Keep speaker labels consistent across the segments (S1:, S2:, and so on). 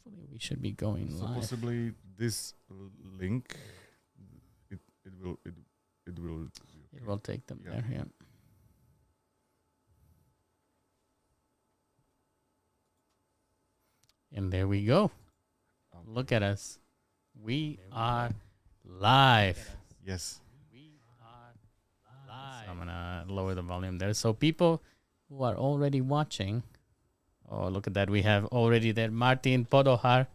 S1: Hopefully, we should be going
S2: So
S1: live.
S2: possibly this link, it will it will.
S1: It will take them
S2: Yeah.
S1: there. Yeah. And there we go. Look at us. We are live.
S2: Yes.
S1: We are live. So I'm gonna lower the volume there. So people who are already watching, oh look at that, we have already there Martin Podohar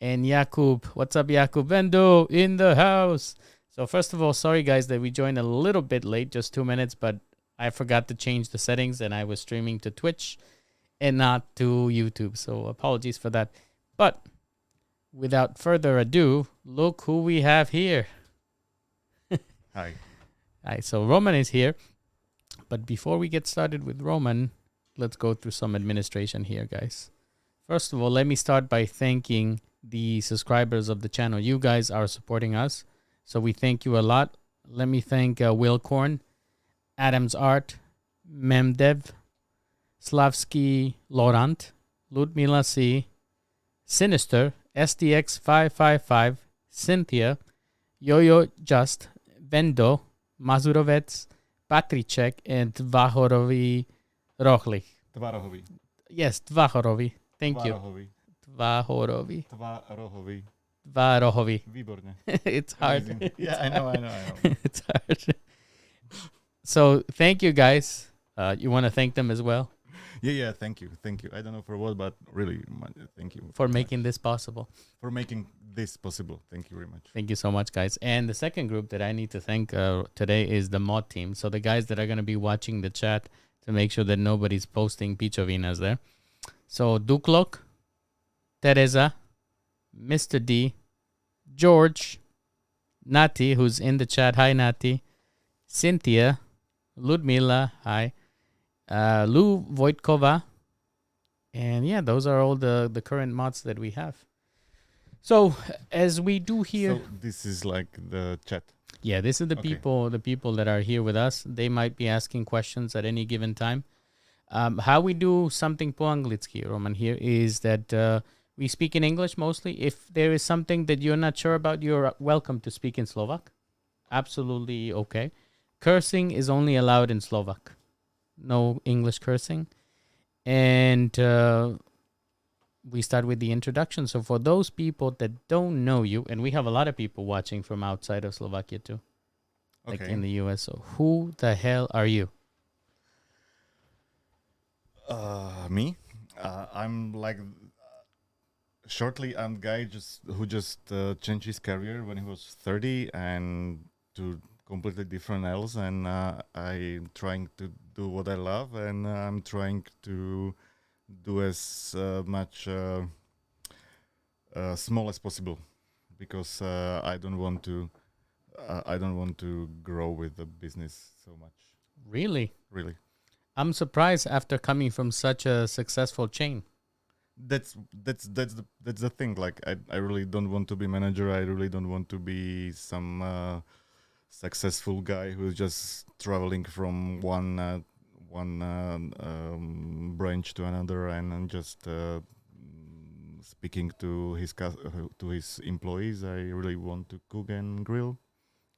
S1: and Jakub. What's up, Jakub? Vendo in the house. So first of all, sorry guys that we joined a little bit late, just 2 minutes, but I forgot to change the settings and I was streaming to Twitch and not to YouTube. So apologies for that. But without further ado, look who we have here.
S2: Hi.
S1: All right, so Roman is here. But before we get started with Roman, let's go through some administration here, guys. First of all, let me start by thanking the subscribers of the channel. You guys are supporting us, so we thank you a lot. Let me thank Will Korn, Adams Art, Memdev, Slavsky Laurent, Ludmila C, Sinister, SDX555, Cynthia, Yo-Yo Just, Vendo, Mazurovec, Patricek, and Tvahorovi Rohlich.
S2: Tvarohovi.
S1: Yes, Tvahorovi. Thank you.
S2: Tvarohovi.
S1: Tvahorovi.
S2: Tvarohovi.
S1: Tvarohovi.
S2: Výborně.
S1: It's hard.
S2: Amazing. Yeah, I know.
S1: It's hard. So thank you guys. You want to thank them as well
S2: Yeah. Thank you. I don't know for what, but really, thank you
S1: for making this possible.
S2: for making this possible. Thank you very much.
S1: Thank you so much, guys. And the second group that I need to thank today is the mod team. So the guys that are going to be watching the chat to make sure that nobody's posting pichovinas there. So Duklok, Teresa, Mr. D, George, Nati, who's in the chat. Hi, Nati. Cynthia, Ludmila. Hi. Lou Voitkova. And yeah, those are all the current mods that we have. So as we do here,
S2: So this is like the chat.
S1: yeah, this is the
S2: Okay.
S1: people that are here with us. They might be asking questions at any given time. How we do something po anglicky, Roman, here is that we speak in English mostly. If there is something that you're not sure about, you're welcome to speak in Slovak. Absolutely okay. Cursing is only allowed in Slovak. No English cursing. And we start with the introduction. So for those people that don't know you, and we have a lot of people watching from outside of Slovakia too, like
S2: Okay.
S1: in the US. So who the hell are you?
S2: Me? I'm like shortly. I'm guy who just changed his career when he was 30 and to completely different else. And I'm trying to do what I love, and I'm trying to do as much small as possible because I don't want to. I don't want to grow with the business so much.
S1: Really?
S2: Really.
S1: I'm surprised after coming from such a successful chain.
S2: That's the thing. Like I really don't want to be manager. I really don't want to be some successful guy who's just traveling from one branch to another and just speaking to his employees. I really want to cook and grill.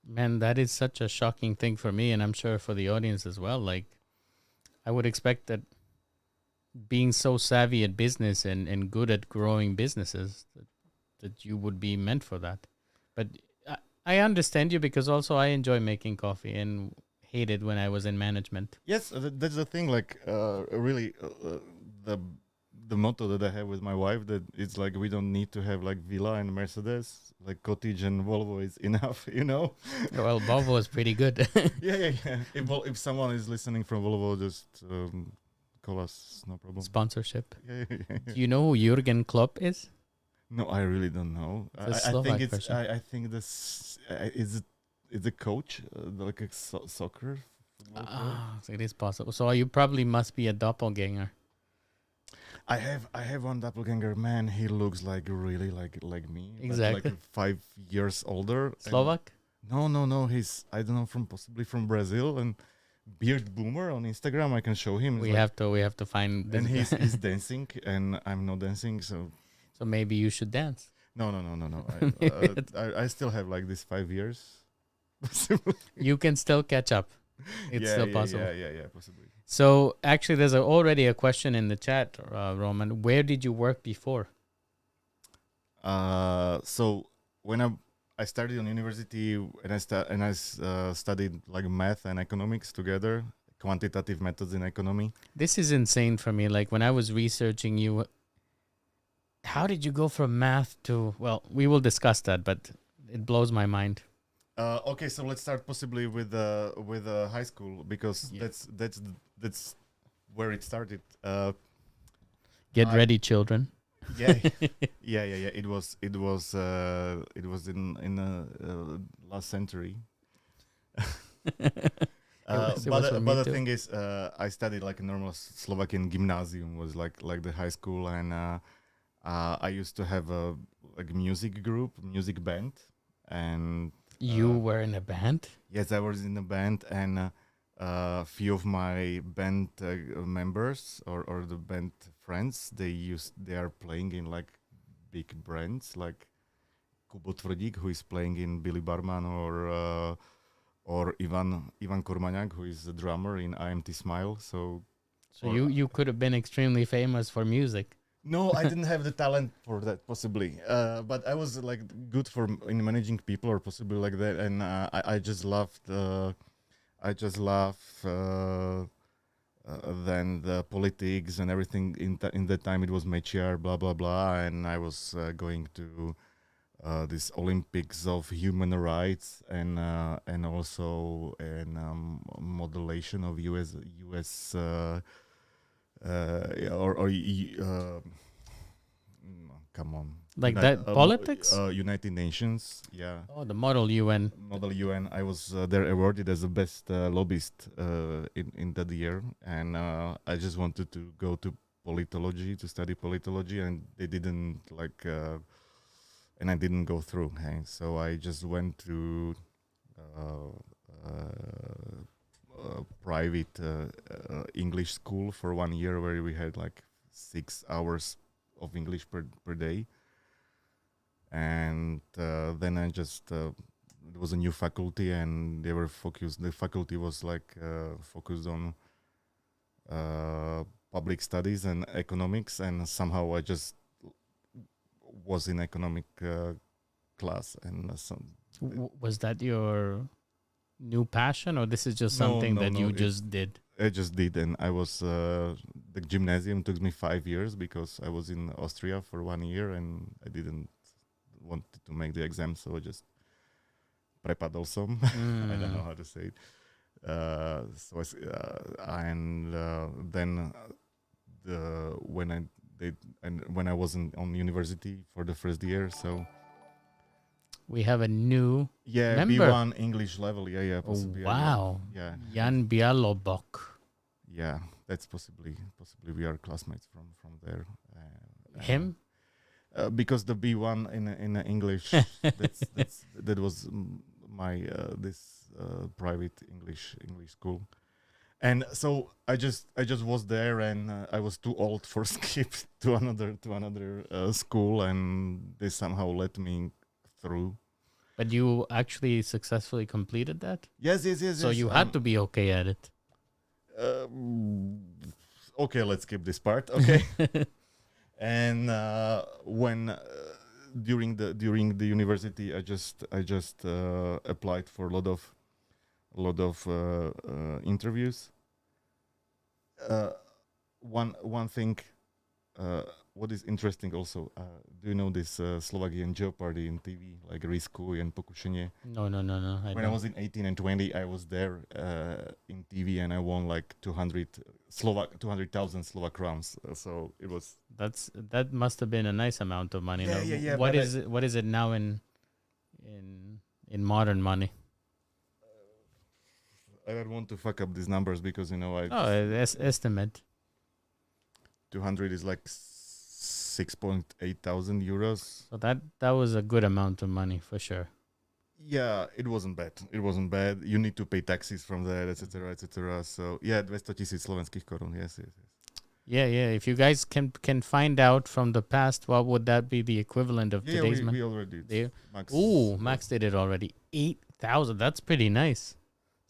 S1: Man, that is such a shocking thing for me, and I'm sure for the audience as well. Like, I would expect that being so savvy at business and good at growing businesses, that you would be meant for that. But I understand you because also I enjoy making coffee and hated when I was in management.
S2: Yes, that's the thing. Like, really, the motto that I have with my wife that it's like we don't need to have like villa and Mercedes, like cottage and Volvo is enough, you know.
S1: Well, Volvo is pretty good.
S2: Yeah. If someone is listening from Volvo, just call us, no problem.
S1: Sponsorship.
S2: Yeah.
S1: Do you know who Jurgen Klopp is?
S2: No, I really don't know.
S1: It's a
S2: I
S1: Slovak
S2: think it's.
S1: person.
S2: I think this is. It's a coach, like a soccer. Football player.
S1: Ah, so it is possible. So you probably must be a doppelganger.
S2: I have one doppelganger. Man, he looks like really like me.
S1: Exactly.
S2: Like 5 years older.
S1: Slovak?
S2: No. He's I don't know possibly from Brazil and beard boomer on Instagram. I can show him.
S1: We have to find this
S2: And
S1: guy.
S2: he's dancing and I'm not dancing. So
S1: So maybe you should dance.
S2: No. I still have like this 5 years.
S1: You can still catch up. It's still possible.
S2: Yeah, possibly.
S1: So actually, there's already a question in the chat, Roman. Where did you work before?
S2: So when I started on university and I studied like math and economics together, quantitative methods in economy.
S1: This is insane for me. Like when I was researching you, how did you go from math to? Well, we will discuss that, but it blows my mind.
S2: Okay, so let's start possibly with high school because that's where it started.
S1: Get ready, children.
S2: Yeah. It was in last century. But the thing is, I studied like a normal Slovakian gymnasium, was like the high school, and I used to have a like music group, music band, and
S1: you were in a band?
S2: Yes, I was in a band, and a few of my band members or the band friends, they are playing in like big brands like Kubo Tvrdík, who is playing in Billy Barman, or Ivan Kormaniak, who is a drummer in IMT Smile. So
S1: you could have been extremely famous for music.
S2: No, I didn't have the talent for that, possibly. But I was like good in managing people, or possibly like that. And I just loved. Then the politics and everything in that time. It was Mečiar, blah blah blah, and I was going to this Olympics of human rights and also modulation of US come on.
S1: Like that politics?
S2: United Nations, yeah.
S1: Oh, the Model UN.
S2: Model UN. I was there awarded as the best lobbyist in that year, and I just wanted to go to politology to study politology, and they didn't like, and I didn't go through. Hey? So I just went to private English school for 1 year, where we had like 6 hours of English per day, and then I just it was a new faculty, and they were focused. The faculty was like focused on public studies and economics, and somehow I just was in economic class, and
S1: was that your new passion, or this is just something that you just did?
S2: I just did, and I was the gymnasium took me 5 years because I was in Austria for 1 year, and I didn't want to make the exam, so I just prepadol som. I don't know how to say it. Then when I wasn't on university for the first year, so
S1: we have a new member.
S2: B1 English level. Yeah, possibly.
S1: Wow.
S2: Yeah.
S1: Jan Bialobok.
S2: Yeah, that's possibly we are classmates from there.
S1: Him?
S2: Because the B1 in English, that was my this private English school, and so I just was there, and I was too old for skip to another school, and they somehow let me through.
S1: But you actually successfully completed that?
S2: Yes.
S1: So you had to be okay at it.
S2: Okay, let's skip this part. Okay. And when during the university, I just applied for a lot of interviews. One thing, what is interesting also, do you know this Slovakian Jeopardy in TV, like Risku and Pokušenie?
S1: No.
S2: When I was in 18 and 20, I was there in TV, and I won like 200,000 Slovak crowns. So it was.
S1: That must have been a nice amount of money.
S2: Yeah.
S1: What is it now in modern money?
S2: I don't want to fuck up these numbers because
S1: Estimate.
S2: 200 is like 6.8 thousand euros.
S1: So that was a good amount of money for sure.
S2: Yeah, it wasn't bad. You need to pay taxes from that, etc. So yeah, 200,000 slovenských korun. Yes.
S1: Yeah, yeah. If you guys can find out from the past, what would that be the equivalent of
S2: Yeah,
S1: today's
S2: we
S1: money?
S2: already did.
S1: They,
S2: Max.
S1: ooh, Max did it already. 8,000. That's pretty nice.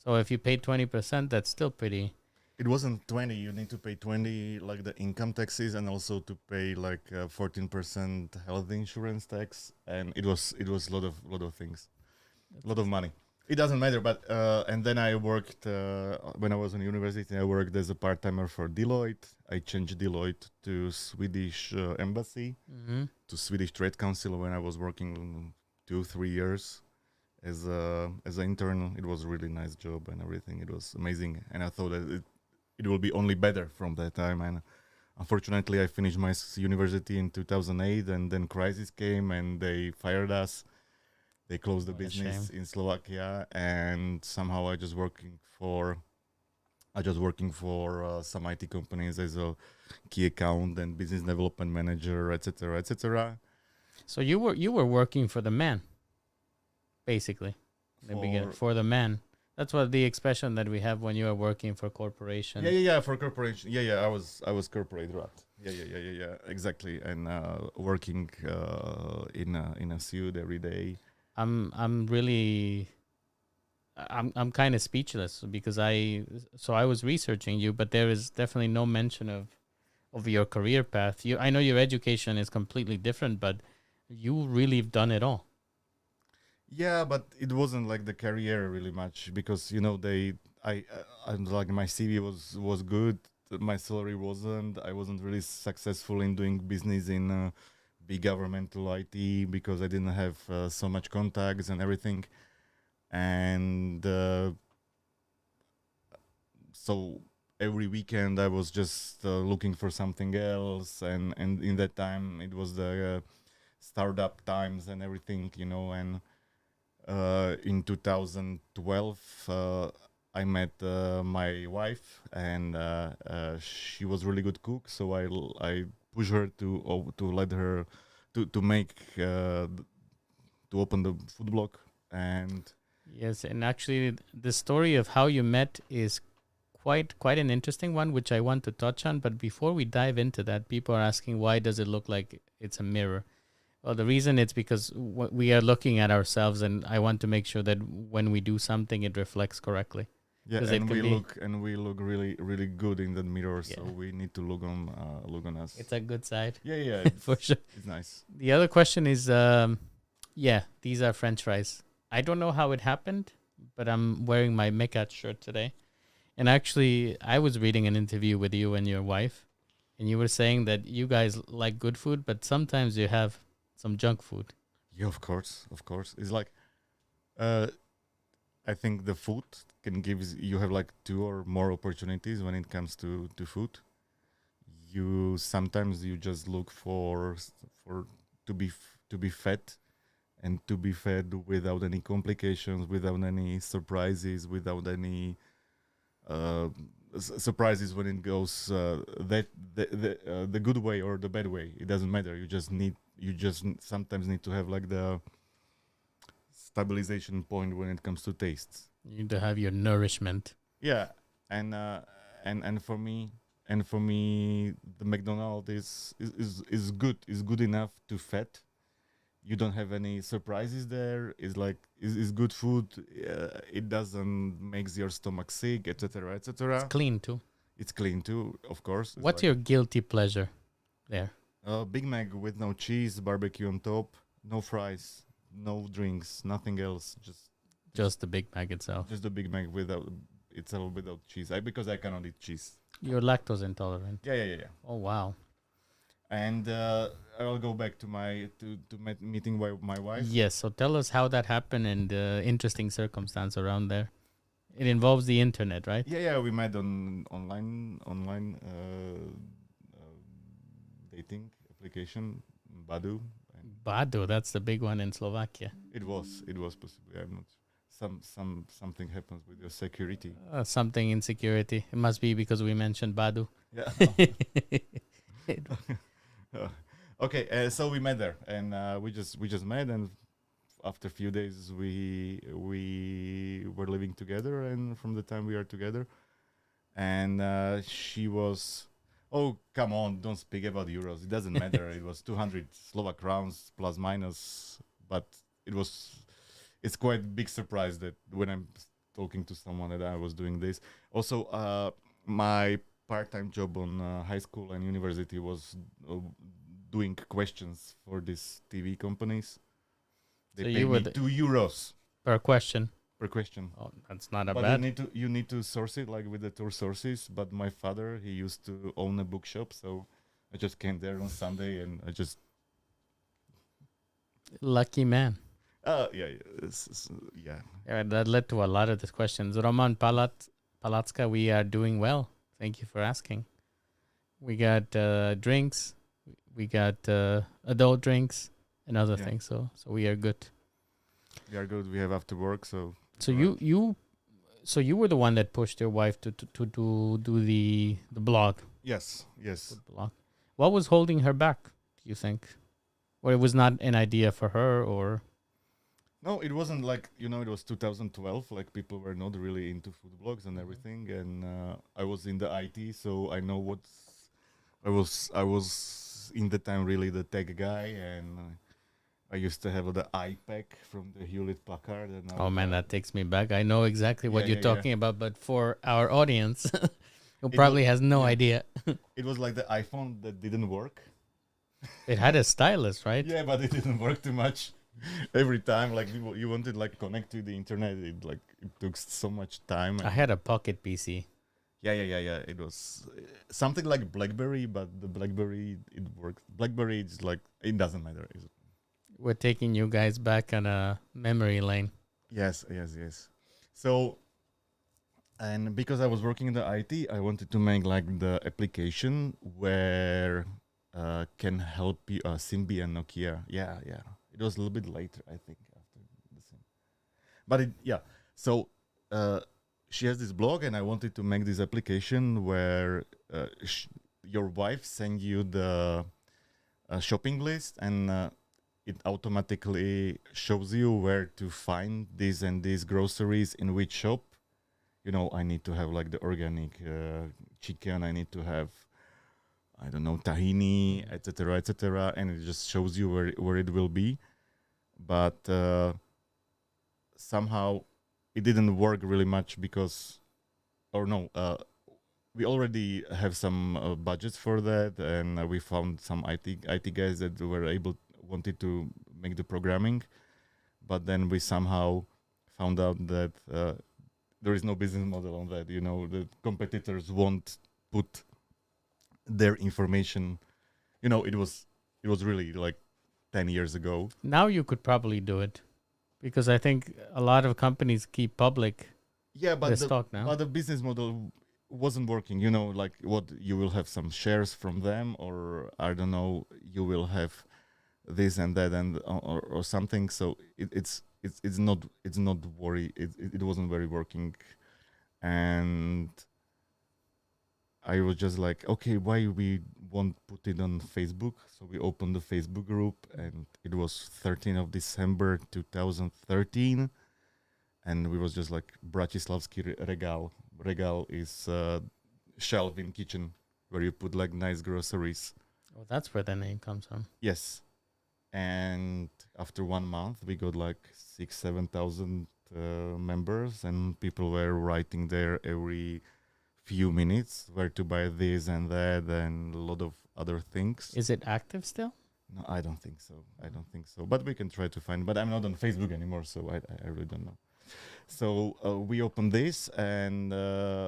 S1: So if you pay 20%, that's still pretty.
S2: It wasn't 20. You need to pay 20 like the income taxes and also to pay like 14% health insurance tax, and it was a lot of things, a lot of money. It doesn't matter, but and then I worked when I was in university. I worked as a part timer for Deloitte. I changed Deloitte to Swedish embassy,
S1: Mm-hmm.
S2: to Swedish Trade Council when I was working 2 3 years as an intern. It was a really nice job and everything. It was amazing, and I thought that it will be only better from that time. And unfortunately, I finished my university in 2008, and then crisis came, and they fired us. They closed the
S1: What a
S2: business
S1: shame.
S2: in Slovakia, and somehow I just working for some IT companies as a key account and business development manager, etc., etc.
S1: So you were working for the man, basically. In the beginning,
S2: For
S1: for the man. That's what the expression that we have when you are working for
S2: yeah,
S1: corporation.
S2: yeah, yeah, for corporation. Yeah, yeah, I was corporate rat. Yeah, yeah, yeah, yeah, yeah, exactly. And working in a suit every day.
S1: I'm really I'm kind of speechless because I was researching you, but there is definitely no mention of your career path. I know your education is completely different, but you really have done it all.
S2: Yeah, but it wasn't like the career really much because I like my CV was good. My salary wasn't. I wasn't really successful in doing business in big governmental IT because I didn't have so much contacts and everything. And so every weekend I was just looking for something else, and in that time it was the startup times and everything, and in 2012 I met my wife, and she was really good cook, so I pushed her to let her to make to open the food block. And
S1: Yes, and actually, the story of how you met is quite an interesting one, which I want to touch on. But before we dive into that, people are asking why does it look like it's a mirror? Well, the reason it's because we are looking at ourselves, and I want to make sure that when we do something, it reflects correctly.
S2: yeah,
S1: Because it
S2: and
S1: can
S2: we
S1: be,
S2: look really really good in the mirror, so
S1: yeah,
S2: we need to look on us.
S1: it's a good side
S2: Yeah, yeah,
S1: for sure.
S2: it's nice.
S1: The other question is, yeah, these are French fries. I don't know how it happened, but I'm wearing my Mekat shirt today. And actually, I was reading an interview with you and your wife, and you were saying that you guys like good food, but sometimes you have some junk food.
S2: Yeah, of course, of course. It's like uh, I think the food can give you have like two or more opportunities when it comes to food. You sometimes you just look for to be fed, and to be fed without any complications, without any surprises, without any uh, surprises when it goes the good way or the bad way. It doesn't matter. You just sometimes need to have like the stabilization point when it comes to tastes.
S1: You need to have your nourishment.
S2: Yeah, and and for me, the McDonald's is good. Is good enough to fat. You don't have any surprises there. It's like is good food. It doesn't makes your stomach sick, etc.,
S1: It's
S2: etc.
S1: clean too.
S2: It's clean too, of course. It's
S1: What's
S2: like
S1: your guilty pleasure there?
S2: Big Mac with no cheese, barbecue on top, no fries, no drinks, nothing else. Just
S1: Just the Big Mac itself.
S2: just the Big Mac without itself without cheese. Because I cannot eat cheese.
S1: You're lactose intolerant.
S2: Yeah, yeah, yeah, yeah.
S1: Oh wow.
S2: And I'll go back to my meeting my wife.
S1: Yes. So tell us how that happened and the interesting circumstance around there. It involves the internet, right?
S2: Yeah, yeah. We met on online dating application, Badu, and
S1: Bado, that's the big one in Slovakia.
S2: it was possibly. I'm not. Something happens with your security.
S1: Something insecurity. It must be because we mentioned Badu.
S2: Yeah. Okay, so we met there, and we just met, and after a few days we were living together, and from the time we are together, and she was Oh, come on, don't speak about euros. It doesn't matter. It was 200 Slovak crowns plus minus, but it was it's quite a big surprise that when I'm talking to someone that I was doing this. Also, my part-time job on high school and university was doing questions for these TV companies. They
S1: So you
S2: paid
S1: were
S2: me
S1: the
S2: 2 euros
S1: per question.
S2: per question.
S1: Oh, that's not a
S2: But
S1: bad.
S2: you need to source it like with the tour sources. But my father, he used to own a bookshop, so I just came there on Sunday and I just
S1: Lucky man.
S2: yeah yeah.
S1: Yeah, that led to a lot of these questions. Roman Palacka, we are doing well. Thank you for asking. We got drinks, we got adult drinks and other
S2: Yeah.
S1: things. So we are good.
S2: We are good. We have after work, so
S1: So
S2: alright.
S1: you were the one that pushed your wife to do the blog.
S2: Yes.
S1: The blog. What was holding her back? Do you think? Or it was not an idea for her, or
S2: No, it wasn't like it was 2012. Like people were not really into food blogs and everything, and I was in the IT, so I know what's. I was in the time really the tech guy, and I used to have the iPack from the Hewlett Packard, and I
S1: oh
S2: would
S1: man,
S2: have,
S1: that takes me back. I know exactly what
S2: yeah
S1: you're
S2: yeah yeah.
S1: talking about, but for our audience, who
S2: It was
S1: probably has no
S2: yeah.
S1: idea,
S2: It was like the iPhone that didn't work.
S1: it had a stylus, right?
S2: Yeah, but it didn't work too much. Every time, like you wanted like connect to the internet, it took so much time.
S1: I had a pocket PC.
S2: Yeah. It was something like BlackBerry, but the BlackBerry it works. BlackBerry is like it doesn't matter.
S1: We're taking you guys back on a memory lane.
S2: Yes. So and because I was working in the IT, I wanted to make like the application where can help you Symbi and Nokia. Yeah. It was a little bit later, I think, after the Symbi. But yeah. So uh, she has this blog, and I wanted to make this application where your wife send you the shopping list, and it automatically shows you where to find these and these groceries in which shop. I need to have like the organic chicken. I need to have, I don't know, tahini, etc., and it just shows you where it will be. But somehow it didn't work really much because, or no, we already have some budgets for that, and we found some IT guys that wanted to make the programming, but then we somehow found out that there is no business model on that. The competitors won't put their information. It was really like 10 years ago.
S1: Now you could probably do it because I think a lot of companies keep public
S2: Yeah,
S1: their
S2: but the
S1: stock now.
S2: but the business model wasn't working. Like what you will have some shares from them, or I don't know, you will have this and that and or something. So it's not worry. It wasn't very working, and I was just like, okay, why we won't put it on Facebook? So we opened the Facebook group, and it was 13th of December 2013, and we was just like Bratislavský regal. Regal is shelf in kitchen where you put like nice groceries.
S1: Oh, that's where the name comes from.
S2: Yes, and after 1 month, we got like 7,000 members, and people were writing there every few minutes where to buy this and that and a lot of other things.
S1: Is it active still?
S2: No, I don't think so. But we can try to find. But I'm not on Facebook anymore, so I really don't know. So we opened this, and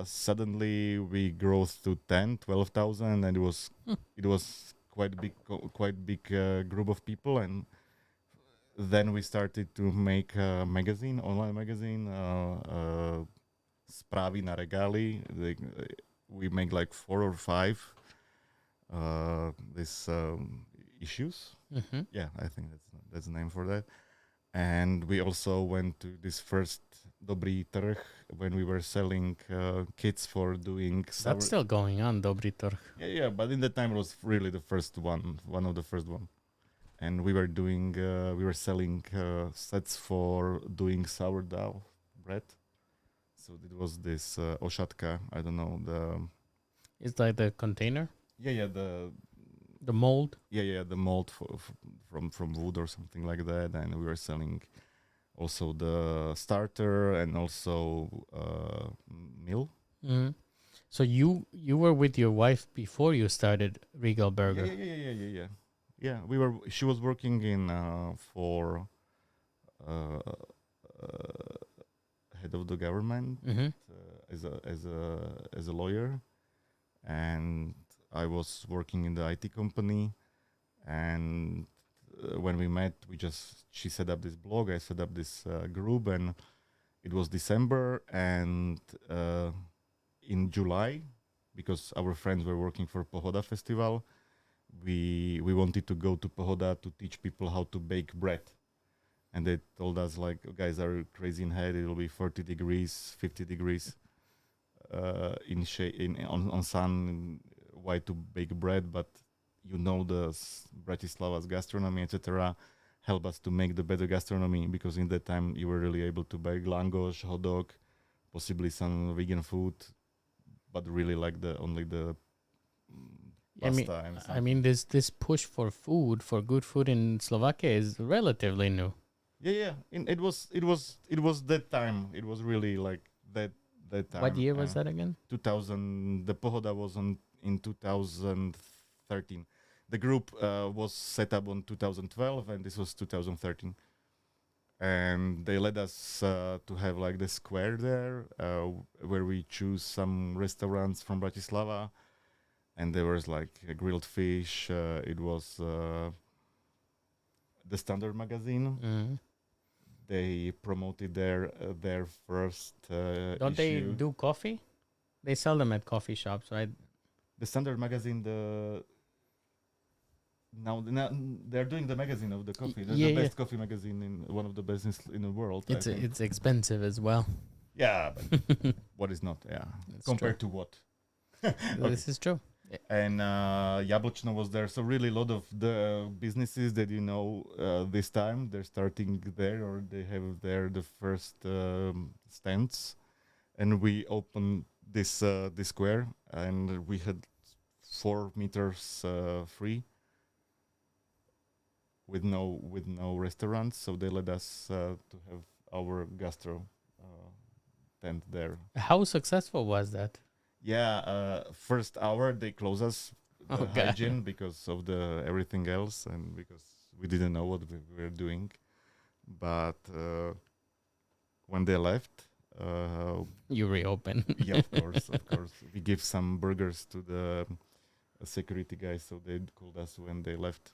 S2: suddenly we grew to 12,000, and it was quite big group of people, and then we started to make a magazine, online magazine, Správy na regály. We make like 4 or 5 these issues.
S1: Mm-hmm.
S2: Yeah, I think that's the name for that. And we also went to this first Dobrý trh when we were selling kits for doing sour.
S1: That's still going on, Dobrý trh.
S2: Yeah, but in that time it was really the first one of the first one. And we were selling sets for doing sourdough bread. So it was this oshatka, I don't know,
S1: It's like the container.
S2: Yeah, yeah, the
S1: The mold.
S2: the mold from wood or something like that, and we were selling also the starter and also meal.
S1: Mm. So you were with your wife before you started Regal
S2: Yeah,
S1: Burger.
S2: yeah, yeah, yeah, yeah, yeah. Yeah, we were. She was working in for uh, head of the government
S1: Mm-hmm.
S2: as a lawyer, and I was working in the IT company. And when we met, she set up this blog, I set up this group, and it was December, and in July, because our friends were working for Pohoda Festival, we wanted to go to Pohoda to teach people how to bake bread. And they told us like, guys are crazy in head. It'll be 40 degrees, 50 degrees on sun. Why to bake bread? But the Bratislava's gastronomy, etc. Help us to make the better gastronomy, because in that time you were really able to bake langosh, hot dog, possibly some vegan food, but really like the only the
S1: I mean,
S2: pasta and
S1: I
S2: something.
S1: mean, this push for food, for good food in Slovakia is relatively new.
S2: Yeah, yeah. It was that time. It was really like that
S1: What
S2: time.
S1: year was that again?
S2: 2000. The Pohoda was on in 2013. The group was set up on 2012, and this was 2013. And they let us to have like the square there, where we choose some restaurants from Bratislava, and there was like a grilled fish. It was the Standard magazine.
S1: Mm.
S2: They promoted their first
S1: Don't they
S2: issue.
S1: do coffee? They sell them at coffee shops, right?
S2: The Standard magazine, now they're doing the magazine of the coffee, the
S1: Yeah, yeah.
S2: best coffee magazine, in one of the best in the world, I
S1: It's
S2: think.
S1: it's expensive as well.
S2: Yeah, but what is not? Yeah,
S1: That's
S2: compared
S1: true.
S2: to what? Okay.
S1: This is true.
S2: And Jablončno was there, so really a lot of the businesses that this time they're starting there, or they have there the first stands. And we opened this square, and we had 4 meters free, with no restaurants, so they let us to have our gastro tent there.
S1: How successful was that?
S2: Yeah, first hour they close us,
S1: Oh
S2: the
S1: god.
S2: hygiene, because of the everything else, and because we didn't know what we were doing. But when they left,
S1: You reopen.
S2: yeah, of course, of course, we give some burgers to the security guys, so they called us when they left.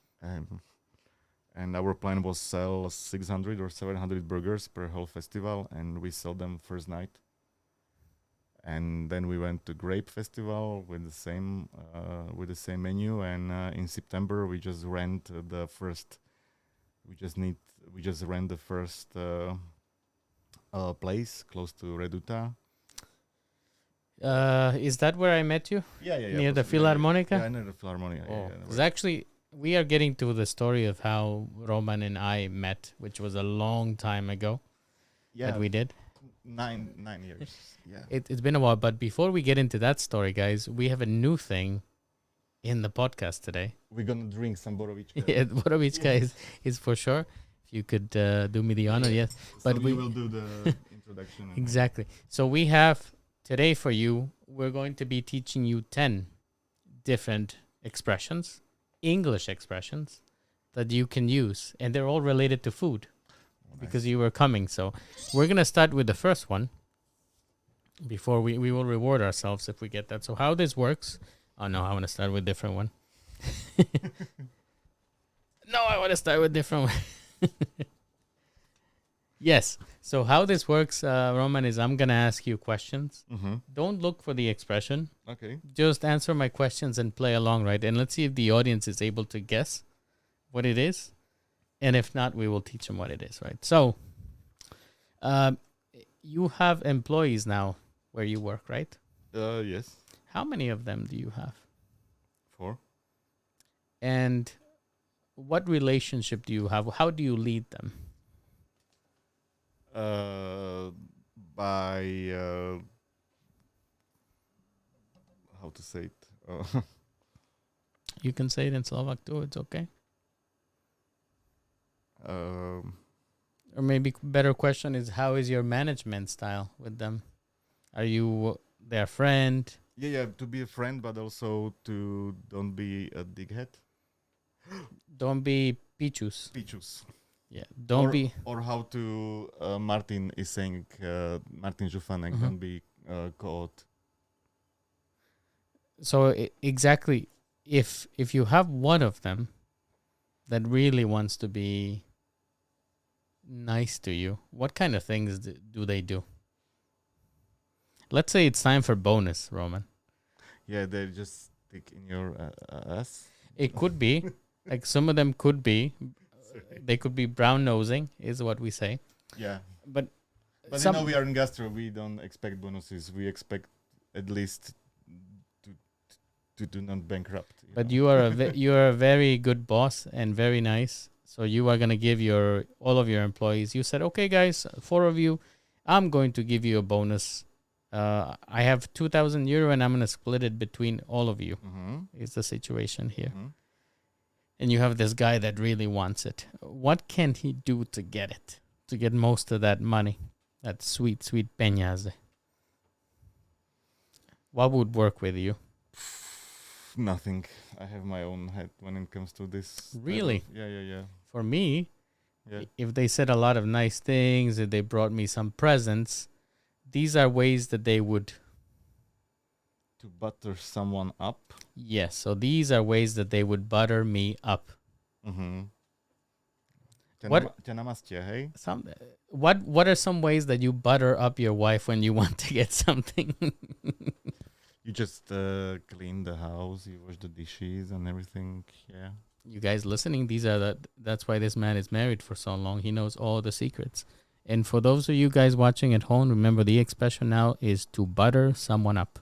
S2: And our plan was sell 600 or 700 burgers per whole festival, and we sell them first night. And then we went to Grape Festival with the same menu. And in September we just rent the first. We just rent the first place close to Reduta.
S1: Is that where I met you?
S2: Yeah, yeah, yeah.
S1: Near the
S2: possibly, yeah,
S1: Philharmonica?
S2: Yeah, near the Philharmonia.
S1: Oh,
S2: Yeah,
S1: because actually, we are getting to the story of how Roman and I met, which was a long time ago that
S2: yeah,
S1: we did.
S2: 9 years. Yeah.
S1: It's been a while, but before we get into that story, guys, we have a new thing in the podcast today.
S2: We're gonna drink some Borovička.
S1: Yeah, Borovička is for sure. If you could do me the honor, yes.
S2: So
S1: But
S2: we
S1: we
S2: will do the introduction.
S1: exactly. So we have today for you. We're going to be teaching you 10 different expressions, English expressions that you can use, and they're all related to food because you were coming. So we're gonna start with the first one. Before we will reward ourselves if we get that. So how this works? Oh no, I want to start with a different one. No, I want to start with a different one. Yes. So how this works, Roman, is I'm gonna ask you questions.
S2: Mm-hmm.
S1: Don't look for the expression.
S2: Okay.
S1: Just answer my questions and play along, right? And let's see if the audience is able to guess what it is. And if not, we will teach them what it is, right? So, you have employees now where you work, right?
S2: Yes.
S1: How many of them do you have?
S2: 4.
S1: And what relationship do you have? How do you lead them?
S2: By how to say it?
S1: You can say it in Slovak too. It's okay. Or maybe better question is, how is your management style with them? Are you their friend?
S2: Yeah, to be a friend, but also to don't be a dighead.
S1: Don't be pichus.
S2: Pichus.
S1: Yeah, don't be.
S2: Or how to Martin is saying, Martin Žufanek, don't be caught.
S1: So exactly, if you have one of them that really wants to be nice to you, what kind of things do they do? Let's say it's time for bonus, Roman.
S2: Yeah, they just stick in your ass.
S1: It could be. Like some of them could be. They could be brown nosing, is what we say.
S2: Yeah.
S1: But
S2: we are in gastro. We don't expect bonuses. We expect at least to do not bankrupt.
S1: But you are you are a very good boss and very nice. So you are gonna give all of your employees. You said, okay, guys, 4 of you, I'm going to give you a bonus. I have 2,000 euro and I'm gonna split it between all of you. Is the situation here? And you have this guy that really wants it. What can he do to get it? To get most of that money, that sweet peñaze. What would work with you?
S2: Nothing. I have my own head when it comes to this.
S1: Really?
S2: Yeah.
S1: For me, if they said a lot of nice things, if they brought me some presents, these are ways that they would...
S2: To butter someone up?
S1: Yes, so these are ways that they would butter me up. What are some ways that you butter up your wife when you want to get something?
S2: You just clean the house, you wash the dishes and everything. Yeah.
S1: You guys listening, that's why this man is married for so long. He knows all the secrets. And for those of you guys watching at home, remember the expression now is to butter someone up.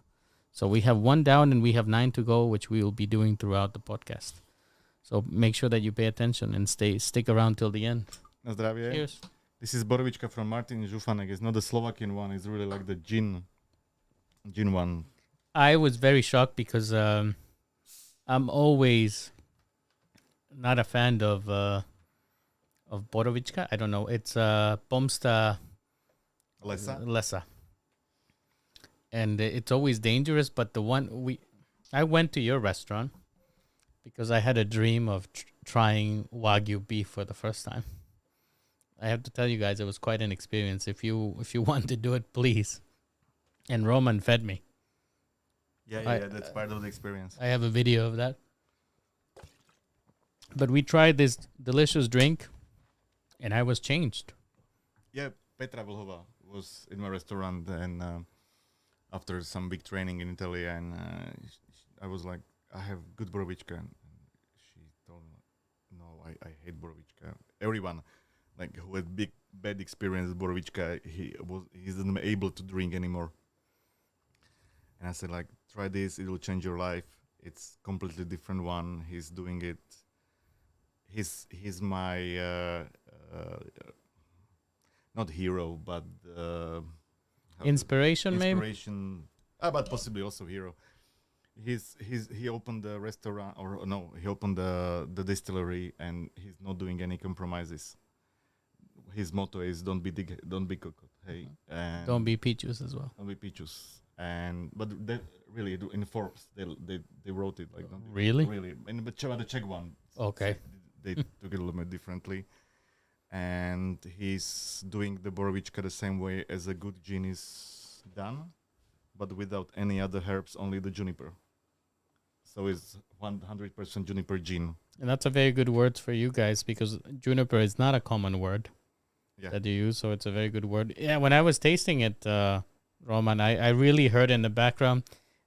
S1: So we have 1 down and we have 9 to go, which we will be doing throughout the podcast. So make sure that you pay attention and stick around till the end.
S2: Na zdravie.
S1: Cheers.
S2: This is borovička from Martin Žufanek. It's not the Slovakian one. It's really like the gin one.
S1: I was very shocked because I'm always not a fan of borovička. I don't know. It's pomsta lesa. And it's always dangerous, but the one I went to your restaurant because I had a dream of trying Wagyu beef for the first time. I have to tell you guys, it was quite an experience. If you want to do it, please. And Roman fed me.
S2: Yeah, that's part of the experience.
S1: I have a video of that. But we tried this delicious drink, and I was changed.
S2: Yeah, Petra Vlhova was in my restaurant, and after some big training in Italy, and I was like, I have good borovička. And she told me, no, I hate borovička. Everyone, like who had bad experience with borovička, he's not able to drink anymore. And I said, like, try this, it will change your life. It's completely different one. He's doing it. He's my not hero, but
S1: inspiration, maybe.
S2: But possibly also hero. He opened the restaurant, or no, he opened the distillery, and he's not doing any compromises. His motto is don't be cooked. Hey, and
S1: don't be pichus as well.
S2: Don't be pichus. But that really in Forbes they wrote it like
S1: really,
S2: and but the Czech one.
S1: Okay.
S2: They took it a little bit differently, and he's doing the borovička the same way as a good gin is done, but without any other herbs, only the juniper. So it's 100% juniper gin.
S1: And that's a very good word for you guys because juniper is not a common word that you use, so it's a very good word. Yeah, when I was tasting it, Roman, I really heard in the background,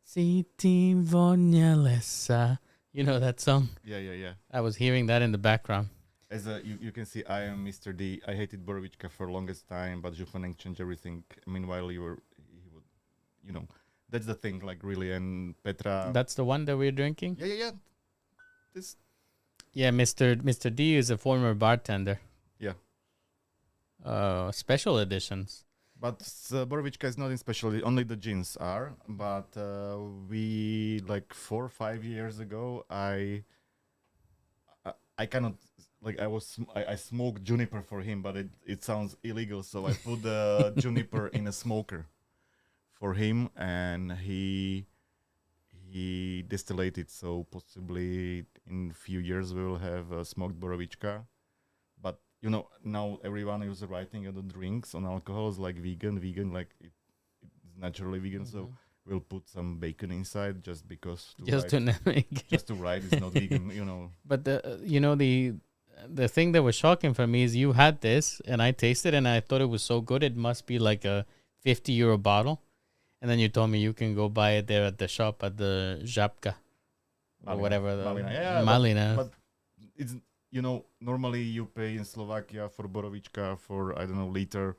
S1: Siti vonia lesa. You know that song?
S2: Yeah.
S1: I was hearing that in the background.
S2: As you can see, I am Mr. D. I hated borovička for longest time, but Žufanek changed everything. Meanwhile, that's the thing, like really. And Petra.
S1: That's the one that we're drinking?
S2: Yeah.
S1: Yeah, Mr. D is a former bartender.
S2: Yeah.
S1: Special editions.
S2: But Borovička is not especially, only the jeans are. But we, like 4 or 5 years ago, I cannot, like I smoked juniper for him, but it sounds illegal, so I put the juniper in a smoker for him, and he distillated. So possibly in few years we will have smoked Borovička. But now everyone is writing on the drinks on alcohols like vegan, like it's naturally vegan. So we'll put some bacon inside just because
S1: Just to make it.
S2: just to write it's not vegan.
S1: But the thing that was shocking for me is you had this and I tasted and I thought it was so good. It must be like a 50 euro bottle. And then you told me you can go buy it there at the shop at the Žabka or whatever.
S2: Malina. Yeah,
S1: Malina.
S2: But it's normally you pay in Slovakia for Borovička for, I don't know, liter,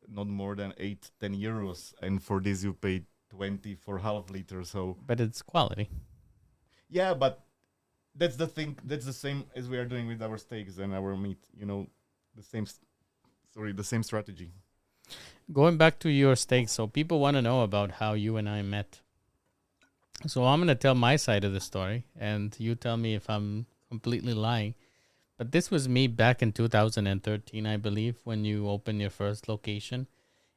S2: not more than 8-10 euros, and for this you pay 20 for half liter. So
S1: But it's quality.
S2: yeah, but that's the thing. That's the same as we are doing with our steaks and our meat. The same. The same strategy.
S1: Going back to your steak, so people want to know about how you and I met. So I'm going to tell my side of the story, and you tell me if I'm completely lying. But this was me back in 2013, I believe, when you opened your first location.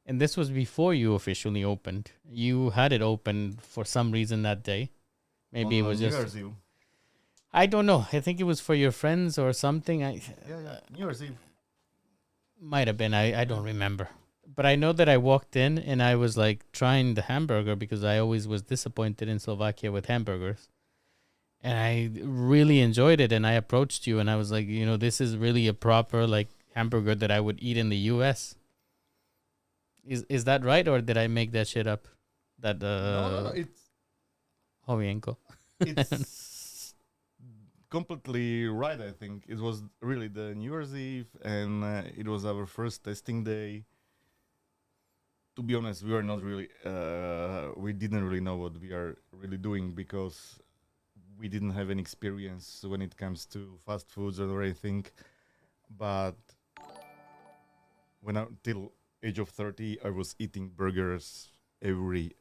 S1: And this was before you officially opened. You had it open for some reason that day. Maybe it was
S2: New
S1: just...
S2: Year's Eve.
S1: I don't know. I think it was for your friends or something.
S2: Yeah. New Year's Eve.
S1: Might have been. I don't remember. But I know that I walked in and I was like trying the hamburger because I always was disappointed in Slovakia with hamburgers. And I really enjoyed it. And I approached you and I was like, this is really a proper like hamburger that I would eat in the US. Is that right? Or did I make that shit up? That
S2: No, it's
S1: Hovienko.
S2: it's completely right. I think it was really the New Year's Eve, and it was our first testing day. To be honest, we were not really. We didn't really know what we are really doing because we didn't have any experience when it comes to fast foods or anything. But till age of 30, I was eating burgers every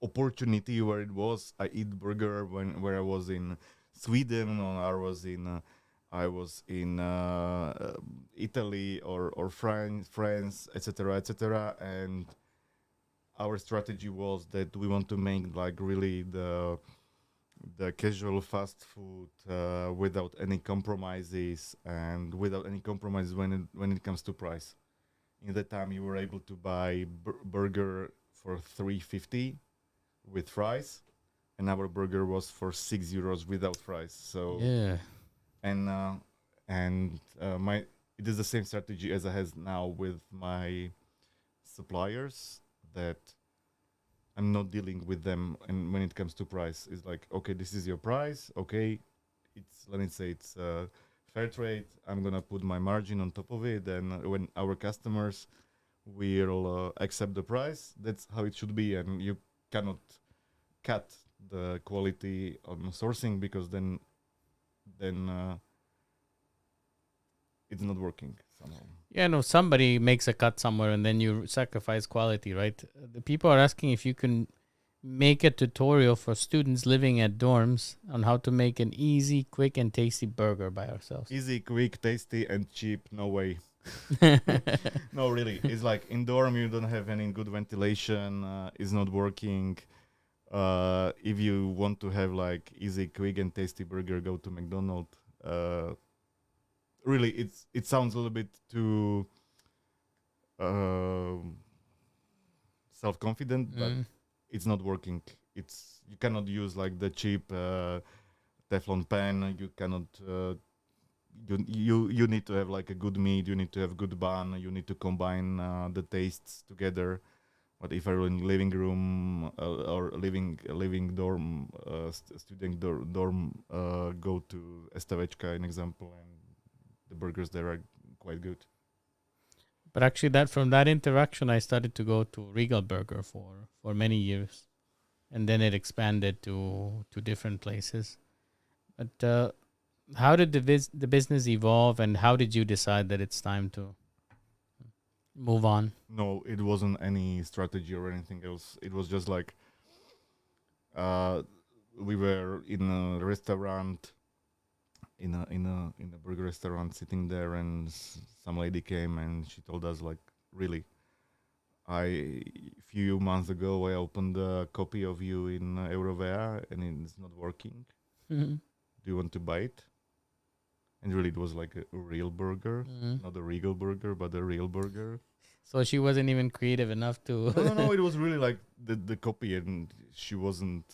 S2: opportunity where it was. I eat burger where I was in Sweden, or I was in Italy or France, etc. And our strategy was that we want to make like really the casual fast food without any compromises and without any compromises when it comes to price. In that time, you were able to buy burger for 3.50 with fries, and our burger was for 6 euros without fries. So
S1: Yeah.
S2: and it is the same strategy as I has now with my suppliers, that I'm not dealing with them, and when it comes to price, it's like, okay, this is your price, okay, let me say it's fair trade. I'm gonna put my margin on top of it, and when our customers will accept the price, that's how it should be, and you cannot cut the quality on sourcing because then it's not working somehow.
S1: Yeah, no, somebody makes a cut somewhere and then you sacrifice quality, right? The people are asking if you can make a tutorial for students living at dorms on how to make an easy, quick, and tasty burger by ourselves.
S2: Easy, quick, tasty, and cheap. No way. No, really. It's like in dorm you don't have any good ventilation. It's not working. If you want to have like easy, quick, and tasty burger, go to McDonald's. Really, it sounds a little bit too self-confident, but it's not working. You cannot use like the cheap Teflon pan. You cannot. You need to have like a good meat. You need to have good bun. You need to combine the tastes together. But if I'm in living room or living dorm, student dorm, go to Estavečka, an example, and the burgers there are quite good.
S1: But actually, from that interaction, I started to go to Regal Burger for many years, and then it expanded to different places. But how did the business evolve, and how did you decide that it's time to? Move on.
S2: No, it wasn't any strategy or anything else. It was just like uh, we were in a restaurant, in a burger restaurant, sitting there, and some lady came and she told us like, really, I few months ago I opened a copy of you in Eurovea and it's not working.
S1: Mhm.
S2: Do you want to buy it? And really, it was like a real burger,
S1: Mhm.
S2: not a regal burger, but a real burger.
S1: So she wasn't even creative enough to.
S2: No, no, no. It was really like the copy, and she wasn't.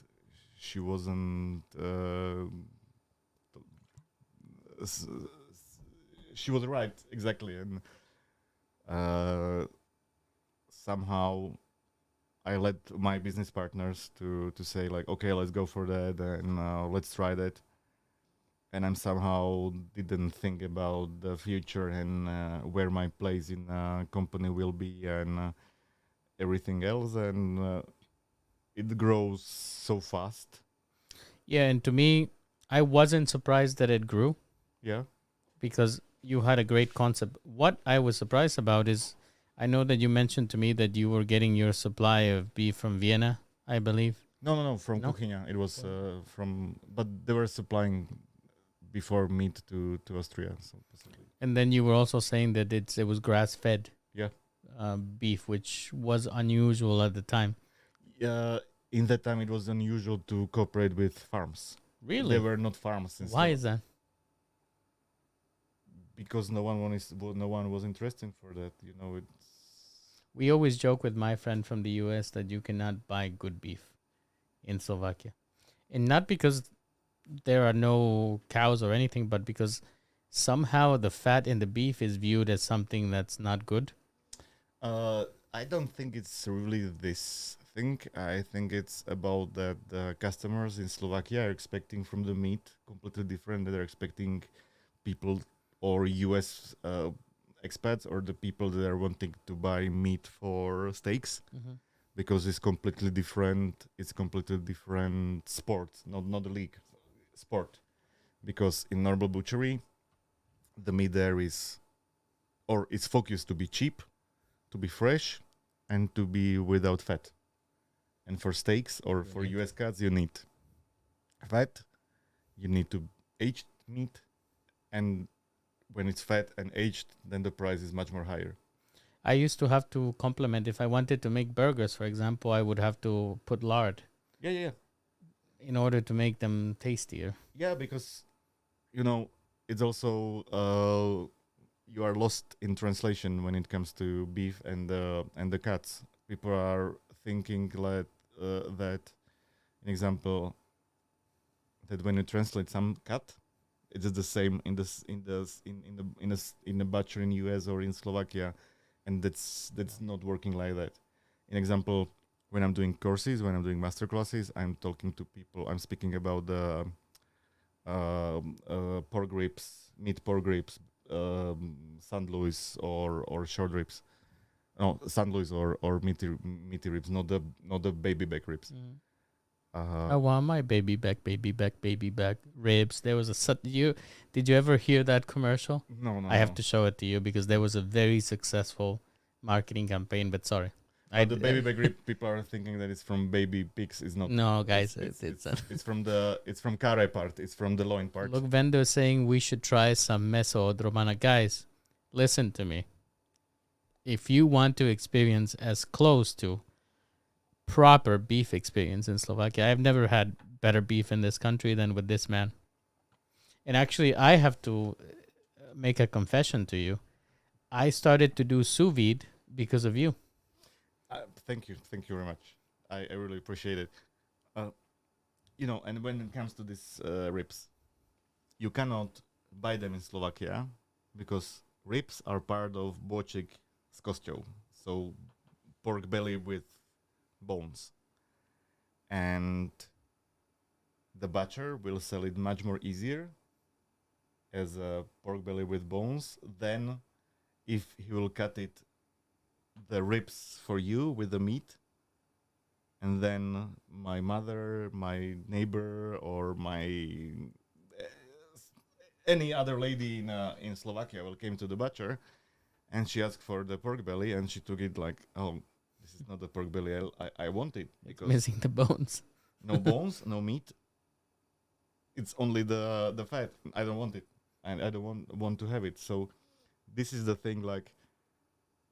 S2: S- she was right exactly, and uh, somehow I led my business partners to say like, okay, let's go for that, and let's try that. And I'm somehow didn't think about the future and where my place in company will be and everything else, and it grows so fast.
S1: Yeah, and to me, I wasn't surprised that it grew
S2: Yeah.
S1: because you had a great concept. What I was surprised about is I know that you mentioned to me that you were getting your supply of beef from Vienna, I believe.
S2: No, no, no. From
S1: No?
S2: Kóňa, it was from, but they were supplying before meat to Austria, so possibly.
S1: And then you were also saying that it was grass fed
S2: Yeah.
S1: beef, which was unusual at the time.
S2: Uh, in that time, it was unusual to cooperate with farms. They
S1: Really?
S2: were not farms in
S1: Why is that?
S2: because no one was interested for that. It's
S1: We always joke with my friend from the US that you cannot buy good beef in Slovakia. And not because there are no cows or anything, but because somehow the fat in the beef is viewed as something that's not good.
S2: I don't think it's really this thing. I think it's about that the customers in Slovakia are expecting from the meat completely different. They're expecting people or US expats or the people that are wanting to buy meat for steaks
S1: Mm-hmm.
S2: because it's completely different. It's completely different sport, not a league sport. Because in normal butchery, the meat there is or it's focused to be cheap, to be fresh, and to be without fat. And for steaks or
S1: You
S2: for
S1: need.
S2: US cuts, you need fat, you need to aged meat, and when it's fat and aged, then the price is much more higher.
S1: I used to have to complement if I wanted to make burgers, for example, I would have to put lard
S2: Yeah, yeah, yeah.
S1: in order to make them tastier.
S2: Yeah, because you know it's also you are lost in translation when it comes to beef and the cuts. People are thinking like that. An example that when you translate some cut, it is the same in the butcher in US or in Slovakia, and that's not working like that. An example, when I'm doing courses, when I'm doing master classes, I'm talking to people. I'm speaking about the pork ribs, meat pork ribs, St. Louis or short ribs. No, St. Louis or meaty ribs, not the baby back ribs.
S1: Mm. I
S2: Uh,
S1: want my baby back ribs. There was a did you ever hear that commercial?
S2: no, no,
S1: I have
S2: no.
S1: to show it to you because there was a very successful marketing campaign. But sorry,
S2: But the baby back rib, people are thinking that it's from baby pigs. It's not.
S1: no,
S2: It's
S1: guys,
S2: it's
S1: it's
S2: it's, it's from it's from carre part. It's from the loin part.
S1: look. Vendor saying we should try some meso romana. Guys, listen to me. If you want to experience as close to proper beef experience in Slovakia, I've never had better beef in this country than with this man. And actually, I have to make a confession to you. I started to do sous vide because of you.
S2: Thank you very much. I really appreciate it. Uh, and when it comes to these ribs, you cannot buy them in Slovakia because ribs are part of boček s kosťou, so pork belly with bones, and the butcher will sell it much more easier as a pork belly with bones than if he will cut it the ribs for you with the meat, and then my mother, my neighbor, or any other lady in Slovakia will came to the butcher and she asked for the pork belly, and she took it like, oh, this is not the pork belly I want it,
S1: It's
S2: because
S1: missing the bones.
S2: no bones, no meat. It's only the fat. I don't want it, and I don't want to have it. So this is the thing. Like,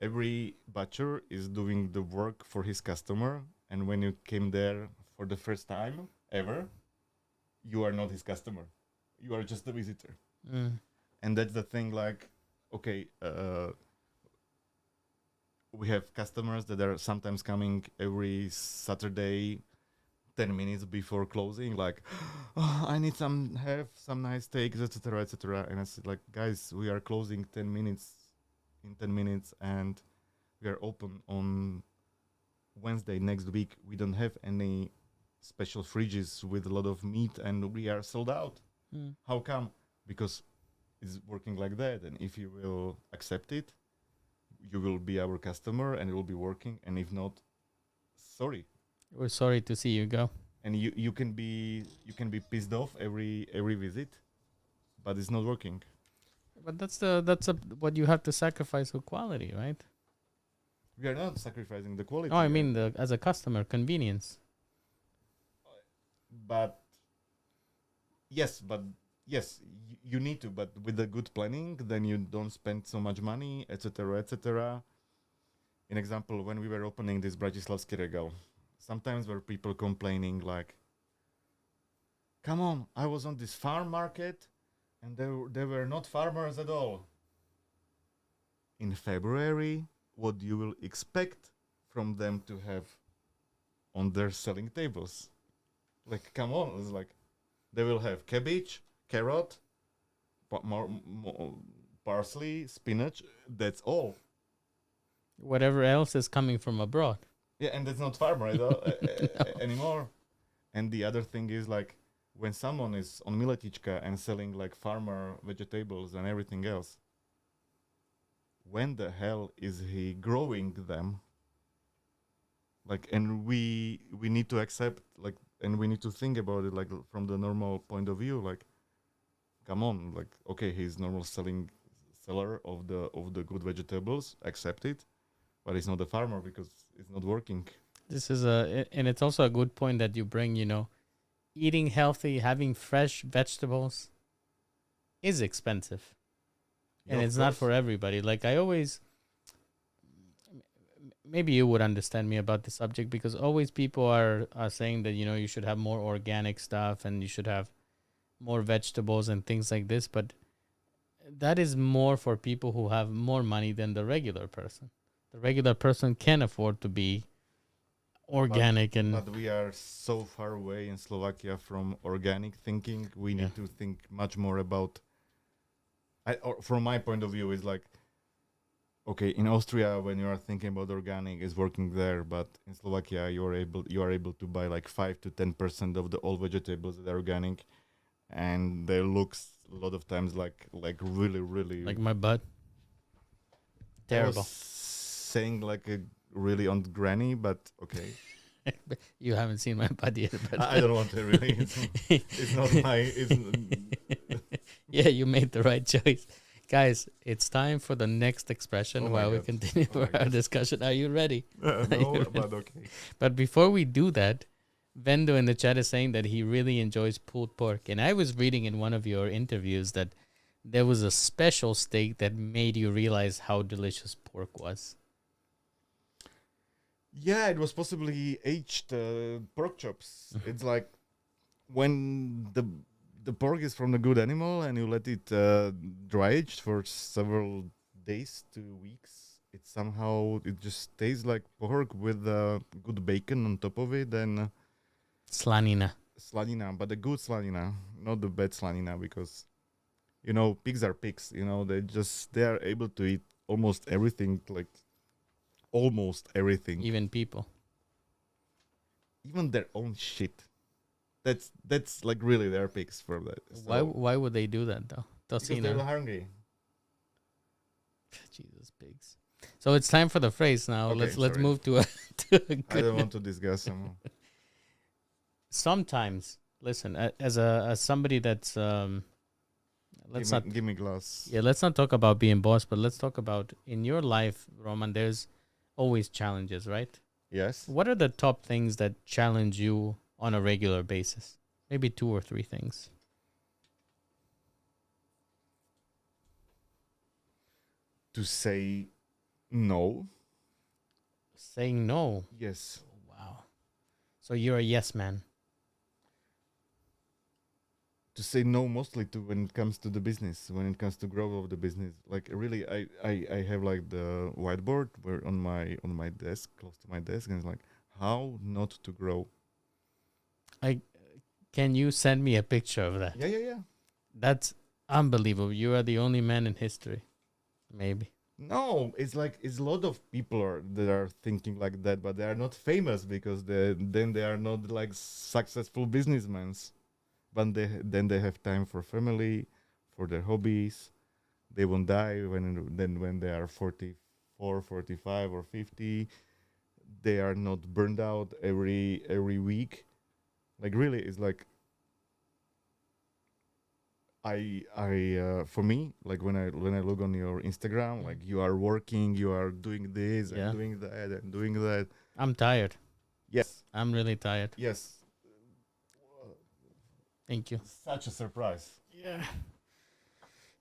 S2: every butcher is doing the work for his customer, and when you came there for the first time ever, you are not his customer. You are just a visitor,
S1: Mm.
S2: and that's the thing. Like, okay, we have customers that are sometimes coming every Saturday, 10 minutes before closing, like, oh, I need have some nice steaks, etc., etc. And I said, like, guys, we are closing 10 minutes in 10 minutes, and we are open on Wednesday next week. We don't have any special fridges with a lot of meat, and we are sold out.
S1: Mm.
S2: How come? Because it's working like that, and if you will accept it, you will be our customer, and it will be working. And if not, sorry.
S1: We're sorry to see you go.
S2: And you can be pissed off every visit, but it's not working.
S1: But what you have to sacrifice for quality, right?
S2: We are not sacrificing the quality.
S1: No, I mean as a customer, convenience.
S2: But yes, you need to, but with the good planning, then you don't spend so much money, etc., etc. An example, when we were opening this Bratislavský regal, sometimes were people complaining like, come on, I was on this farm market and they were not farmers at all. In February, what you will expect from them to have on their selling tables? Like, come on, it's like they will have cabbage, carrot, parsley, spinach. That's all.
S1: Whatever else is coming from abroad.
S2: Yeah, and that's not farmer at all,
S1: No.
S2: anymore. And the other thing is, like, when someone is on Miletička and selling like farmer vegetables and everything else, when the hell is he growing them? Like, and we need to accept, like, and we need to think about it, like, from the normal point of view. Like, come on, like, okay, he's normal seller of the good vegetables, accept it, but he's not a farmer because it's not working.
S1: This is and it's also a good point that you bring, eating healthy, having fresh vegetables is expensive. And
S2: Yeah,
S1: it's
S2: of
S1: not for
S2: course.
S1: everybody. Like, I always, maybe you would understand me about the subject, because always people are saying that, you should have more organic stuff and you should have more vegetables and things like this. But that is more for people who have more money than the regular person. The regular person can afford to be organic
S2: But we are so far away in Slovakia from organic thinking. We need to think much more about. Or from my point of view, is like, okay, in Austria, when you are thinking about organic, is working there, but in Slovakia, you are able to buy like 5 to 10% of the all vegetables that are organic, and they looks a lot of times like really
S1: like my butt.
S2: I
S1: Terrible.
S2: was saying like a really on granny, but okay.
S1: You haven't seen my butt yet. But
S2: I don't want to really. It's not my.
S1: Yeah, you made the right choice. Guys, it's time for the next expression
S2: Oh my
S1: while we
S2: God.
S1: continue
S2: Oh my
S1: our
S2: God.
S1: discussion. Are you ready?
S2: No, but okay.
S1: But before we do that, Vendo in the chat is saying that he really enjoys pulled pork. And I was reading in one of your interviews that there was a special steak that made you realize how delicious pork was.
S2: Yeah, it was possibly aged pork chops. It's like when the pork is from a good animal and you let it dry aged for several days to weeks. It just tastes like pork with good bacon on top of it and
S1: Slanina.
S2: slanina, but the good slanina, not the bad slanina, because pigs are pigs. They are able to eat almost everything, like almost everything,
S1: Even people.
S2: even their own shit. That's like really their pigs for that.
S1: Why would they do that though?
S2: Because they're
S1: Tocino.
S2: hungry.
S1: Jesus, pigs. So it's time for the phrase now.
S2: Okay,
S1: let's
S2: sorry.
S1: move to a
S2: I
S1: good.
S2: don't want to discuss some.
S1: Sometimes, listen, as somebody that's let's not.
S2: Give me glass.
S1: Yeah, let's not talk about being boss, but let's talk about in your life, Roman. There's always challenges, right?
S2: Yes.
S1: What are the top things that challenge you on a regular basis? Maybe two or three things.
S2: To say no.
S1: Saying no.
S2: Yes.
S1: Wow. So you're a yes man.
S2: To say no mostly to when it comes to the business, when it comes to grow of the business. Like really, I have like the whiteboard where on my desk, close to my desk, and it's like how not to grow.
S1: I can you send me a picture of that?
S2: Yeah.
S1: That's unbelievable. You are the only man in history. Maybe.
S2: No, it's like it's a lot of people that are thinking like that, but they are not famous because then they are not like successful businessmen. But then they have time for family, for their hobbies. They won't die when they are 44, 45, or 50. They are not burned out every week. Like really, it's like for me, like when I look on your Instagram, like you are working, you are doing this and
S1: Yeah.
S2: doing that and doing that.
S1: I'm tired.
S2: Yes,
S1: I'm really tired.
S2: yes.
S1: Thank you.
S2: Such a surprise.
S1: Yeah.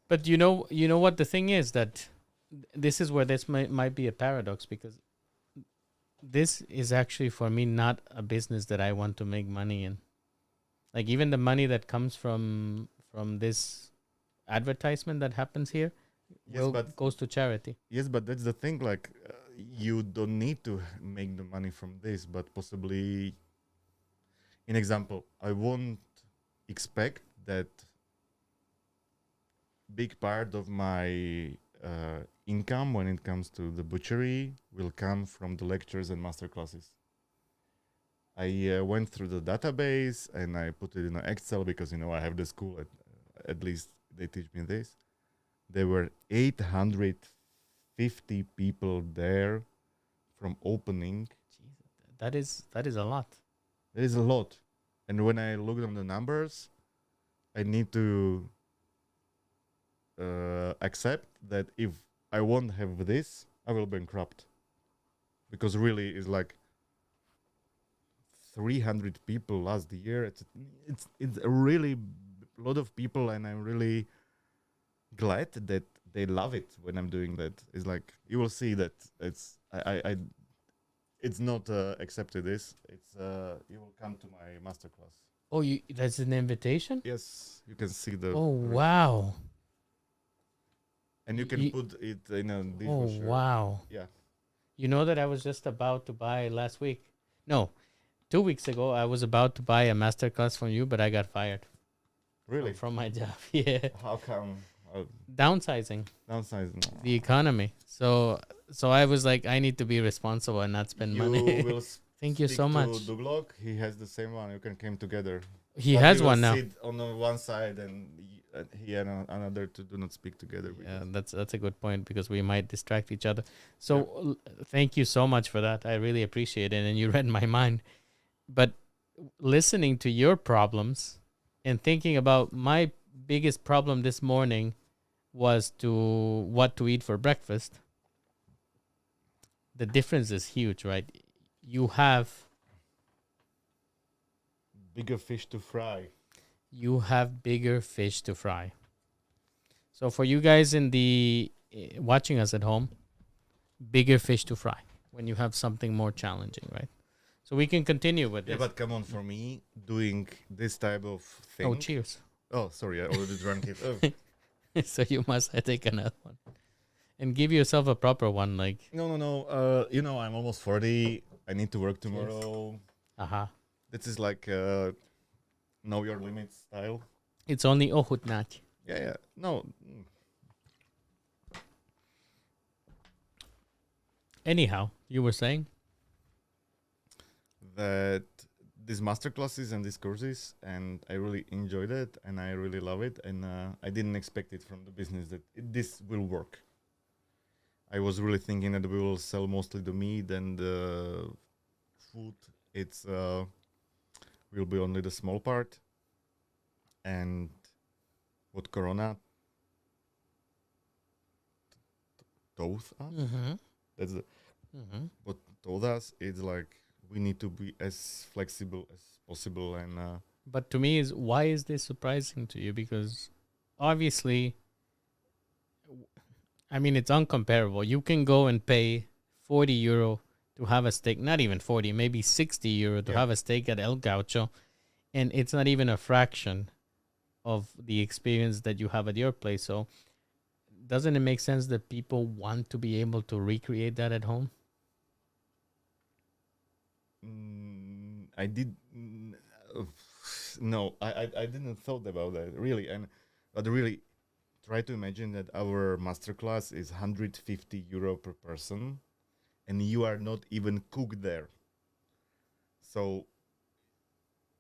S1: But you know what the thing is that this is where this might be a paradox because this is actually for me not a business that I want to make money in. Like even the money that comes from this advertisement that happens here goes to charity.
S2: Yes, but that's the thing. Like, you don't need to make the money from this, but possibly, in example, I won't expect that big part of my income when it comes to the butchery will come from the lectures and master classes. I went through the database and I put it in Excel because I have the school at least they teach me this. There were 850 people there from opening.
S1: Jesus, that is a lot.
S2: There is a lot. And when I looked on the numbers, I need to accept that if I won't have this, I will bankrupt. Because really, it's like 300 people last year. It's a really lot of people, and I'm really glad that they love it when I'm doing that. It's like you will see that it's not accepted. It's you will come to my masterclass.
S1: Oh, that's an invitation?
S2: Yes, you can see the.
S1: Oh, wow.
S2: And you can put it in a
S1: Oh,
S2: dishwasher.
S1: wow.
S2: Yeah.
S1: You know that I was just about to buy last week. No, 2 weeks ago, I was about to buy a masterclass from you, but I got fired.
S2: Really?
S1: From my job. Yeah.
S2: How come?
S1: Downsizing.
S2: Downsizing.
S1: The economy. So I was like, I need to be responsible and not spend money.
S2: You will
S1: Thank you so much.
S2: Douglas, he has the same one. You can come together.
S1: He
S2: But
S1: has
S2: you will
S1: one now.
S2: sit on the one side, and he and another to do not speak together.
S1: Yeah, that's a good point because we might distract each other. So thank you so much for that. I really appreciate it, and you read my mind. But listening to your problems and thinking about my biggest problem this morning was what to eat for breakfast. The difference is huge, right? You have
S2: Bigger fish to fry.
S1: bigger fish to fry. So for you guys in the watching us at home, bigger fish to fry when you have something more challenging, right? So we can continue with this.
S2: Yeah, but come on, for me, doing this type of thing.
S1: Oh, cheers.
S2: Oh, sorry, I already drank it. Oh.
S1: So you must take another one and give yourself a proper one. Like
S2: No. I'm almost 40. I need to work tomorrow. This is like know your limits style.
S1: It's only ohutnat.
S2: Yeah. No.
S1: Anyhow, you were saying
S2: that these masterclasses and these courses, and I really enjoyed it, and I really love it, and I didn't expect it from the business that this will work. I was really thinking that we will sell mostly the meat and the food. It's will be only the small part, and what Corona taught us.
S1: Mm-hmm.
S2: That's
S1: Mm-hmm.
S2: what told us. It's like we need to be as flexible as possible, and
S1: But to me, is why is this surprising to you? Because obviously, I mean, it's uncomparable. You can go and pay 40 euro to have a steak, not even 40, maybe 60 euro to
S2: yeah.
S1: have a steak at El Gaucho, and it's not even a fraction of the experience that you have at your place. So, doesn't it make sense that people want to be able to recreate that at home?
S2: I did. No, I didn't thought about that really, and but really try to imagine that our masterclass is 150 euro per person, and you are not even cooked there. So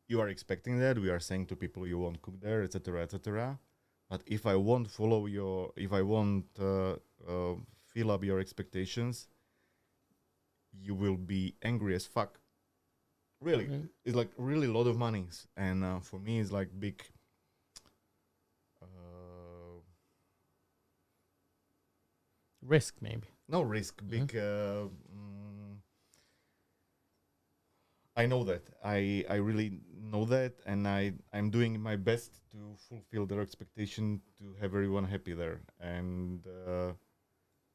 S2: you are expecting that we are saying to people you won't cook there, etc., etc. But if I won't follow your, if I won't fill up your expectations, you will be angry as fuck. Really,
S1: Mm.
S2: it's like really a lot of money, and for me, it's like big. Uh,
S1: Risk, maybe.
S2: no risk,
S1: Mhm.
S2: big. I know that. I really know that, and I'm doing my best to fulfill their expectation to have everyone happy there, and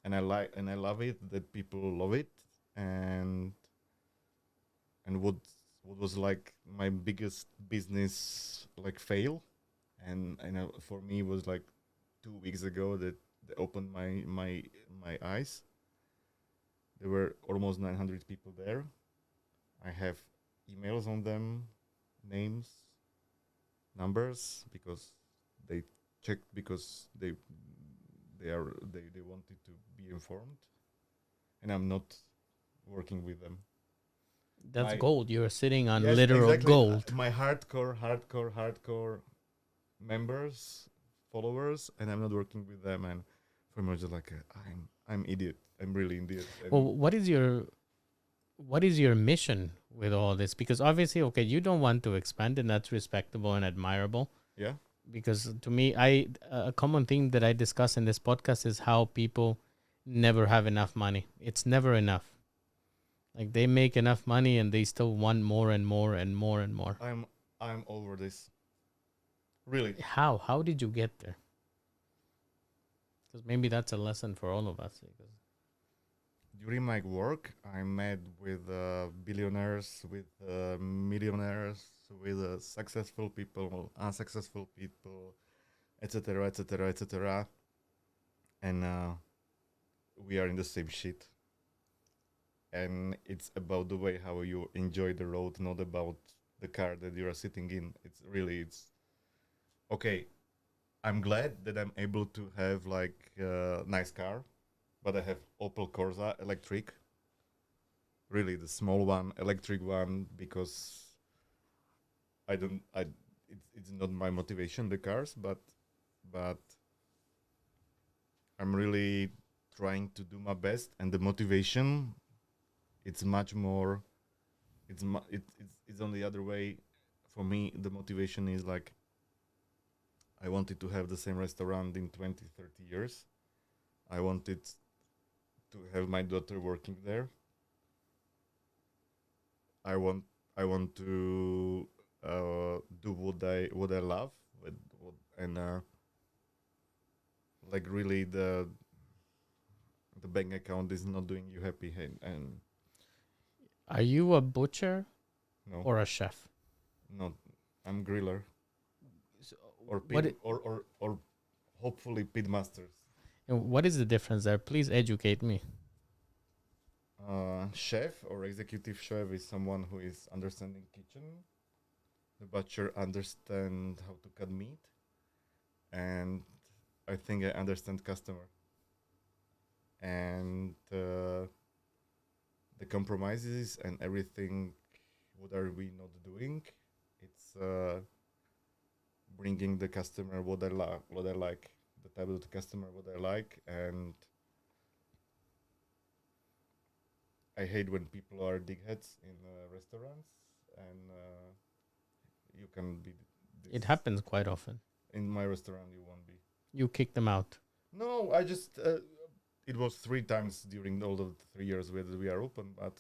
S2: I like and I love it that people love it, and and what was like my biggest business like fail, and for me was like 2 weeks ago that they opened my eyes. There were almost 900 people there. I have emails on them, names, numbers, because they checked because they wanted to be informed, and I'm not working with them.
S1: That's
S2: My
S1: gold. You're sitting on
S2: Yes,
S1: literal
S2: exactly.
S1: gold.
S2: My hardcore members, followers, and I'm not working with them. And for me, it's just like I'm idiot. I'm really idiot.
S1: Well,
S2: And
S1: what is your mission with all this? Because obviously, okay, you don't want to expand, and that's respectable and admirable.
S2: yeah,
S1: Because to me, I a common theme that I discuss in this podcast is how people never have enough money. It's never enough. Like they make enough money and they still want more and more and more and more.
S2: I'm over this. Really,
S1: How did you get there? Because maybe that's a lesson for all of us. Because
S2: during my work, I met with billionaires, with millionaires, with successful people, unsuccessful people, etc., etc., etc. And we are in the same shit. And it's about the way how you enjoy the road, not about the car that you are sitting in. It's okay. I'm glad that I'm able to have like a nice car, but I have Opel Corsa electric, really the small one, electric one, because I don't I it's not my motivation, the cars, but I'm really trying to do my best, and the motivation it's much more it's on the other way. For me, the motivation is like I wanted to have the same restaurant in 20, 30 years. I wanted to have my daughter working there. I want I want to do what I love, and like really the bank account is not doing you happy, and
S1: are you a butcher
S2: no,
S1: or a chef?
S2: not I'm griller
S1: So
S2: or
S1: what
S2: pit or hopefully pit masters.
S1: what is the difference there? Please educate me.
S2: Chef or executive chef is someone who is understanding kitchen. The butcher understand how to cut meat, and I think I understand customer. And the compromises and everything. What are we not doing? It's bringing the customer what I like, the type of the customer what I like, and I hate when people are dickheads in restaurants, and you can be
S1: It
S2: this
S1: happens quite often.
S2: in my restaurant. You won't be.
S1: You kick them out.
S2: No, I just it was 3 times during all the 3 years that we are open, but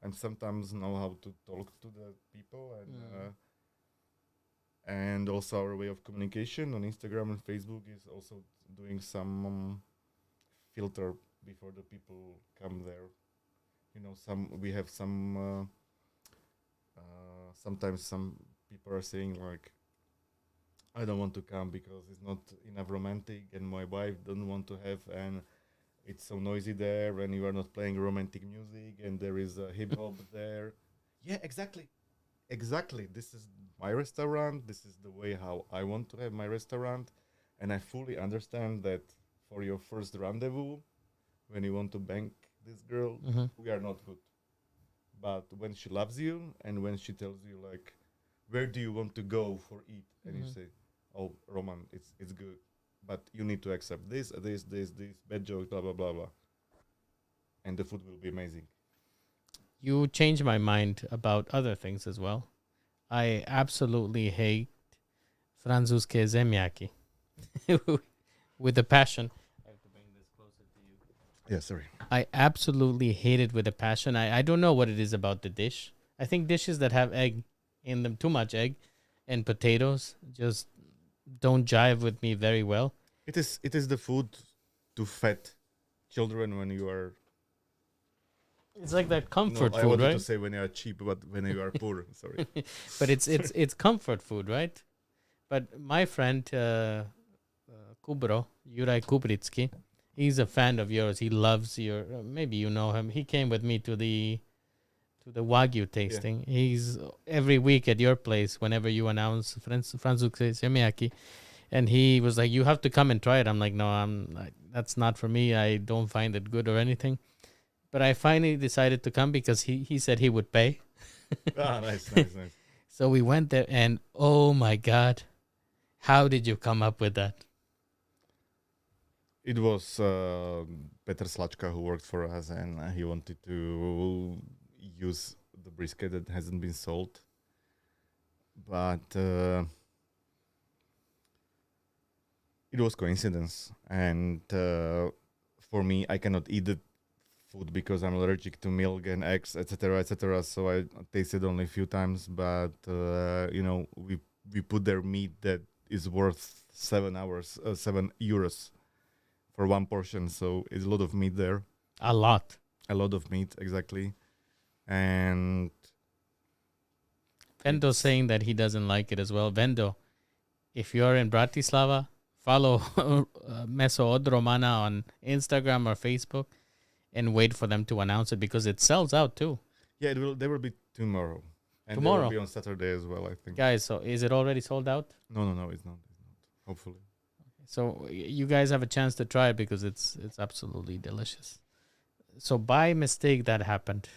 S2: I sometimes know how to talk to the people and also our way of communication on Instagram and Facebook is also doing some filter before the people come there. Some we have some sometimes some people are saying like, I don't want to come because it's not enough romantic, and my wife don't want to have, and it's so noisy there, and you are not playing romantic music, and there is a hip hop there. Yeah, exactly. This is my restaurant. This is the way how I want to have my restaurant, and I fully understand that for your first rendezvous, when you want to bank this girl, we are not good. But when she loves you, and when she tells you like, where do you want to go for eat, and you say, oh, Roman, it's good, but you need to accept this bad jokes, blah blah blah blah, and the food will be amazing.
S1: You changed my mind about other things as well. I absolutely hate francuske zemjaki with a passion. I have to bring this closer to you.
S2: Yeah, sorry.
S1: I absolutely hate it with a passion. I don't know what it is about the dish. I think dishes that have egg in them, too much egg and potatoes, just don't jive with me very well.
S2: It is the food to fat children when you are.
S1: It's like that comfort
S2: I
S1: food,
S2: wanted
S1: right?
S2: to say when you are cheap, but when you are poor, sorry.
S1: But it's comfort food, right? But my friend Kubro, Juraj Kubritsky, he's a fan of yours. He loves your. Maybe you know him. He came with me to the Wagyu tasting. Yeah. He's every week at your place whenever you announce Franzuke Semiyaki, and he was like, "You have to come and try it." I'm like, "No, that's not for me. I don't find it good or anything." But I finally decided to come because he said he would pay.
S2: Nice.
S1: So we went there, and oh my God, how did you come up with that?
S2: It was Petr Slačka who worked for us, and he wanted to use the brisket that hasn't been sold. But it was coincidence, and for me, I cannot eat the food because I'm allergic to milk and eggs, etc., etc. So I tasted only a few times, but we put their meat that is worth 7 euros for one portion. So it's a lot of meat there.
S1: A lot
S2: of meat, exactly. And
S1: Vendo's saying that he doesn't like it as well. Vendo, if you're in Bratislava, follow Meso od Romana on Instagram or Facebook and wait for them to announce it because it sells out too.
S2: Yeah, they will be tomorrow. And
S1: tomorrow?
S2: They will be on Saturday as well, I think.
S1: Guys, so is it already sold out?
S2: No, it's not. Hopefully.
S1: So you guys have a chance to try it because it's absolutely delicious. So by mistake that happened.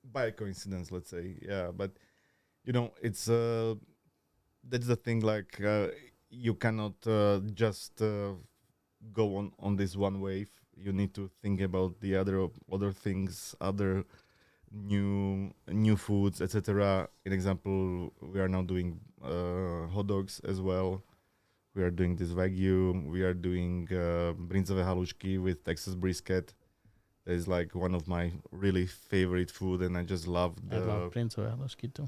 S2: By coincidence, let's say. Yeah, but it's that's the thing, like you cannot just go on this one wave. You need to think about the other things, other new foods, etc. In example, we are now doing hot dogs as well. We are doing this Wagyu. We are doing brinzové halušky with Texas brisket. That is like one of my really favorite food, and I just love
S1: I love brinzové halušky too.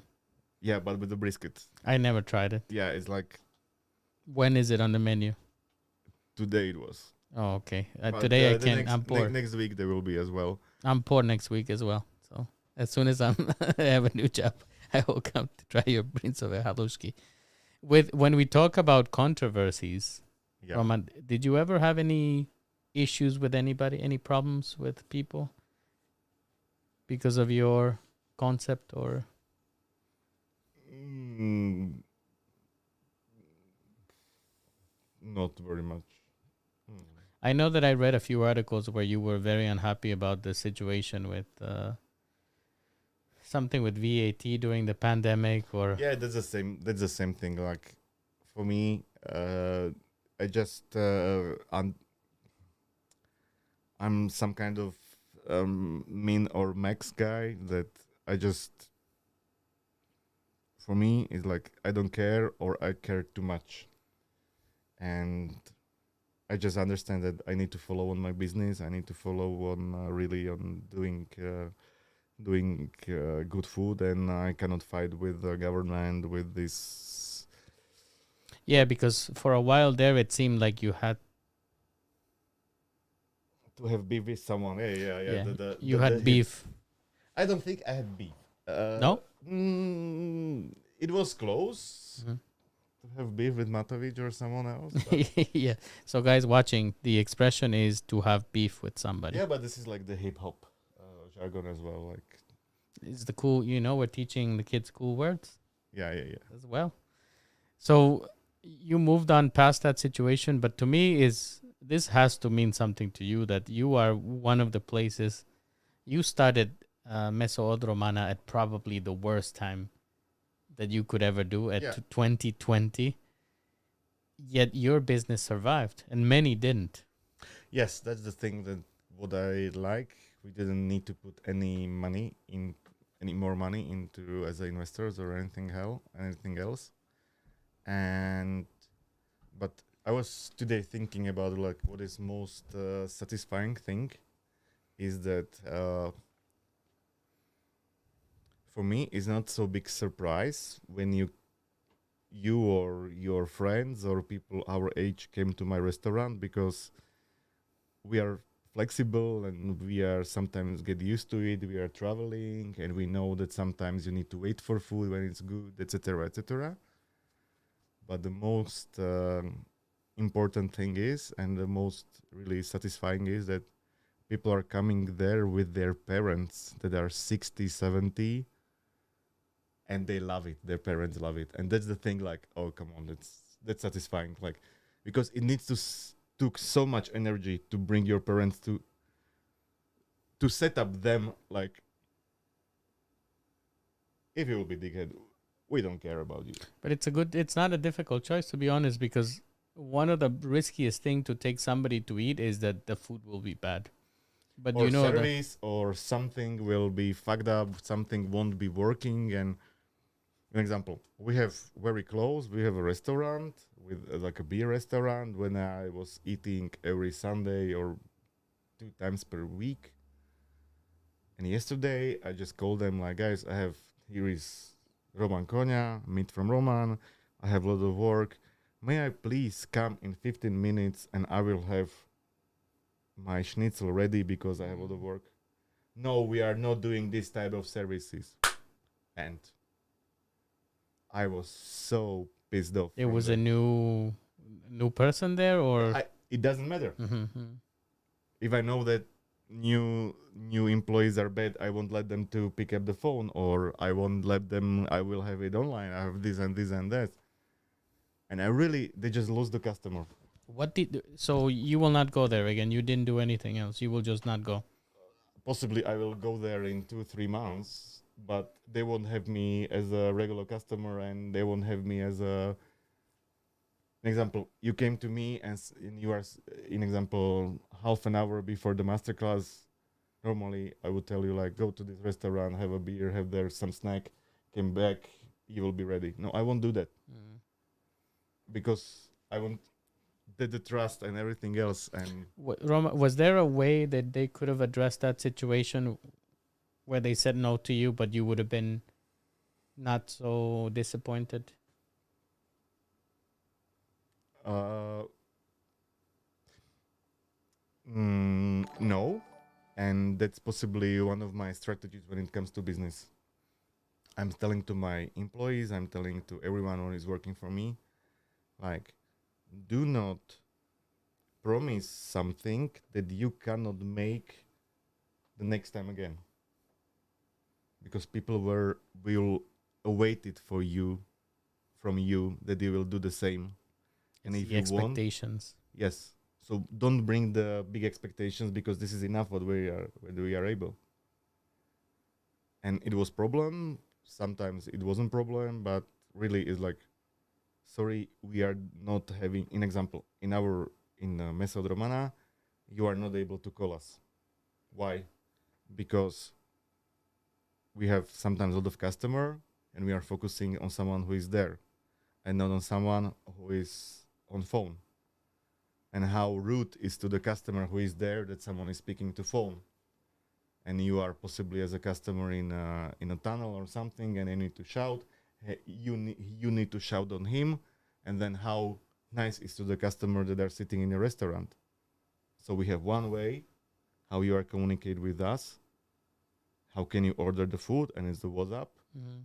S2: Yeah, but with the brisket.
S1: I never tried it.
S2: Yeah, it's like.
S1: When is it on the menu?
S2: Today it was.
S1: Oh, okay. Today I can't. I'm poor.
S2: Next week there will be as well.
S1: I'm poor next week as well. So as soon as I have a new job, I will come to try your brinzové halušky. When we talk about controversies, Roman, did you ever have any issues with anybody? Any problems with people because of your concept or?
S2: Not very much.
S1: I know that I read a few articles where you were very unhappy about the situation with something with VAT during the pandemic, or
S2: that's the same. That's the same thing. Like for me, I just I'm some kind of min or max guy that I just. For me, it's like I don't care or I care too much, and I just understand that I need to follow on my business. I need to follow on really on doing good food, and I cannot fight with the government with this.
S1: Yeah, because for a while there, it seemed like you had,
S2: To have beef with someone. Yeah.
S1: yeah, you had beef.
S2: I don't think I had beef.
S1: No?
S2: It was close
S1: Mhm.
S2: to have beef with Matovic or someone else.
S1: Yeah. So, guys watching, the expression is to have beef with somebody.
S2: Yeah, but this is like the hip hop jargon as well. Like,
S1: It's the cool, we're teaching the kids cool words
S2: yeah.
S1: as well. So, you moved on past that situation, but to me, this has to mean something to you that you are one of the places you started Meso Romana at probably the worst time that you could ever do at
S2: Yeah.
S1: 2020. Yet your business survived, and many didn't.
S2: Yes, that's the thing that what I like. We didn't need to put any more money into as investors or anything else. And but I was today thinking about like what is most satisfying thing is that for me is not so big surprise when you or your friends or people our age came to my restaurant, because we are flexible and we are sometimes get used to it. We are traveling and we know that sometimes you need to wait for food when it's good, etc., etc. But the most important thing is, and the most really satisfying is, that people are coming there with their parents that are 60, 70, and they love it. Their parents love it. And that's the thing, like, oh, come on, that's satisfying. Like, because it needs to took so much energy to bring your parents to set up them, like, if you will be dickhead, we don't care about you.
S1: But it's not a difficult choice, to be honest, because one of the riskiest thing to take somebody to eat is that the food will be bad. But
S2: Or
S1: you know that
S2: service or something will be fucked up, something won't be working. And an example, we have very close, we have a restaurant with like a beer restaurant when I was eating every Sunday or 2 times per week. And yesterday I just called them like, guys, here is Roman Kóňa, meat from Roman. I have a lot of work. May I please come in 15 minutes and I will have my schnitzel ready because I have a lot of work. No, we are not doing this type of services. And I was so pissed off.
S1: it was a new person there, or
S2: It doesn't matter.
S1: Mhm.
S2: If I know that new employees are bad, I won't let them to pick up the phone, or I won't let them. I will have it online. I have this and this and that. And they just lost the customer.
S1: So you will not go there again? You didn't do anything else. You will just not go.
S2: Possibly I will go there in 2-3 months, but they won't have me as a regular customer, and they won't have me as an example. You came to me and you are in example half an hour before the masterclass. Normally I would tell you like, go to this restaurant, have a beer, have there some snack, came back, you will be ready. No, I won't do that, because I want the trust and everything else. And
S1: Roma, was there a way that they could have addressed that situation where they said no to you, but you would have been not so disappointed?
S2: No, and that's possibly one of my strategies when it comes to business. I'm telling to my employees, I'm telling to everyone who is working for me, like, do not promise something that you cannot make the next time again, because people will await it from you that you will do the same. And
S1: It's
S2: if
S1: the
S2: you won't,
S1: expectations.
S2: yes. So don't bring the big expectations, because this is enough what we are able. And it was problem. Sometimes it wasn't problem, but really it's like, sorry, we are not having. In example, in Mesa Romana, you are not able to call us. Why? Because we have sometimes a lot of customer, and we are focusing on someone who is there, and not on someone who is on phone. and how rude is to the customer who is there that someone is speaking to phone, and you are possibly as a customer in a tunnel or something, and you need to shout. You need to shout on him, and then how nice is to the customer that are sitting in a restaurant. So we have one way how you are communicate with us. How can you order the food? And it's the WhatsApp.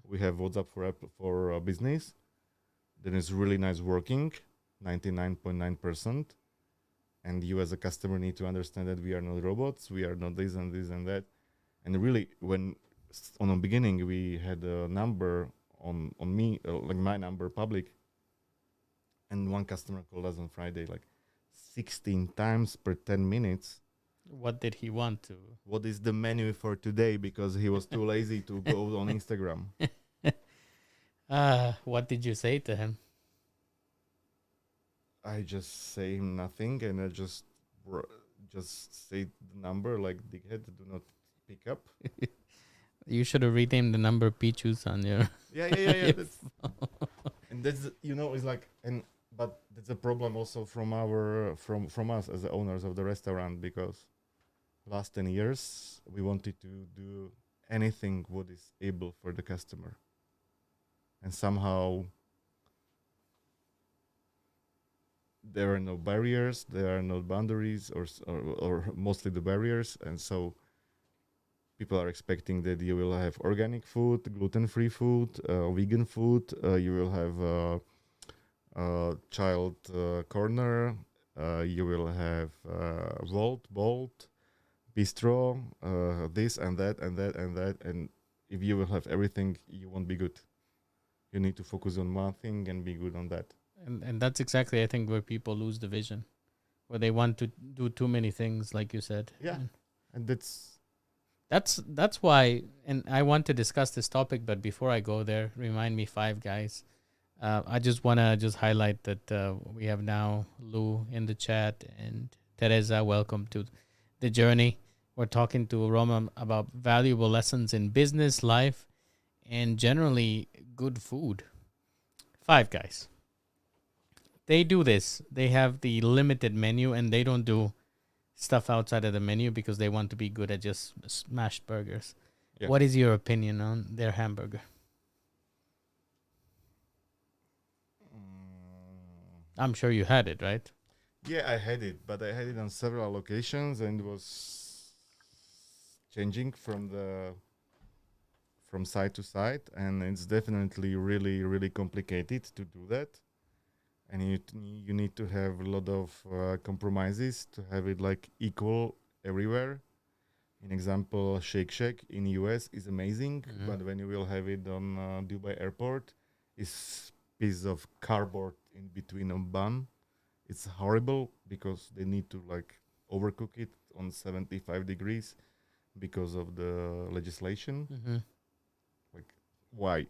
S2: We have WhatsApp for business. That is really nice working, 99.9%. And you as a customer need to understand that we are not robots. We are not this and this and that. And really, when on the beginning we had a number on me, like my number public, and one customer called us on Friday like 16 times per 10 minutes.
S1: What did he want to?
S2: What is the menu for today? Because he was too lazy to go on Instagram.
S1: What did you say to him?
S2: I just say nothing, and I just say the number like dickhead. Do not pick up.
S1: You should have renamed the number Pichus on your.
S2: Yeah. And that's it's like but that's a problem also from us as the owners of the restaurant, because last 10 years we wanted to do anything what is able for the customer, and somehow there are no barriers, there are no boundaries, or mostly the barriers, and so people are expecting that you will have organic food, gluten-free food, vegan food, you will have child corner, you will have bolt, bistro, this and that and that and that, and if you will have everything, you won't be good. You need to focus on one thing and be good on that.
S1: And that's exactly, I think, where people lose the vision, where they want to do too many things, like you said.
S2: Yeah, and that's
S1: why, and I want to discuss this topic, but before I go there, remind me, Five Guys. I just want to highlight that we have now Lou in the chat and Teresa. Welcome to the journey. We're talking to Roman about valuable lessons in business, life, and generally good food. Five Guys. They do this. They have the limited menu, and they don't do stuff outside of the menu because they want to be good at just smashed burgers. Yeah. What is your opinion on their hamburger? I'm sure you had it, right?
S2: Yeah, I had it, but I had it on several locations and was changing from side to side, and it's definitely really, really complicated to do that. And you need to have a lot of compromises to have it like equal everywhere. In example, Shake Shack in US is amazing, but when you will have it on Dubai airport, it's piece of cardboard in between a bun. It's horrible because they need to like overcook it on 75 degrees because of the legislation. Like why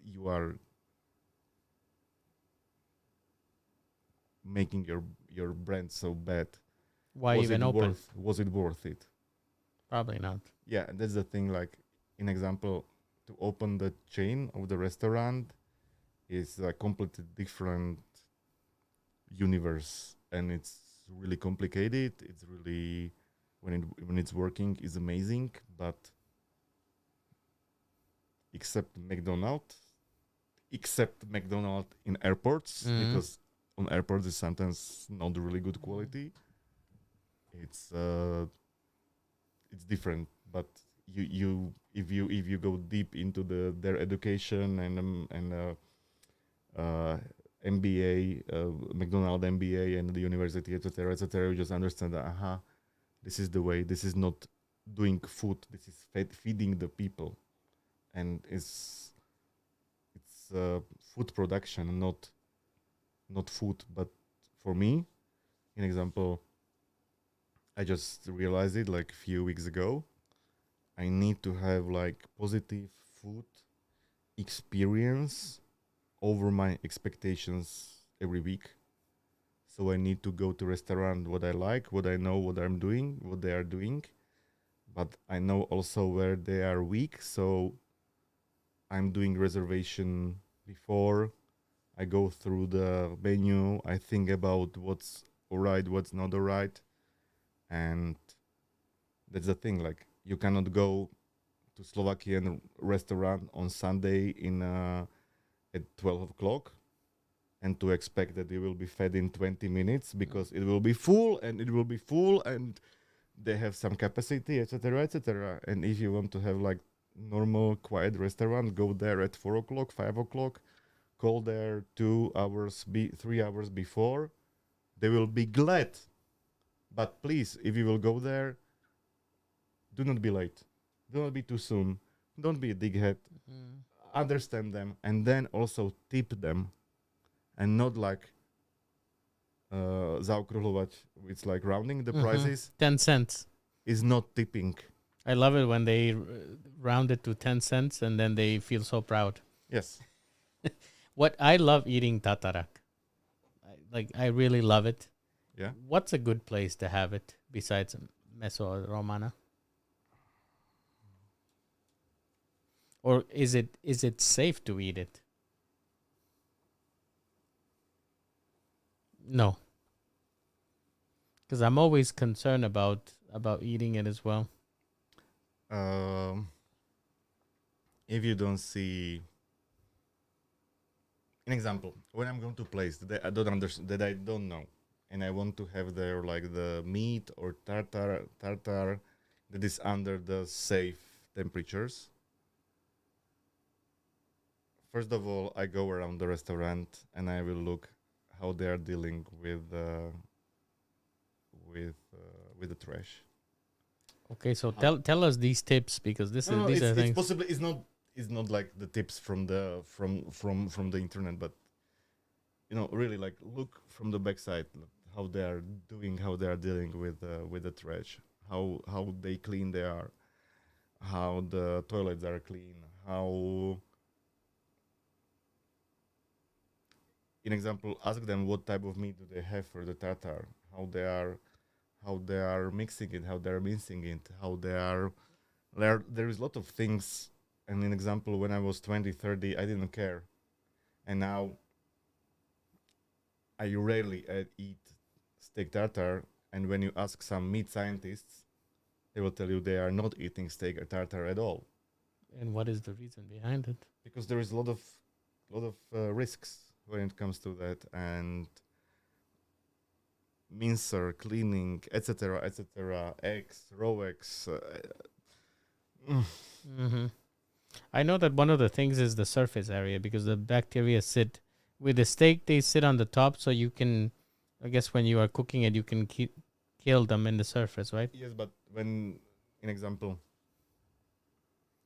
S2: you are making your brand so bad?
S1: Why even open?
S2: Was it worth it?
S1: Probably not.
S2: Yeah, and that's the thing. Like, in example, to open the chain of the restaurant is a completely different universe, and it's really complicated. It's really when it's working is amazing, but except McDonald's in airports, because on airports it's sometimes not really good quality. It's different, but you if you go deep into their education and MBA, McDonald's MBA and the university, etc., you just understand that this is the way. This is not doing food. This is feeding the people, and it's food production, not food. But for me, an example, I just realized it like a few weeks ago. I need to have like positive food experience over my expectations every week. So I need to go to restaurant what I like, what I know, what I'm doing, what they are doing. But I know also where they are weak. So I'm doing reservation before I go through the menu. I think about what alright, what's not alright, and that's the thing. Like you cannot go to Slovakian restaurant on Sunday at 12 o'clock and to expect that you will be fed in 20 minutes because it will be full and they have some capacity, etc., etc. And if you want to have like normal quiet restaurant, go there at 4 o'clock, 5 o'clock, call there 2 hours, 3 hours before. They will be glad. But please, if you will go there, do not be late. Do not be too soon. Don't be a dighead. Understand them, and then also tip them, and not like zaokrúhľovať. It's like rounding the prices.
S1: 10 cents.
S2: Is not tipping.
S1: I love it when they round it to 10 cents and then they feel so proud.
S2: Yes.
S1: What I love eating tatarak. I really love it.
S2: Yeah.
S1: What's a good place to have it besides Meso Romana? Or is it safe to eat it? No. Because I'm always concerned about eating it as well.
S2: If you don't see an example, when I'm going to place that I don't understand, that I don't know, and I want to have there like the meat or tartar that is under the safe temperatures. First of all, I go around the restaurant and I will look how they are dealing with the trash.
S1: Okay, so tell us these tips because these are things.
S2: It's possibly it's not like the tips from the internet, but really like look from the backside how they are doing, how they are dealing with the trash, how they clean they are, how the toilets are clean, how. In example, ask them what type of meat do they have for the tartar, how they are mixing it, how they are mincing it, how they are. There is a lot of things. And an example, when I was 20, 30, I didn't care, and now I rarely eat steak tartar. And when you ask some meat scientists, they will tell you they are not eating steak or tartar at all.
S1: And what is the reason behind it?
S2: Because there is a lot of risks when it comes to that, and mincer, cleaning, etc., eggs, raw eggs.
S1: I know that one of the things is the surface area because the bacteria sit with the steak. They sit on the top, so you can, I guess, when you are cooking it, you can kill them in the surface, right?
S2: Yes, but when, in example,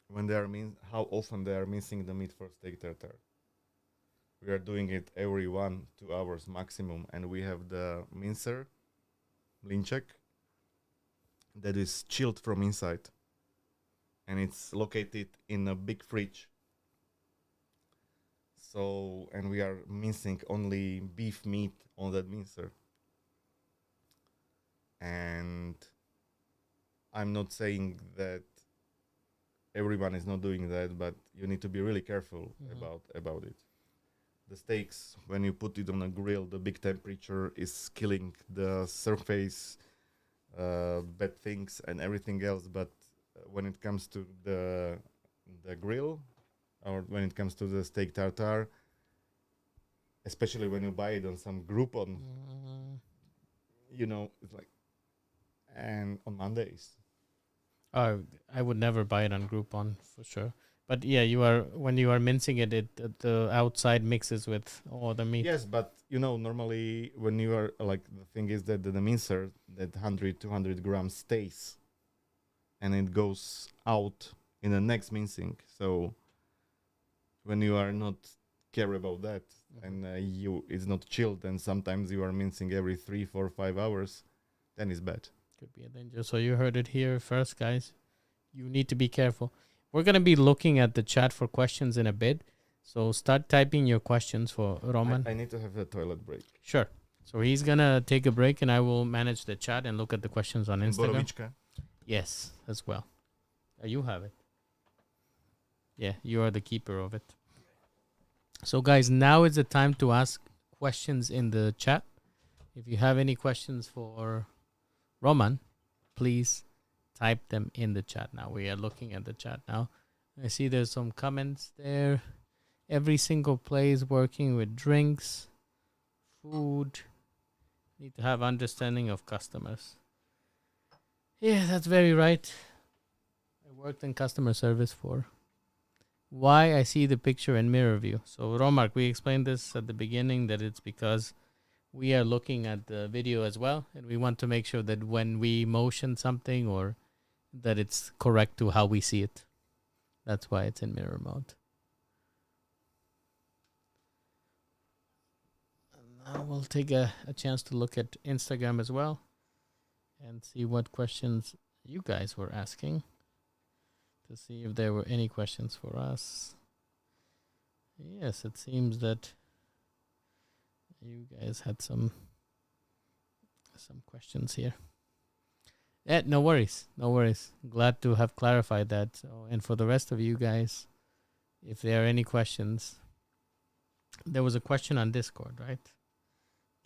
S2: when they are how often they are mincing the meat for steak tartar. We are doing it every 1-2 hours maximum, and we have the mincer, mlinček, that is chilled from inside, and it's located in a big fridge. So, and we are mincing only beef meat on that mincer. And I'm not saying that everyone is not doing that, but you need to be really careful about it. The steaks, when you put it on a grill, the big temperature is killing the surface, bad things and everything else. But when it comes to the grill, or when it comes to the steak tartar, especially when you buy it on some Groupon, it's like, and on Mondays.
S1: I would never buy it on Groupon for sure. But yeah, when you are mincing it, the outside mixes with all the meat.
S2: Yes, but normally when you are like, the thing is that the mincer, that 100-200 grams stays, and it goes out in the next mincing. So when you are not care about that, and it's not chilled, and sometimes you are mincing every 3, 4, 5 hours, then it's bad.
S1: Could be a danger. So you heard it here first, guys. You need to be careful. We're going to be looking at the chat for questions in a bit. So start typing your questions for Roman.
S2: I need to have a toilet break.
S1: Sure. So he's going to take a break and I will manage the chat and look at the questions on Instagram.
S2: Borovička.
S1: Yes, as well. You have it. Yeah, you are the keeper of it. So guys, now is the time to ask questions in the chat. If you have any questions for Roman, please type them in the chat now. We are looking at the chat now. I see there's some comments there. Every single place working with drinks, food, need to have understanding of customers. Yeah, that's very right. I worked in customer service for why I see the picture in mirror view. So Romark, we explained this at the beginning that it's because we are looking at the video as well, and we want to make sure that when we motion something or that it's correct to how we see it. That's why it's in mirror mode. And now we'll take a chance to look at Instagram as well and see what questions you guys were asking to see if there were any questions for us. Yes, it seems that you guys had some questions here. No worries. No worries. Glad to have clarified that. So, and for the rest of you guys, if there are any questions, there was a question on Discord, right?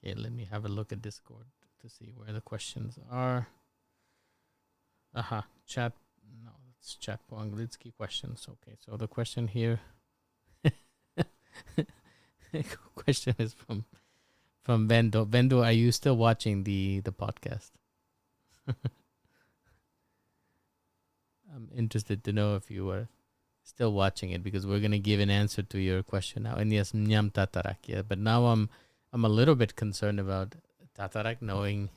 S1: Okay, let me have a look at Discord to see where the questions are. Chat. No, it's chat po Anglicky questions. Okay, so the question here. Question is from Vendo. Vendo, are you still watching the podcast? I'm interested to know if you are still watching it because we're gonna give an answer to your question now. And yes, nyam tatarak, yeah. But now I'm a little bit concerned about tatarak, knowing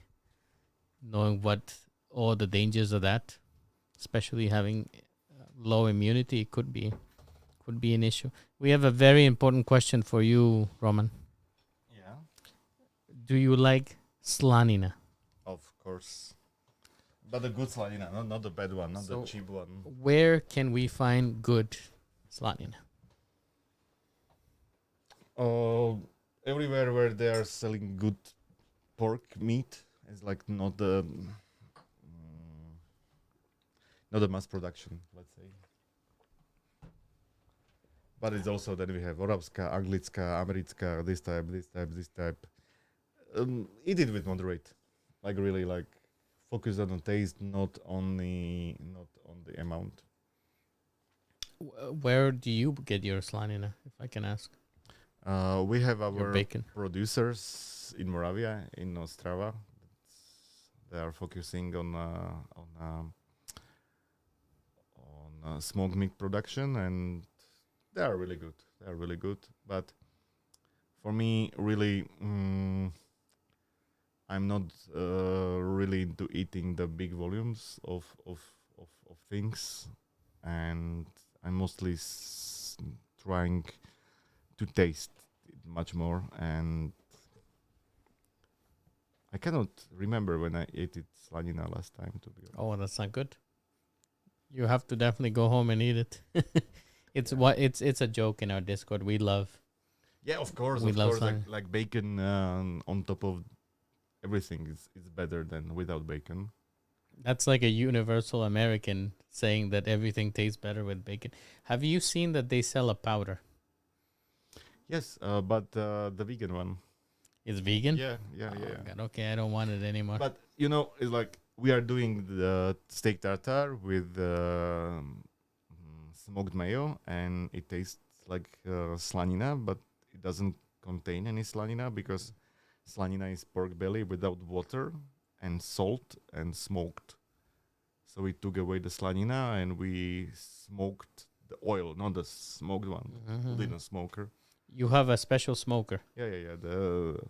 S1: what all the dangers of that, especially having low immunity, could be an issue. We have a very important question for you, Roman.
S2: Yeah.
S1: Do you like slanina?
S2: Of course. But the good slanina, not the bad one, not the cheap one.
S1: Where can we find good slanina?
S2: Everywhere where they are selling good pork meat is like not the mass production, let's say. But it's also that we have Oravska, Anglická, Americká, this type. Eat it with moderate, like really like focus on the taste, not on the amount.
S1: Where do you get your slanina, if I can ask?
S2: We have our
S1: bacon
S2: producers in Moravia, in Ostrava. They are focusing on smoked meat production, and they are really good. But for me, really, I'm not really into eating the big volumes of things, and I'm mostly trying to taste it much more. And I cannot remember when I ate it slanina last time, to be honest.
S1: Oh, that's not good. You have to definitely go home and eat it. It's a joke in our Discord. We love.
S2: Yeah, of course, like bacon on top of everything is better than without bacon.
S1: That's like a universal American saying that everything tastes better with bacon. Have you seen that they sell a powder?
S2: Yes, but the vegan one.
S1: It's vegan?
S2: Yeah.
S1: God, okay, I don't want it anymore.
S2: But it's like we are doing the steak tartare with smoked mayo, and it tastes like slanina, but it doesn't contain any slanina because slanina is pork belly without water and salt and smoked. So we took away the slanina and we smoked the oil, not the smoked one. Put it in a smoker.
S1: You have a special smoker.
S2: Yeah. The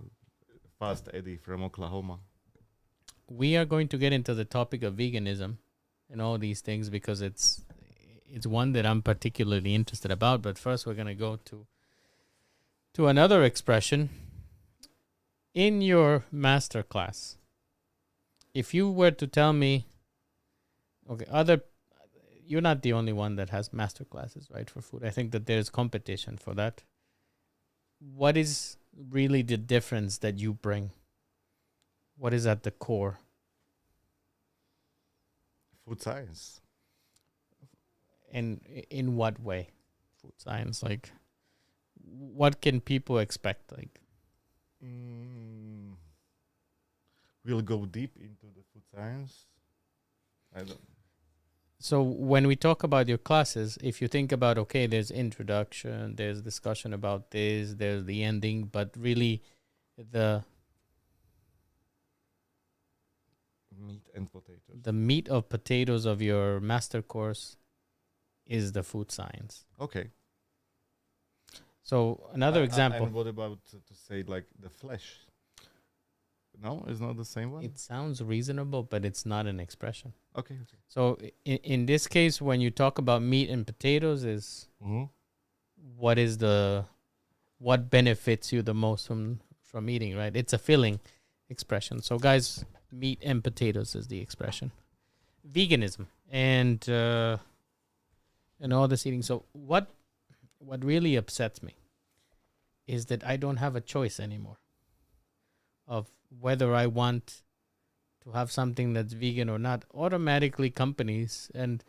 S2: Fast Eddie from Oklahoma.
S1: We are going to get into the topic of veganism and all these things because it's one that I'm particularly interested about. But first, we're going to go to another expression. In your master class, if you were to tell me, okay, you're not the only one that has master classes, right, for food. I think that there's competition for that. What is really the difference that you bring? What is at the core?
S2: Food science.
S1: And in what way? Food science, like, what can people expect? Like,
S2: will go deep into the food science. I don't.
S1: So when we talk about your classes, if you think about, okay, there's introduction, there's discussion about this, there's the ending, but really the
S2: Meat and potatoes.
S1: the meat of potatoes of your master course is the food science.
S2: Okay.
S1: So another example.
S2: And what about to say like the flesh? No, it's not the same one.
S1: It sounds reasonable, but it's not an expression.
S2: Okay.
S1: So in this case, when you talk about meat and potatoes, is what is what benefits you the most from eating, right? It's a filling expression. So guys, meat and potatoes is the expression. Veganism and all this eating. So what really upsets me is that I don't have a choice anymore of whether I want to have something that's vegan or not. Automatically companies, and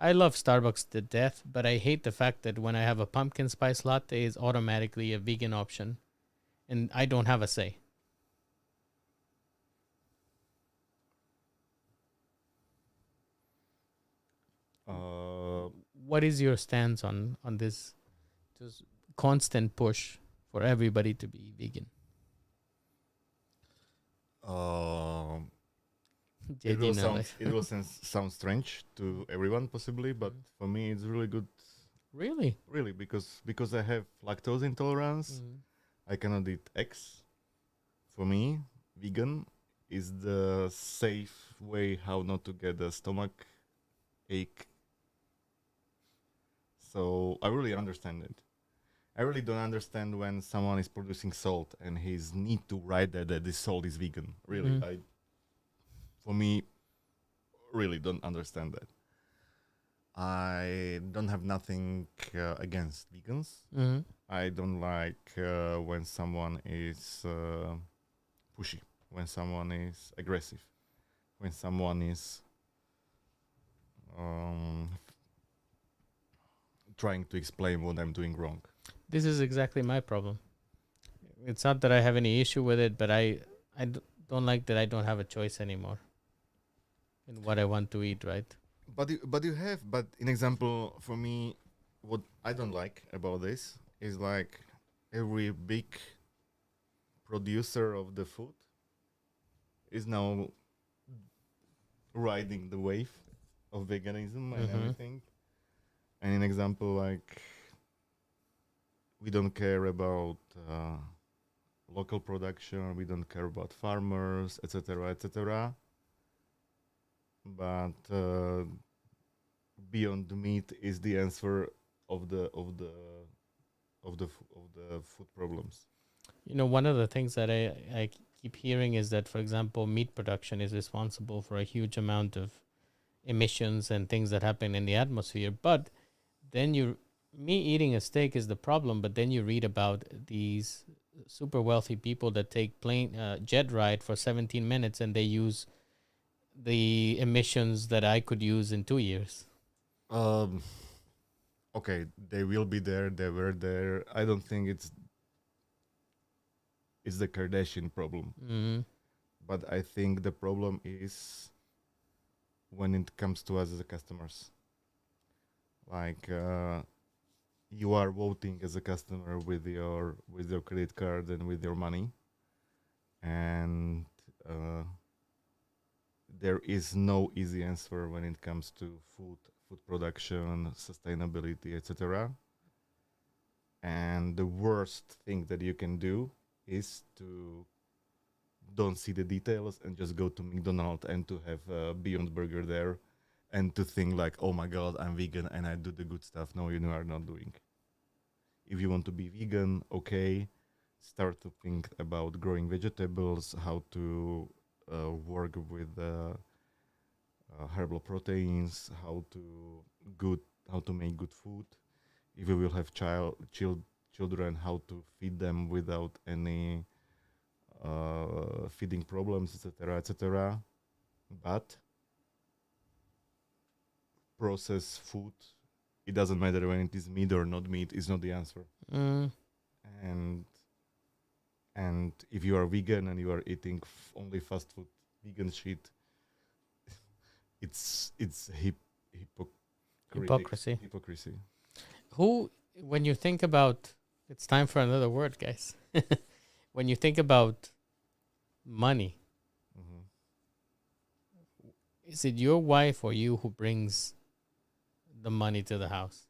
S1: I love Starbucks to death, but I hate the fact that when I have a pumpkin spice latte is automatically a vegan option and I don't have a say. What is your stance on this just constant push for everybody to be vegan?
S2: It will sound strange to everyone possibly, but for me it's really good.
S1: Really?
S2: Really, because I have lactose intolerance, I cannot eat eggs. For me, vegan is the safe way how not to get a stomach ache. So I really understand it. I really don't understand when someone is producing salt and he's need to write that this salt is vegan. Really, for me, really don't understand that. I don't have nothing against vegans. I don't like when someone is pushy, when someone is aggressive, when someone is trying to explain what I'm doing wrong.
S1: This is exactly my problem. It's not that I have any issue with it, but I don't like that I don't have a choice anymore in what I want to eat, right?
S2: But in example, for me, what I don't like about this is like every big producer of the food is now riding the wave of veganism and everything. And an example, like, we don't care about local production, we don't care about farmers, etc., etc. But beyond meat is the answer of the food problems.
S1: You know, one of the things that I keep hearing is that, for example, meat production is responsible for a huge amount of emissions and things that happen in the atmosphere. But then me eating a steak is the problem, but then you read about these super wealthy people that take plane jet ride for 17 minutes and they use the emissions that I could use in 2 years.
S2: Okay, they will be there. They were there. I don't think it's the Kardashian problem, but I think the problem is when it comes to us as a customers. Like you are voting as a customer with your credit card and with your money, and there is no easy answer when it comes to food production, sustainability, etc. And the worst thing that you can do is to don't see the details and just go to McDonald's and to have a Beyond Burger there and to think like, oh my God, I'm vegan and I do the good stuff. No, you are not doing. If you want to be vegan, okay, start to think about growing vegetables, how to work with herbal proteins, how to make good food. If you will have children, how to feed them without any feeding problems, etc., etc. But processed food, it doesn't matter when it is meat or not meat, is not the answer. And And if you are vegan and you are eating only fast food, vegan shit, it's
S1: Hypocrisy.
S2: hypocrisy.
S1: Who, when you think about, it's time for another word, guys. When you think about money,
S2: Hmm.
S1: is it your wife or you who brings the money to the house?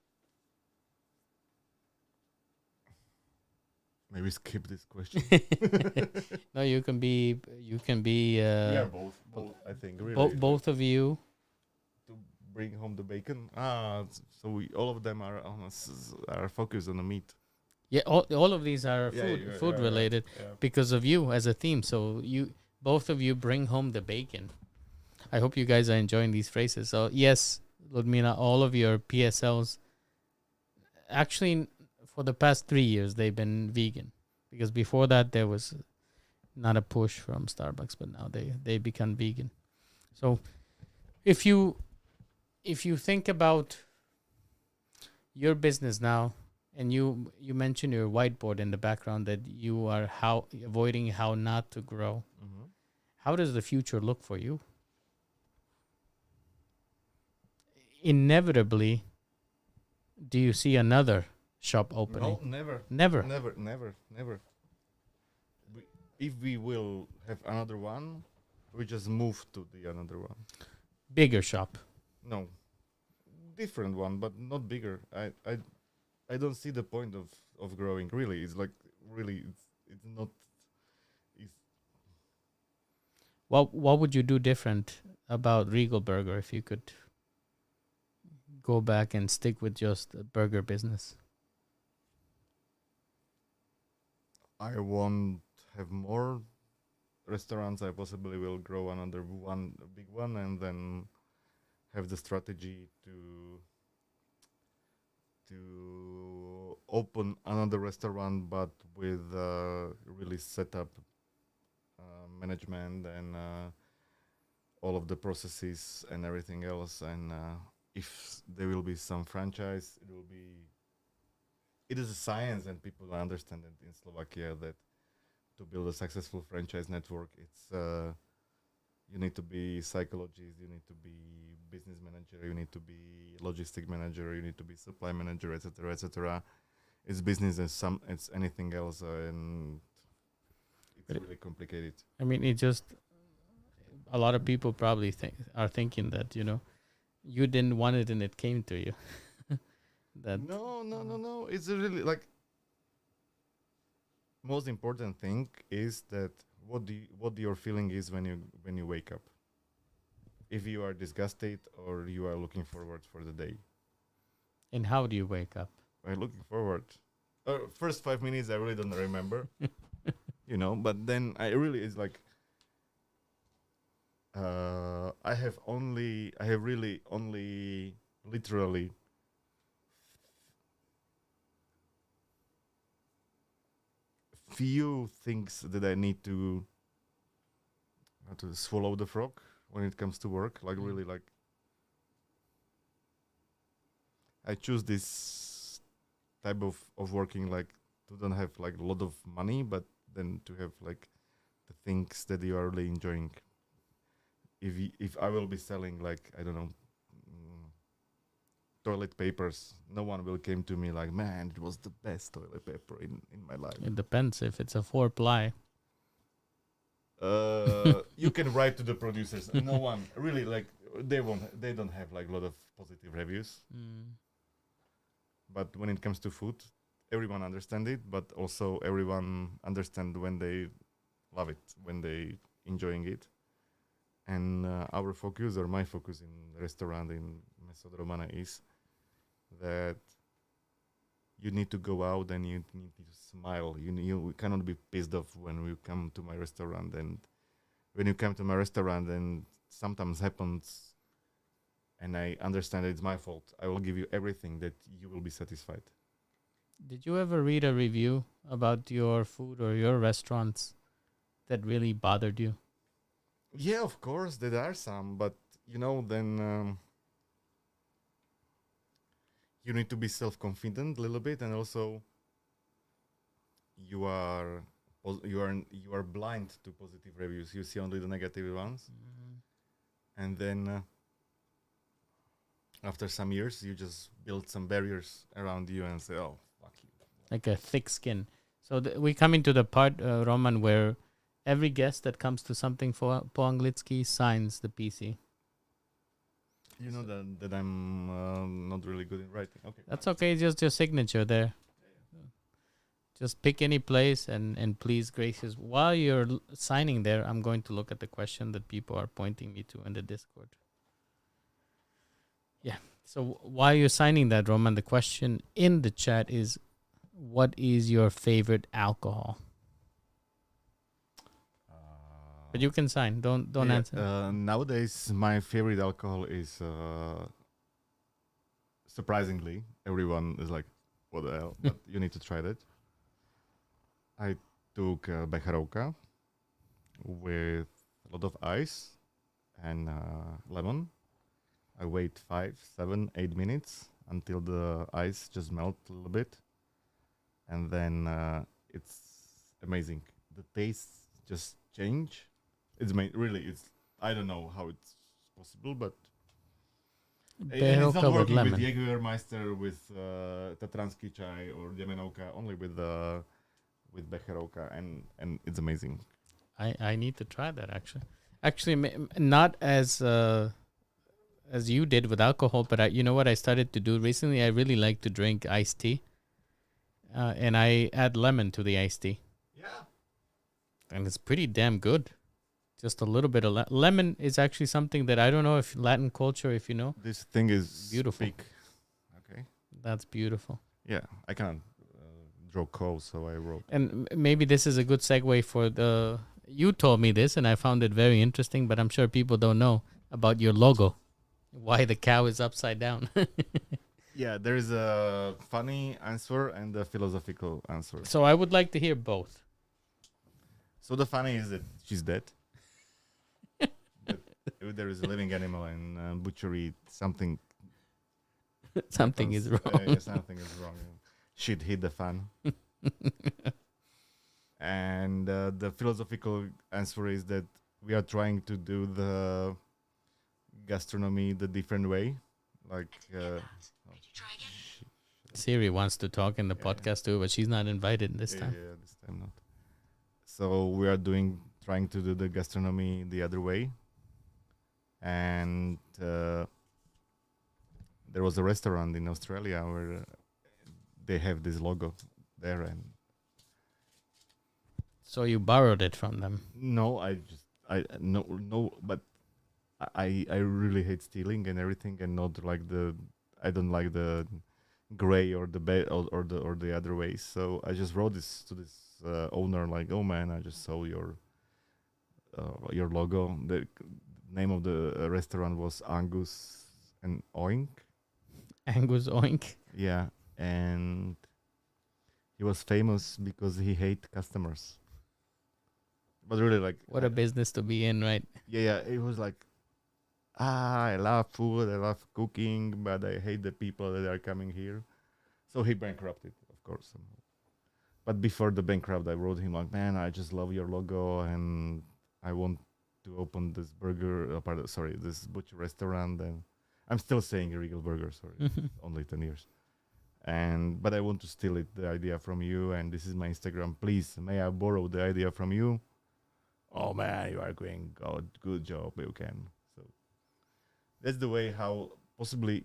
S2: Maybe skip this question.
S1: No, you can be
S2: We are both, I think, really.
S1: both of you.
S2: To bring home the bacon. So all of them are are focused on the meat.
S1: Yeah, all of these are
S2: Yeah,
S1: food related
S2: yeah.
S1: because of you as a theme. So you both of you bring home the bacon. I hope you guys are enjoying these phrases. So yes, Ludmila, all of your PSLs actually for the past 3 years they've been vegan because before that there was not a push from Starbucks, but now they become vegan. So if you think about your business now, and you mentioned your whiteboard in the background that you are how avoiding how not to grow.
S2: Hmm.
S1: How does the future look for you? Inevitably, do you see another shop opening?
S2: No, never,
S1: Never.
S2: never, never, never. We, if we will have another one, we just move to the another one.
S1: Bigger shop.
S2: No, different one, but not bigger. I don't see the point of growing. Really, it's like really, it's not. It's,
S1: What would you do different about Regal Burger if you could go back and stick with just a burger business?
S2: I won't have more restaurants. I possibly will grow another one, a big one, and then have the strategy to open another restaurant, but with really set up management and all of the processes and everything else. And if there will be some franchise, it will be. It is a science, and people understand it in Slovakia that to build a successful franchise network, it's you need to be psychologist, you need to be business manager, you need to be logistic manager, you need to be supply manager, etc., etc. It's business as it's anything else, and it's
S1: But
S2: really complicated.
S1: I mean, it just a lot of people probably are thinking that you didn't want it and it came to you. That
S2: No, no, no, no. It's really like most important thing is that what your feeling is when you wake up. If you are disgusted or you are looking forward for the day.
S1: and how do you wake up?
S2: I'm looking forward. First 5 minutes I really don't remember, but then I really it's like I have really only literally few things that I need to swallow the frog when it comes to work. Like really like I choose this type of working like to don't have like a lot of money, but then to have like the things that you are really enjoying. If I will be selling like I don't know toilet papers, no one will came to me like, man, it was the best toilet paper in my life.
S1: It depends if it's a 4-ply.
S2: You can write to the producers. No one really like they don't have like a lot of positive reviews.
S1: Mm.
S2: But when it comes to food, everyone understand it, but also everyone understand when they love it, when they enjoying it. And our focus or my focus in restaurant in Mesod Romana is that you need to go out and you need to smile. You cannot be pissed off when you come to my restaurant. And when you come to my restaurant, and sometimes happens, and I understand it's my fault. I will give you everything that you will be satisfied.
S1: Did you ever read a review about your food or your restaurants that really bothered you?
S2: Yeah, of course there are some, but then you need to be self-confident a little bit, and also you are you are blind to positive reviews. You see only the negative ones, and then after some years, you just build some barriers around you and say, "Oh, fuck you."
S1: Like a thick skin. So we come into the part, Roman, where every guest that comes to something for po Anglicky signs the PC.
S2: You know that I'm not really good in writing. Okay,
S1: That's okay. Just your signature there. Just pick any place and please, gracious. While you're signing there, I'm going to look at the question that people are pointing me to in the Discord. Yeah. So while you're signing that, Roman, the question in the chat is, what is your favorite alcohol? But you can sign. Don't answer.
S2: Nowadays, my favorite alcohol is surprisingly, everyone is like, "What the hell?" But you need to try that. I took Becherovka with a lot of ice and lemon. I wait 5, 7, 8 minutes until the ice just melt a little bit, and then it's amazing. The taste just change. Really, it's, I don't know how it's possible, but it's
S1: Becherovka
S2: not
S1: with
S2: working with
S1: lemon.
S2: Jägermeister, with Tatransky chai or Demenovka, only with Becherovka, and it's amazing.
S1: I need to try that actually. Actually, not as you did with alcohol, but you know what I started to do recently? I really like to drink iced tea, and I add lemon to the iced tea,
S2: Yeah.
S1: and it's pretty damn good. Just a little bit of lemon is actually something that I don't know if Latin culture, if you know.
S2: This thing is
S1: Beautiful.
S2: big. Okay.
S1: That's beautiful.
S2: Yeah, I can't draw calls, so I wrote.
S1: And maybe this is a good segue for the. You told me this, and I found it very interesting. But I'm sure people don't know about your logo. Why the cow is upside down?
S2: Yeah, there is a funny answer and a philosophical answer.
S1: So I would like to hear both.
S2: So the funny is that she's dead. But if there is a living animal in butchery, something
S1: Something is
S2: happens.
S1: wrong.
S2: Yeah, something is wrong. Shit hit the fan. And the philosophical answer is that we are trying to do the gastronomy the different way. Like,
S1: Siri wants to talk in the
S2: Yeah.
S1: podcast too, but she's not invited this time.
S2: Yeah, this time not. So we are trying to do the gastronomy the other way. And there was a restaurant in Australia where they have this logo there, and
S1: So you borrowed it from them.
S2: no, but I really hate stealing and everything, and not like I don't like the gray or the or the other way. So I just wrote this to this owner like, "Oh man, I just saw your logo." The name of the restaurant was Angus and Oink.
S1: Angus Oink.
S2: Yeah, and he was famous because he hate customers. But really, like,
S1: What a business to be in, right?
S2: yeah, it was like, I love food, I love cooking, but I hate the people that are coming here. So he bankrupted, of course. But before the bankrupt, I wrote him like, man, I just love your logo, and I want to open this this butcher restaurant. And I'm still saying Regal Burger, sorry, only 10 years. But I want to steal the idea from you, and this is my Instagram. Please, may I borrow the idea from you? Oh man, you are going good job, you can. So that's the way how possibly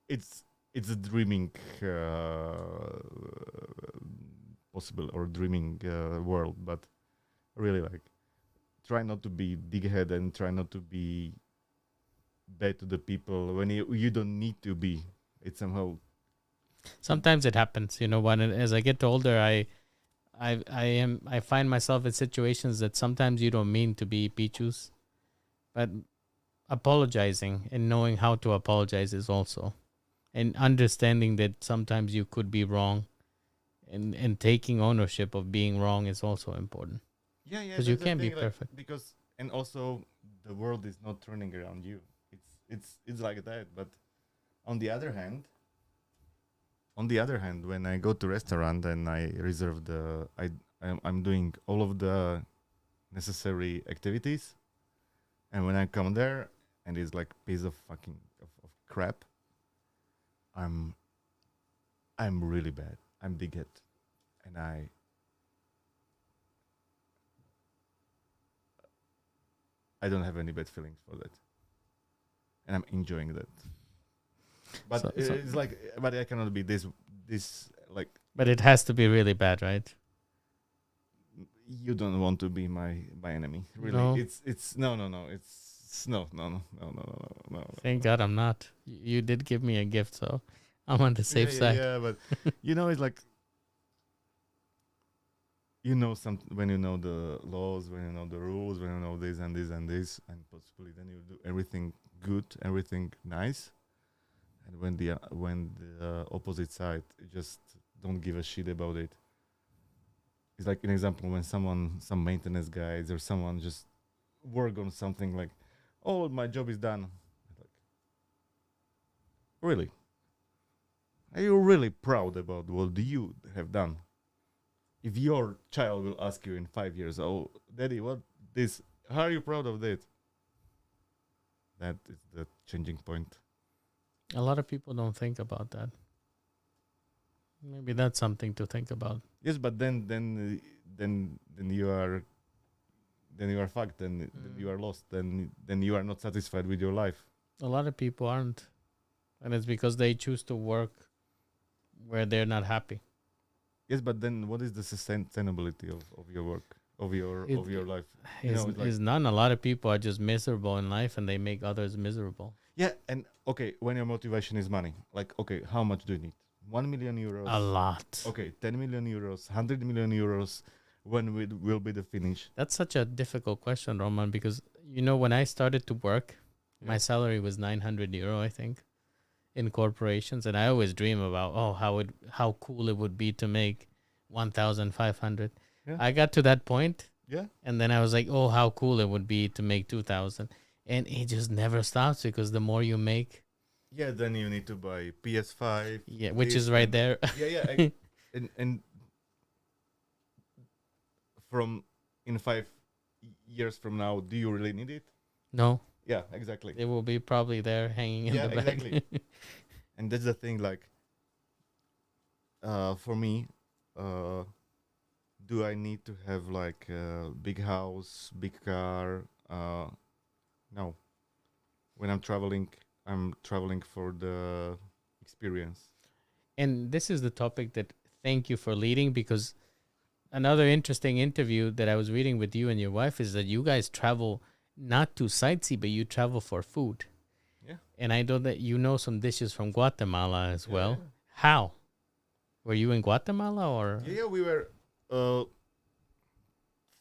S2: it's a dreaming possible or dreaming world, but really, like, try not to be dighead and try not to be bad to the people when you don't need to be. It's somehow
S1: Sometimes it happens, you know. As I get older, I find myself in situations that sometimes you don't mean to be pichus, but apologizing and knowing how to apologize is also, and understanding that sometimes you could be wrong, and taking ownership of being wrong is also important.
S2: yeah,
S1: Because you
S2: that's the
S1: can't be
S2: thing, like,
S1: perfect.
S2: because and also the world is not turning around you. It's like that, but on the other hand, On the other hand, when I go to restaurant and I reserve I'm doing all of the necessary activities, and when I come there and it's like piece of fucking of crap, I'm I'm really bad. I'm bigot, and I don't have any bad feelings for that, and I'm enjoying that. But it's like, but I cannot be this like.
S1: But it has to be really bad, right?
S2: You don't want to be my enemy, really.
S1: No.
S2: It's no, it's no.
S1: Thank God I'm not. You did give me a gift, so I'm on the safe side.
S2: Yeah, but it's like when you know the laws, when you know the rules, when you know this and this and this, and possibly then you do everything good, everything nice, and when the opposite side just don't give a shit about it. It's like an example when some maintenance guys or someone just work on something like, oh, my job is done. Like, really? Are you really proud about what you have done? If your child will ask you in 5 years, oh, Daddy, what this? How are you proud of that? That is the changing point.
S1: A lot of people don't think about that. Maybe that's something to think about.
S2: Yes, but then you are fucked. Then you are lost. Then you are not satisfied with your life.
S1: A lot of people aren't, and it's because they choose to work where they're not happy.
S2: Yes, but then what is the sustainability of your work, of your life?
S1: Is none. A lot of people are just miserable in life, and they make others miserable.
S2: Yeah, and okay, when your motivation is money, like, okay, how much do you need? 1 million euros.
S1: A lot.
S2: Okay, 10 million euros, 100 million euros. When will be the finish?
S1: That's such a difficult question, Roman, because when I started to work, my salary was 900 euro, I think, in corporations, and I always dream about how cool it would be to make 1,500.
S2: Yeah.
S1: I got to that point,
S2: and
S1: then I was like, oh, how cool it would be to make 2,000, and it just never stops because the more you make,
S2: then you need to buy PS5.
S1: Yeah, which is right there.
S2: And in 5 years from now, do you really need it?
S1: No.
S2: Yeah, exactly.
S1: It will be probably there hanging in the bag.
S2: Exactly. And that's the thing, like, for me, do I need to have like a big house, big car? No. When I'm traveling for the experience.
S1: And this is the topic that thank you for leading, because another interesting interview that I was reading with you and your wife is that you guys travel not to sightsee, but you travel for food.
S2: Yeah.
S1: And I know that you know some dishes from Guatemala as well.
S2: Yeah.
S1: How? Were you in Guatemala or?
S2: Yeah, we were.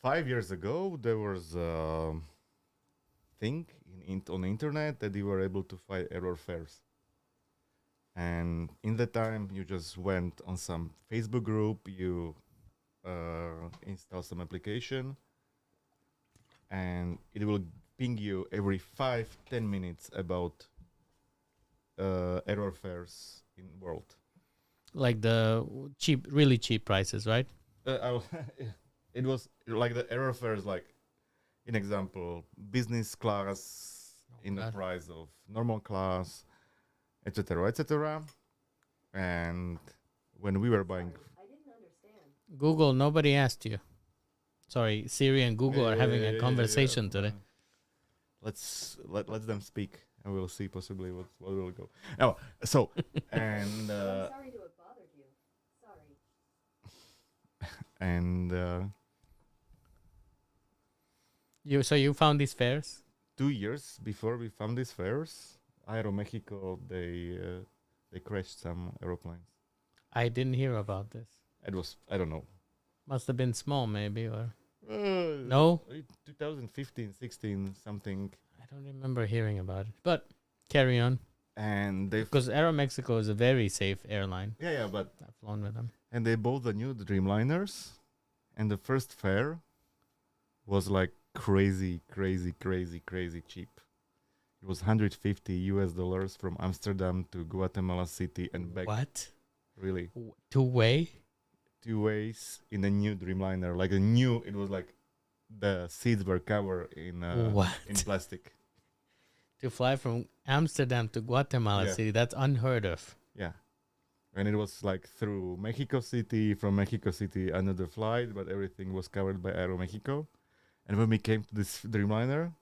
S2: 5 years ago, there was a thing on the internet that you were able to find error fares. And in the time, you just went on some Facebook group, you install some application, and it will ping you every 5-10 minutes about error fares in world.
S1: Like the really cheap prices, right?
S2: It was like the error fares, like, in example, business class in the price of normal class, etc., etc. And when we were buying,
S3: I didn't understand.
S1: Google, nobody asked you. Sorry, Siri and Google are having a conversation today.
S2: Let them speak, and we'll see possibly what will go. Oh, so and
S3: I'm sorry to have bothered you. Sorry.
S2: and
S1: you found these fares?
S2: 2 years before we found these fares, Aeromexico they crashed some aeroplanes.
S1: I didn't hear about this.
S2: It was, I don't know.
S1: Must have been small, maybe, or no?
S2: 2015, 16, something.
S1: I don't remember hearing about it. But carry on.
S2: And
S1: because Aeromexico is a very safe airline.
S2: Yeah, but
S1: I've flown with them.
S2: And they bought the new Dreamliners, and the first fare was like crazy cheap. It was $150 from Amsterdam to Guatemala City and back.
S1: What?
S2: really.
S1: Two-way?
S2: 2 ways in a new Dreamliner, like a new. It was like the seats were covered in
S1: What?
S2: plastic.
S1: To fly from Amsterdam to Guatemala
S2: Yeah.
S1: City, that's unheard of.
S2: Yeah, and it was like through Mexico City. From Mexico City, another flight, but everything was covered by Aeromexico. And when we came to this Dreamliner,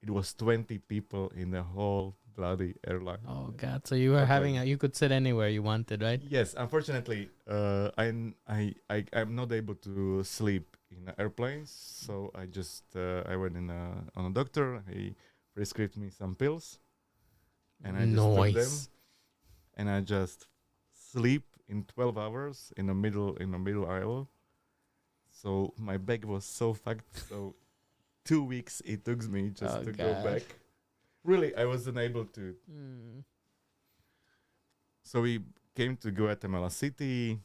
S2: it was 20 people in the whole bloody airline.
S1: Oh God! So you were
S2: Okay.
S1: you could sit anywhere you wanted, right?
S2: Yes, unfortunately, I'm not able to sleep in airplanes, so I went on a doctor. He prescribed me some pills, and I just took them,
S1: Nice.
S2: and I just sleep in 12 hours in the middle aisle. So my back was so fucked. So 2 weeks it took me just
S1: Oh,
S2: to go
S1: God.
S2: back. Really, I wasn't able to.
S1: Mm.
S2: So we came to Guatemala City,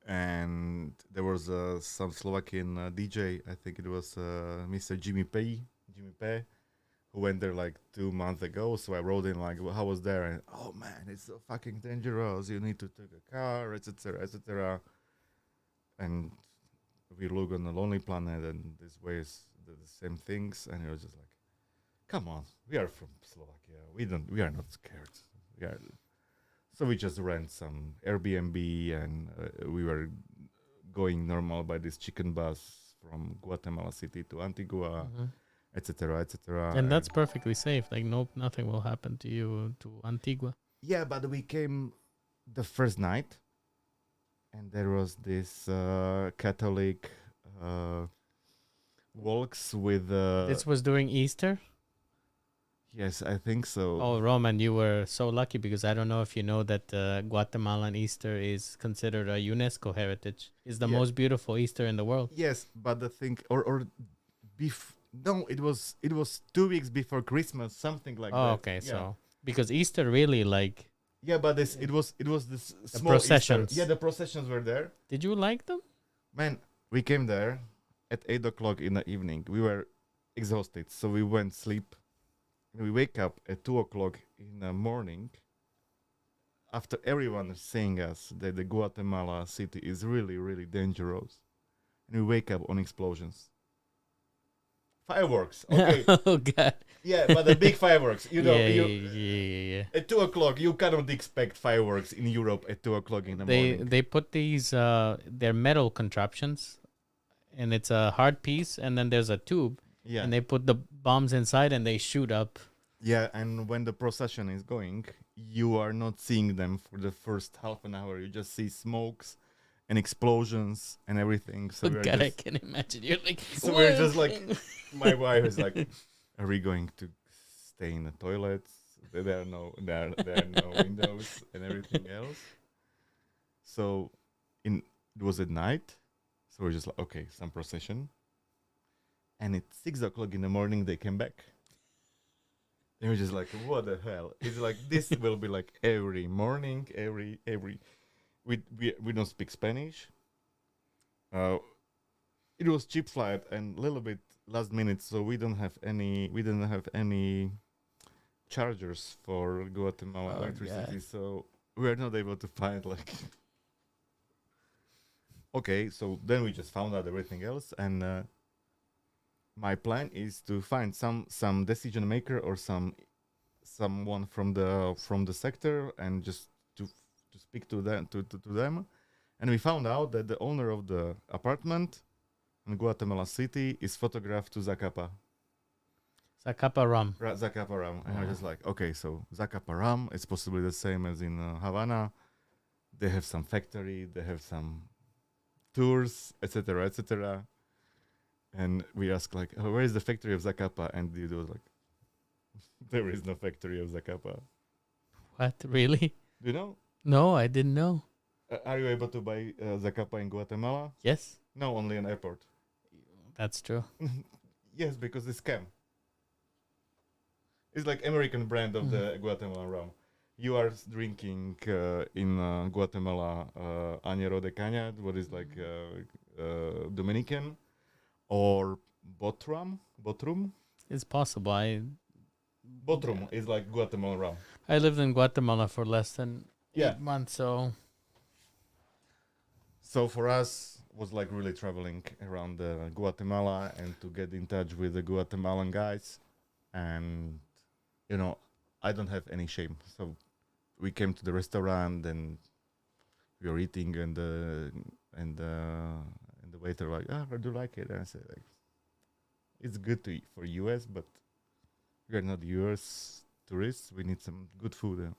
S2: and there was some Slovakian DJ. I think it was Mr. Jimmy P, who went there like 2 months ago. So I wrote in like, well, how was there? And oh man, it's so fucking dangerous. You need to take a car, etc., etc. And we look on the Lonely Planet, and this way is the same things. And it was just like, come on, we are from Slovakia. We are not scared. We are. So we just rent some Airbnb, and we were going normal by this chicken bus from Guatemala City to Antigua,
S1: Mhm.
S2: etc., etc.
S1: And that's perfectly safe. Like, nothing will happen to you to Antigua.
S2: yeah, but we came the first night, and there was this Catholic walks with.
S1: This was during Easter.
S2: Yes, I think so.
S1: Oh, Roman, you were so lucky because I don't know if you know that Guatemalan Easter is considered a UNESCO heritage. It's the
S2: Yeah.
S1: most beautiful Easter in the world.
S2: Yes, but the thing, no, it was 2 weeks before Christmas, something like
S1: Oh,
S2: that.
S1: okay.
S2: Yeah.
S1: So because Easter really like
S2: Yeah, but it was this
S1: the
S2: small
S1: processions.
S2: Easter. Yeah, the processions were there.
S1: Did you like them?
S2: Man, we came there at 8 o'clock in the evening. We were exhausted, so we went sleep. We wake up at 2 o'clock in the morning. After everyone is saying us that the Guatemala city is really, really dangerous, and we wake up on explosions. Fireworks, okay.
S1: Oh God.
S2: Yeah, but the big fireworks. You know,
S1: Yeah.
S2: at 2 o'clock, you cannot expect fireworks in Europe at 2 o'clock in the morning.
S1: They put these they're metal contraptions, and it's a hard piece, and then there's a tube,
S2: Yeah,
S1: and they put the bombs inside, and they shoot up.
S2: yeah, and when the procession is going, you are not seeing them for the first half an hour. You just see smokes and explosions and everything. So
S1: Oh
S2: we're
S1: God, I
S2: just,
S1: can imagine. You're like,
S2: so we're just
S1: "Whoa."
S2: like, my wife is like, "Are we going to stay in the toilets? There are no windows and everything else." So, it was at night. So we're just like, okay, some procession. And at 6 o'clock in the morning, they came back. They were just like, what the hell? It's like, this will be like every morning, we don't speak Spanish. It was cheap flight and a little bit last minute, so we didn't have any chargers for Guatemala
S1: Oh,
S2: electricity,
S1: God.
S2: so we are not able to find like. Okay, so then we just found out everything else, and my plan is to find some decision maker or someone from the sector, and just to speak to them. And we found out that the owner of the apartment in Guatemala City is photographed to Zacapa.
S1: Zacapa rum.
S2: Zacapa Ram. And I was
S1: Oh.
S2: just like, okay, so Zacapa Ram is possibly the same as in Havana. They have some factory, they have some tours, etc., etc. And we asked like, oh, where is the factory of Zacapa? And the dude was like, there is no factory of Zacapa.
S1: What? Really?
S2: Do you know?
S1: No, I didn't know.
S2: Are you able to buy Zacapa in Guatemala?
S1: Yes,
S2: No, only in airport.
S1: that's true.
S2: Yes, because it's scam. It's like American brand of the Guatemalan rum. You are drinking in Guatemala Añero de Caña, what is like Dominican, or Botrum.
S1: It's possible.
S2: Botrum is like Guatemalan rum.
S1: I lived in Guatemala for less than
S2: Yeah.
S1: 8 months. So
S2: So for us was like really traveling around Guatemala and to get in touch with the Guatemalan guys, and you know, I don't have any shame. So we came to the restaurant and we were eating, and the waiter like, ah, how do you like it? And I said like, it's good to eat for US, but we are not US tourists. We need some good food.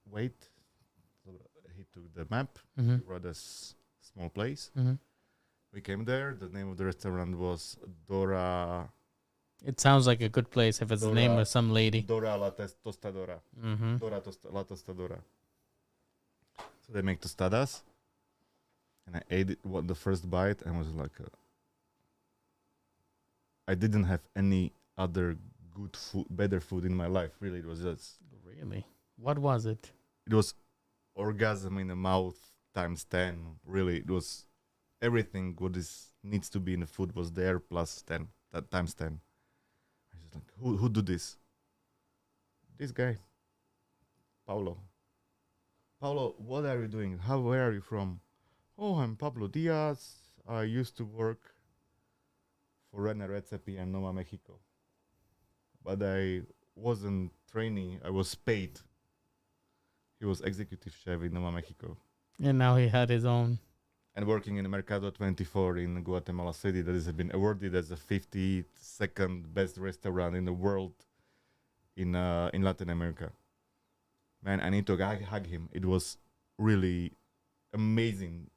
S2: Wait. So he took the map,
S1: mhm,
S2: brought us small place.
S1: mhm.
S2: We came there. The name of the restaurant was Dora
S1: It sounds like a good place if it's the name of some lady.
S2: Dora Tostadora.
S1: Mm-hmm.
S2: La Tostadora. So they make tostadas, and I ate it. What the first bite, and was like, I didn't have any other good food, better food in my life. Really, it was just,
S1: Really? What was it?
S2: it was orgasm in the mouth times 10. Really, it was everything what is needs to be in the food was there plus 10, that times 10. I was just like, who do this? This guy, Paulo. Paulo, what are you doing? Where are you from? Oh, I'm Pablo Diaz. I used to work for Rene Recipe in Nova Mexico, but I wasn't trainee. I was paid. He was executive chef in Nova Mexico
S1: And now he had his own.
S2: and working in Mercado 24 in Guatemala City. That has been awarded as the 52nd best restaurant in the world in Latin America. Man, I need to hug him. It was really amazing.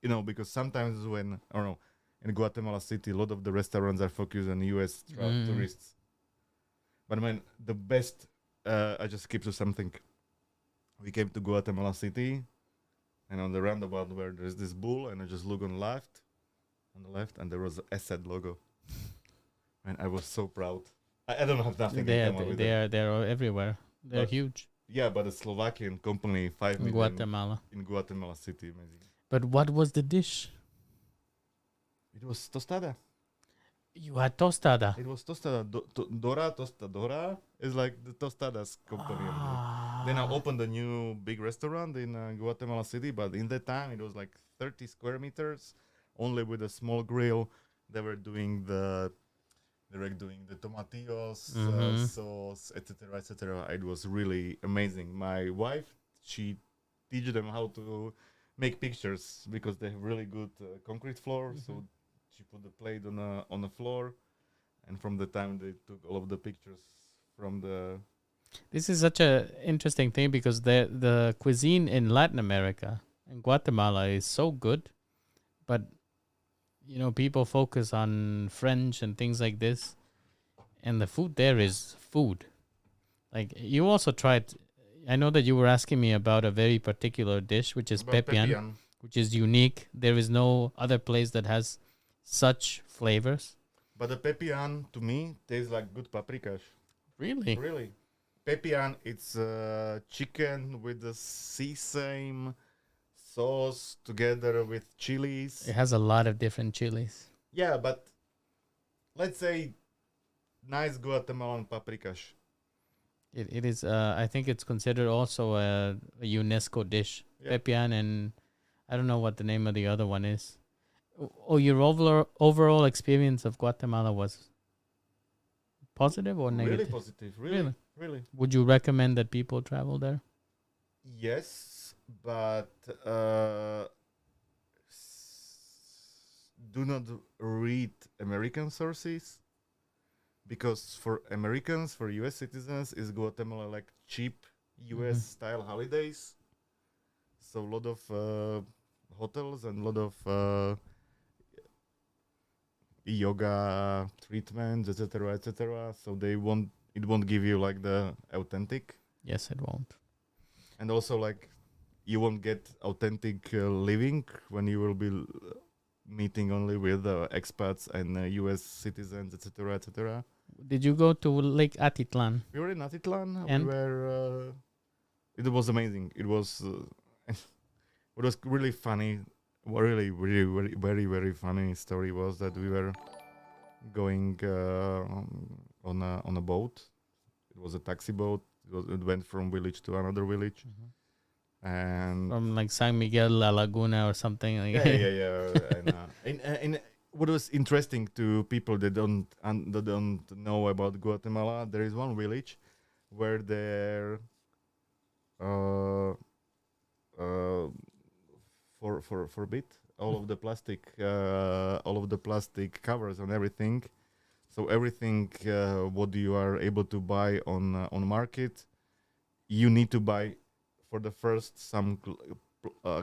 S2: You know, because sometimes when, I don't know, in Guatemala City, a lot of the restaurants are focused on US tourists. But man, the best, I just skip to something. We came to Guatemala City, and on the roundabout where there's this bull, and I just look on the left, and there was an Asset logo. And I was so proud. I don't have nothing
S1: They
S2: in
S1: are,
S2: common with
S1: they
S2: them.
S1: are, they're all everywhere. They're
S2: But
S1: huge.
S2: Yeah, but a Slovakian company, 5
S1: In
S2: million
S1: Guatemala.
S2: in Guatemala City, amazing.
S1: But what was the dish?
S2: It was tostada.
S1: You had tostada.
S2: It was tostada. Dora Tostadora is like the tostadas company. over there. Then I opened a new big restaurant in Guatemala City, but in that time it was like 30 square meters, only with a small grill. They were doing the tomatillos,
S1: Mhm.
S2: sauce, etc., etc. It was really amazing. My wife, she teach them how to make pictures because they have really good concrete floor. So she put the plate on the floor, and from the time they took all of the pictures from the
S1: This is such a interesting thing because the cuisine in Latin America and Guatemala is so good, but people focus on French and things like this, and the food there is food. Like you also tried. I know that you were asking me about a very particular dish, which is
S2: about
S1: pepian, which is unique. There is no other place that has such flavors.
S2: But the pepian to me tastes like good paprikas.
S1: Really?
S2: Really, pepian it's chicken with the sesame sauce together with chilies.
S1: It has a lot of different chilies.
S2: Yeah, but let's say nice Guatemalan paprikas.
S1: It is. I think it's considered also a UNESCO dish.
S2: Yeah.
S1: Pepian, and I don't know what the name of the other one is. Oh, your overall experience of Guatemala was positive or
S2: Really
S1: negative?
S2: positive. Really, really.
S1: Would you recommend that people travel there?
S2: Yes, but do not read American sources because for Americans, for US citizens, is Guatemala like cheap US style holidays. So a lot of hotels and a lot of yoga treatments, etc., etc. So it won't give you like the authentic,
S1: Yes, it won't.
S2: and also like you won't get authentic living when you will be meeting only with expats and US citizens, etc., etc.
S1: Did you go to Lake Atitlan?
S2: We were in Atitlan.
S1: And?
S2: We were. It was amazing. It was. What was really funny, really, really, very, very, very funny story was that we were going on a boat It was a taxi boat. It went from village to another village, and
S1: From like San Miguel La Laguna or something. Like
S2: yeah. And what was interesting to people that don't know about Guatemala, there is one village where there uh, uh, for bit all of the plastic covers and everything. So everything what you are able to buy on market, you need to buy for the first some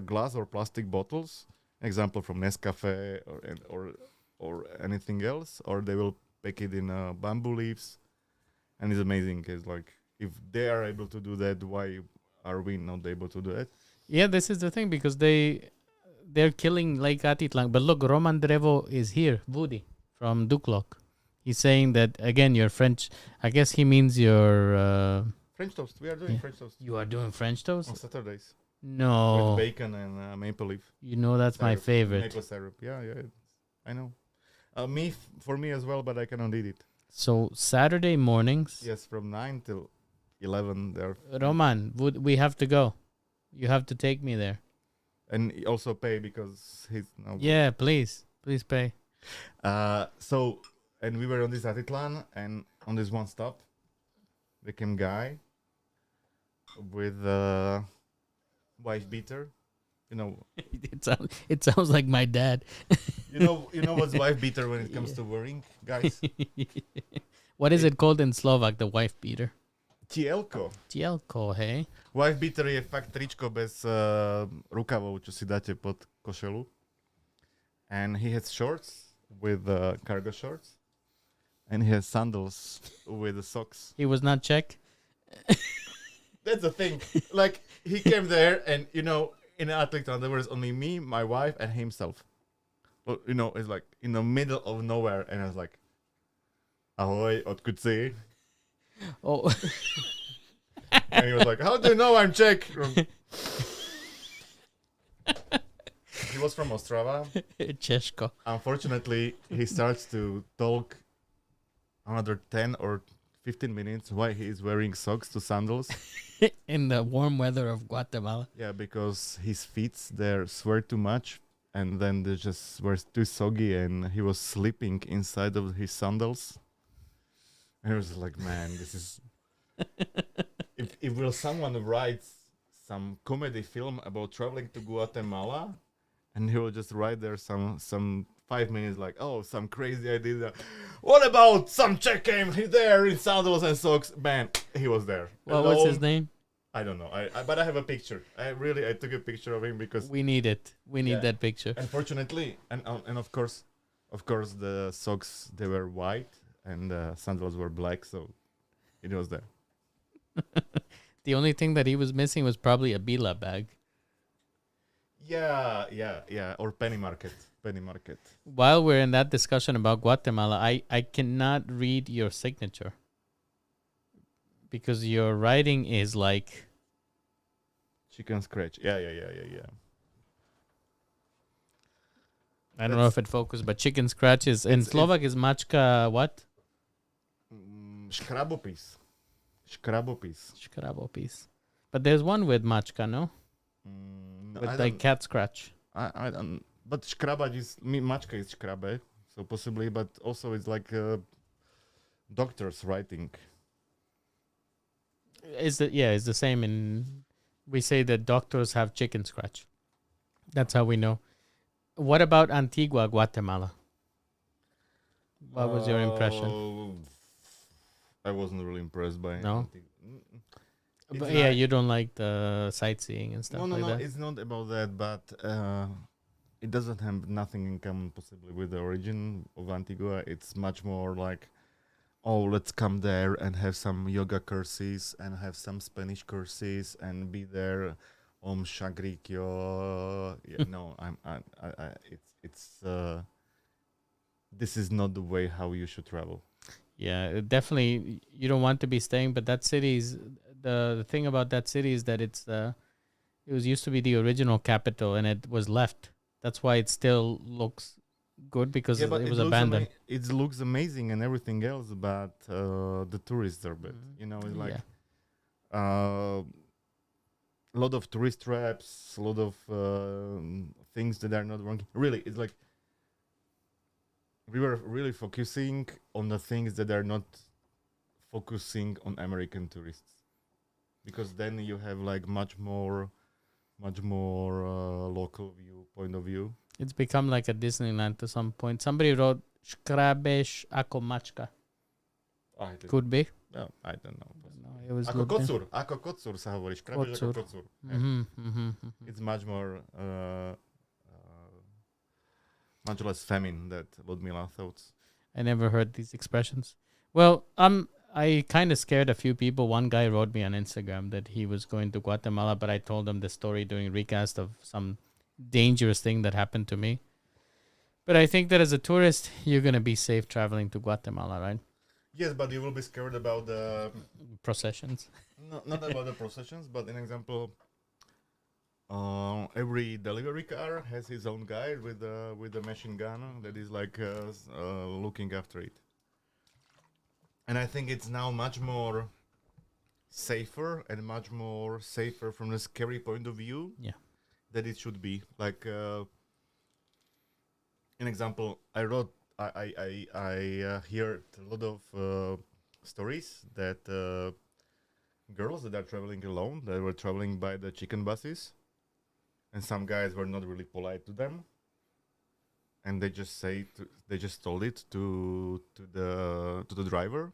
S2: glass or plastic bottles. Example from Nescafe or anything else, or they will pack it in bamboo leaves, and it's amazing. It's like if they are able to do that, why are we not able to do it?
S1: Yeah, this is the thing because they're killing Lake Atitlan. But look, Roman Drevo is here, Woody from Duklok. He's saying that again. You're French. I guess he means you're.
S2: French toast. We are doing
S1: Yeah.
S2: French toast
S1: You are doing French toast?
S2: on Saturdays
S1: No,
S2: with bacon and maple leaf.
S1: you know that's my
S2: Syrup,
S1: favorite.
S2: Maple syrup. Yeah. I know. For me as well, but I cannot eat it.
S1: So Saturday mornings,
S2: Yes, from 9 till 11 there.
S1: Roman, we have to go. You have to take me there.
S2: And also pay because he's now.
S1: Yeah, please pay.
S2: So, and we were on this Atitlan, and on this one stop, there came guy with a wife beater. You know,
S1: It sounds like my dad.
S2: you know what's wife beater when it comes to wearing, guys.
S1: What is it called in Slovak? The wife beater.
S2: Tielko.
S1: Tielko, hey?
S2: Wife beater je fakt tričko bez rukavov, čo si dáte pod košelu. And he has shorts with cargo shorts. And he has sandals with the socks.
S1: He was not Czech?
S2: That's the thing. Like, he came there and, in Atlikton, there was only me, my wife, and himself. Well, it's like in the middle of nowhere. And I was like, ahoy, odkud si?
S1: Oh.
S2: And he was like, how do you know I'm Czech? He was from Ostrava.
S1: Češko.
S2: Unfortunately, he starts to talk another 10 or 15 minutes why he is wearing socks to sandals.
S1: In the warm weather of Guatemala.
S2: Yeah, because his feet there sweat too much, and then they just were too soggy, and he was sleeping inside of his sandals. And I was like, man, this is. If will someone write some comedy film about traveling to Guatemala, and he will just write there some 5 minutes like, oh, some crazy idea. What about some Czech came there in sandals and socks? Man, he was there.
S1: Well, what's his name?
S2: I don't know. But I have a picture. I took a picture of him because
S1: We need it. We need that picture.
S2: unfortunately, and of course, the socks they were white and the sandals were black, so it was there.
S1: The only thing that he was missing was probably a Bila bag.
S2: Yeah. Or penny market.
S1: While we're in that discussion about Guatemala, I cannot read your signature. Because your writing is like...
S2: Chicken scratch. Yeah.
S1: I don't know if it focused, but chicken scratch is... In Slovak is mačka what?
S2: Škrabopis.
S1: Škrabopis. But there's one with mačka, no?
S2: No,
S1: With like cat scratch.
S2: I don't. But škrabať is mačka is škrabe, so possibly. But also it's like doctor's writing.
S1: It's the same in... We say that doctors have chicken scratch. That's how we know. What about Antigua, Guatemala? What was your impression?
S2: I wasn't really impressed by.
S1: No?
S2: It's
S1: But yeah,
S2: like-
S1: you don't like the sightseeing and stuff
S2: No,
S1: like that.
S2: it's not about that, but it doesn't have nothing in common possibly with the origin of Antigua. It's much more like, oh, let's come there and have some yoga courses and have some Spanish courses and be there. Shagrikyo. Yeah, no, it's this is not the way how you should travel.
S1: Yeah, definitely. You don't want to be staying, but that city's the thing about that city is that it was used to be the original capital and it was left. That's why it still looks good because
S2: Yeah, but
S1: it was abandoned.
S2: it looks amazing and everything else, but the tourists are bad. You know, it's like a lot of tourist traps, a lot of things that are not working. Really, it's like we were really focusing on the things that are not focusing on American tourists, because then you have like much more local point of view.
S1: It's become like a Disneyland to some point. Somebody wrote Škrabeš ako mačka. Could be.
S2: No, I don't know.
S1: No, it was
S2: Ako
S1: good.
S2: kocúr, ako kocúr sa hovorí, škrabeš ako kocúr. It's much more, much less feminine that Ludmila thought.
S1: I never heard these expressions. Well, I kind of scared a few people. One guy wrote me on Instagram that he was going to Guatemala, but I told him the story during recast of some dangerous thing that happened to me. But I think that as a tourist, you're going to be safe traveling to Guatemala, right?
S2: Yes, but you will be scared about the
S1: processions.
S2: Not about the processions, but an example. Every delivery car has his own guy with a machine gun that is like looking after it. And I think it's now much more safer from the scary point of view.
S1: Yeah.
S2: That it should be. Like an example, I heard a lot of stories that girls that are traveling alone, that were traveling by the chicken buses, and some guys were not really polite to them, and they just told it to the driver,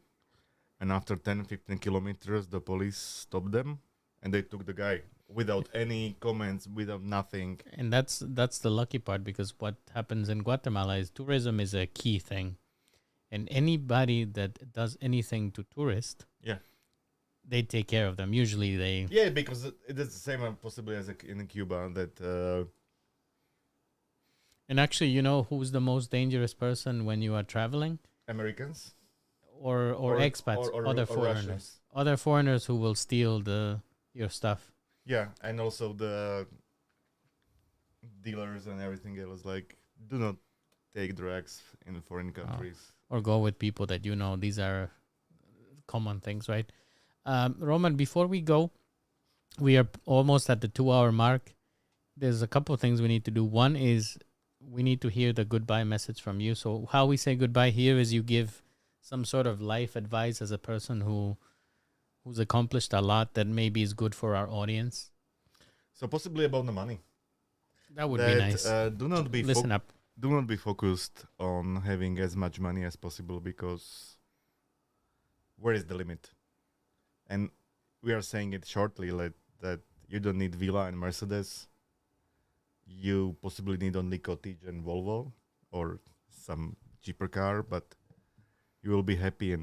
S2: and after 10-15 kilometers the police stopped them and they took the guy without any comments, without nothing.
S1: And that's the lucky part, because what happens in Guatemala is tourism is a key thing, and anybody that does anything to tourists, they take care of them. Usually they
S2: because it is the same possibly as in Cuba that.
S1: And actually, you know who's the most dangerous person when you are traveling?
S2: Americans
S1: or expats,
S2: or
S1: other foreigners, other foreigners who will steal your stuff.
S2: Yeah, and also the dealers and everything else. Like, do not take drugs in foreign countries.
S1: Or go with people that you know. These are common things, right? Roman, before we go, we are almost at the 2-hour mark. There's a couple of things we need to do. One is we need to hear the goodbye message from you. So how we say goodbye here is you give some sort of life advice as a person who's accomplished a lot that maybe is good for our audience.
S2: So possibly about the money.
S1: That would be nice.
S2: Do not be
S1: listen up.
S2: Do not be focused on having as much money as possible, because where is the limit? And we are saying it shortly, like that you don't need Villa and Mercedes. You possibly need only Cottage and Volvo or some cheaper car, but you will be happy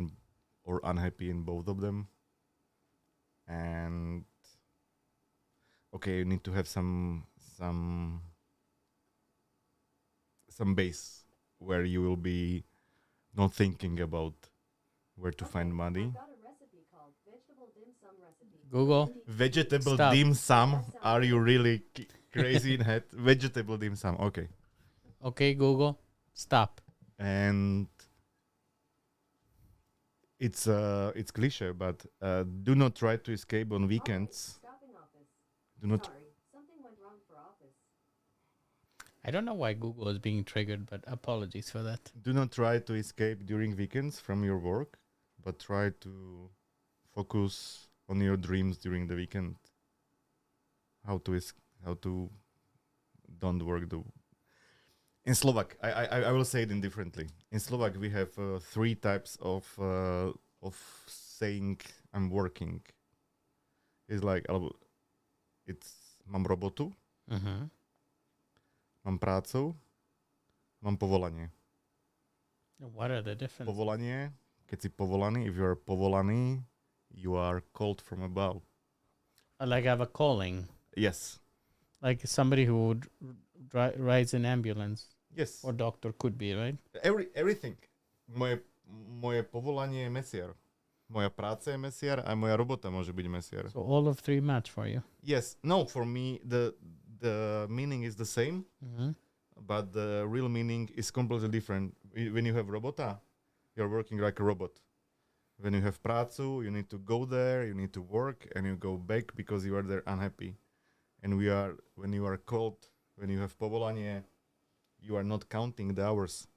S2: or unhappy in both of them. And okay, you need to have some base where you will be not thinking about where to find money.
S3: I've got a recipe called vegetable dim sum recipe.
S1: Google.
S2: Vegetable
S1: Stop.
S2: dim sum? Are you really crazy in head? Vegetable dim sum. Okay.
S1: Okay, Google. Stop.
S2: And it's cliche, but do not try to escape on weekends.
S3: Stopping office.
S2: Do not.
S3: Sorry, something went wrong for office.
S1: I don't know why Google is being triggered, but apologies for that.
S2: Do not try to escape during weekends from your work, but try to focus on your dreams during the weekend. How to don't work in Slovak. I will say it indifferently. In Slovak we have 3 types of saying I'm working. It's like mám robotu, mám prácu, mám povolanie.
S1: What are the differences?
S2: Povolanie, keď si povolaný, if you are povolaný, you are called from above.
S1: Like I have a calling.
S2: Yes.
S1: Like somebody who would rides an ambulance.
S2: Yes.
S1: Or doctor could be, right?
S2: Everything. Moje povolanie je mesiar. Moja práca je mesiar a moja robota môže byť mesiar.
S1: So all of 3 match for you.
S2: Yes. No, for me the meaning is the same, but the real meaning is completely different. When you have robota, you're working like a robot. When you have prácu, you need to go there, you need to work, and you go back because you are there unhappy. And when you are cold, when you have povolanie, you are not counting the hours.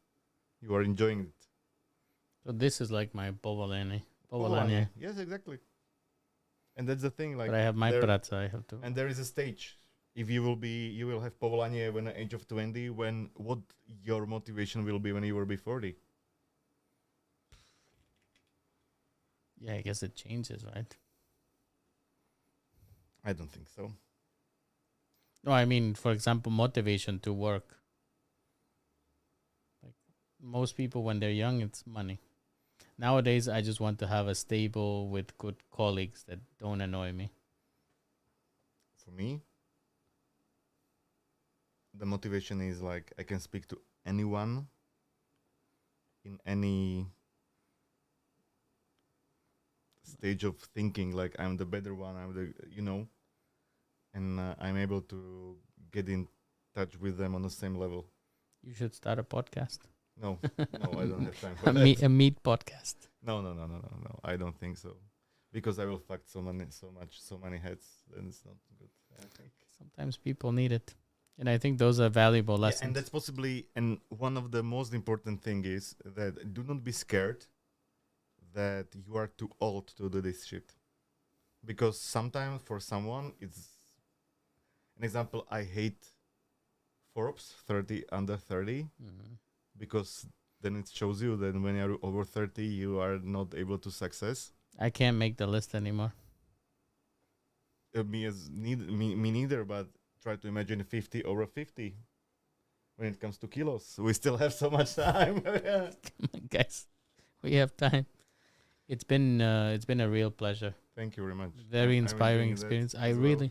S2: You are enjoying it.
S1: So this is like my povolanie.
S2: Yes, exactly. And that's the thing. Like,
S1: But I have my
S2: there-
S1: praca. I have to.
S2: and there is a stage. If you will have povolanie when at the age of 20. When what your motivation will be when you will be 40.
S1: Yeah, I guess it changes, right?
S2: I don't think so.
S1: No, I mean, for example, motivation to work. Like most people, when they're young, it's money. Nowadays, I just want to have a stable with good colleagues that don't annoy me.
S2: For me, the motivation is like I can speak to anyone in any stage of thinking. Like I'm the better one. And I'm able to get in touch with them on the same level.
S1: You should start a podcast.
S2: No, no, I don't have time for
S1: a,
S2: that.
S1: a meat podcast.
S2: No. I don't think so, because I will fuck so many heads, and it's not good. I think.
S1: Sometimes people need it. And I think those are valuable
S2: Yeah,
S1: lessons.
S2: and that's possibly, and one of the most important thing is that do not be scared that you are too old to do this shit, because sometimes for someone it's an example. I hate Forbes 30 under 30
S1: Mhm.
S2: because then it shows you that when you're over 30 you are not able to success.
S1: I can't make the list anymore.
S2: Me neither, but try to imagine 50 over 50 when it comes to kilos. We still have so much time.
S1: Come on, guys, we have time. It's been a real pleasure.
S2: Thank you very much.
S1: Very
S2: I'm
S1: inspiring
S2: enjoying that
S1: experience. I
S2: as well.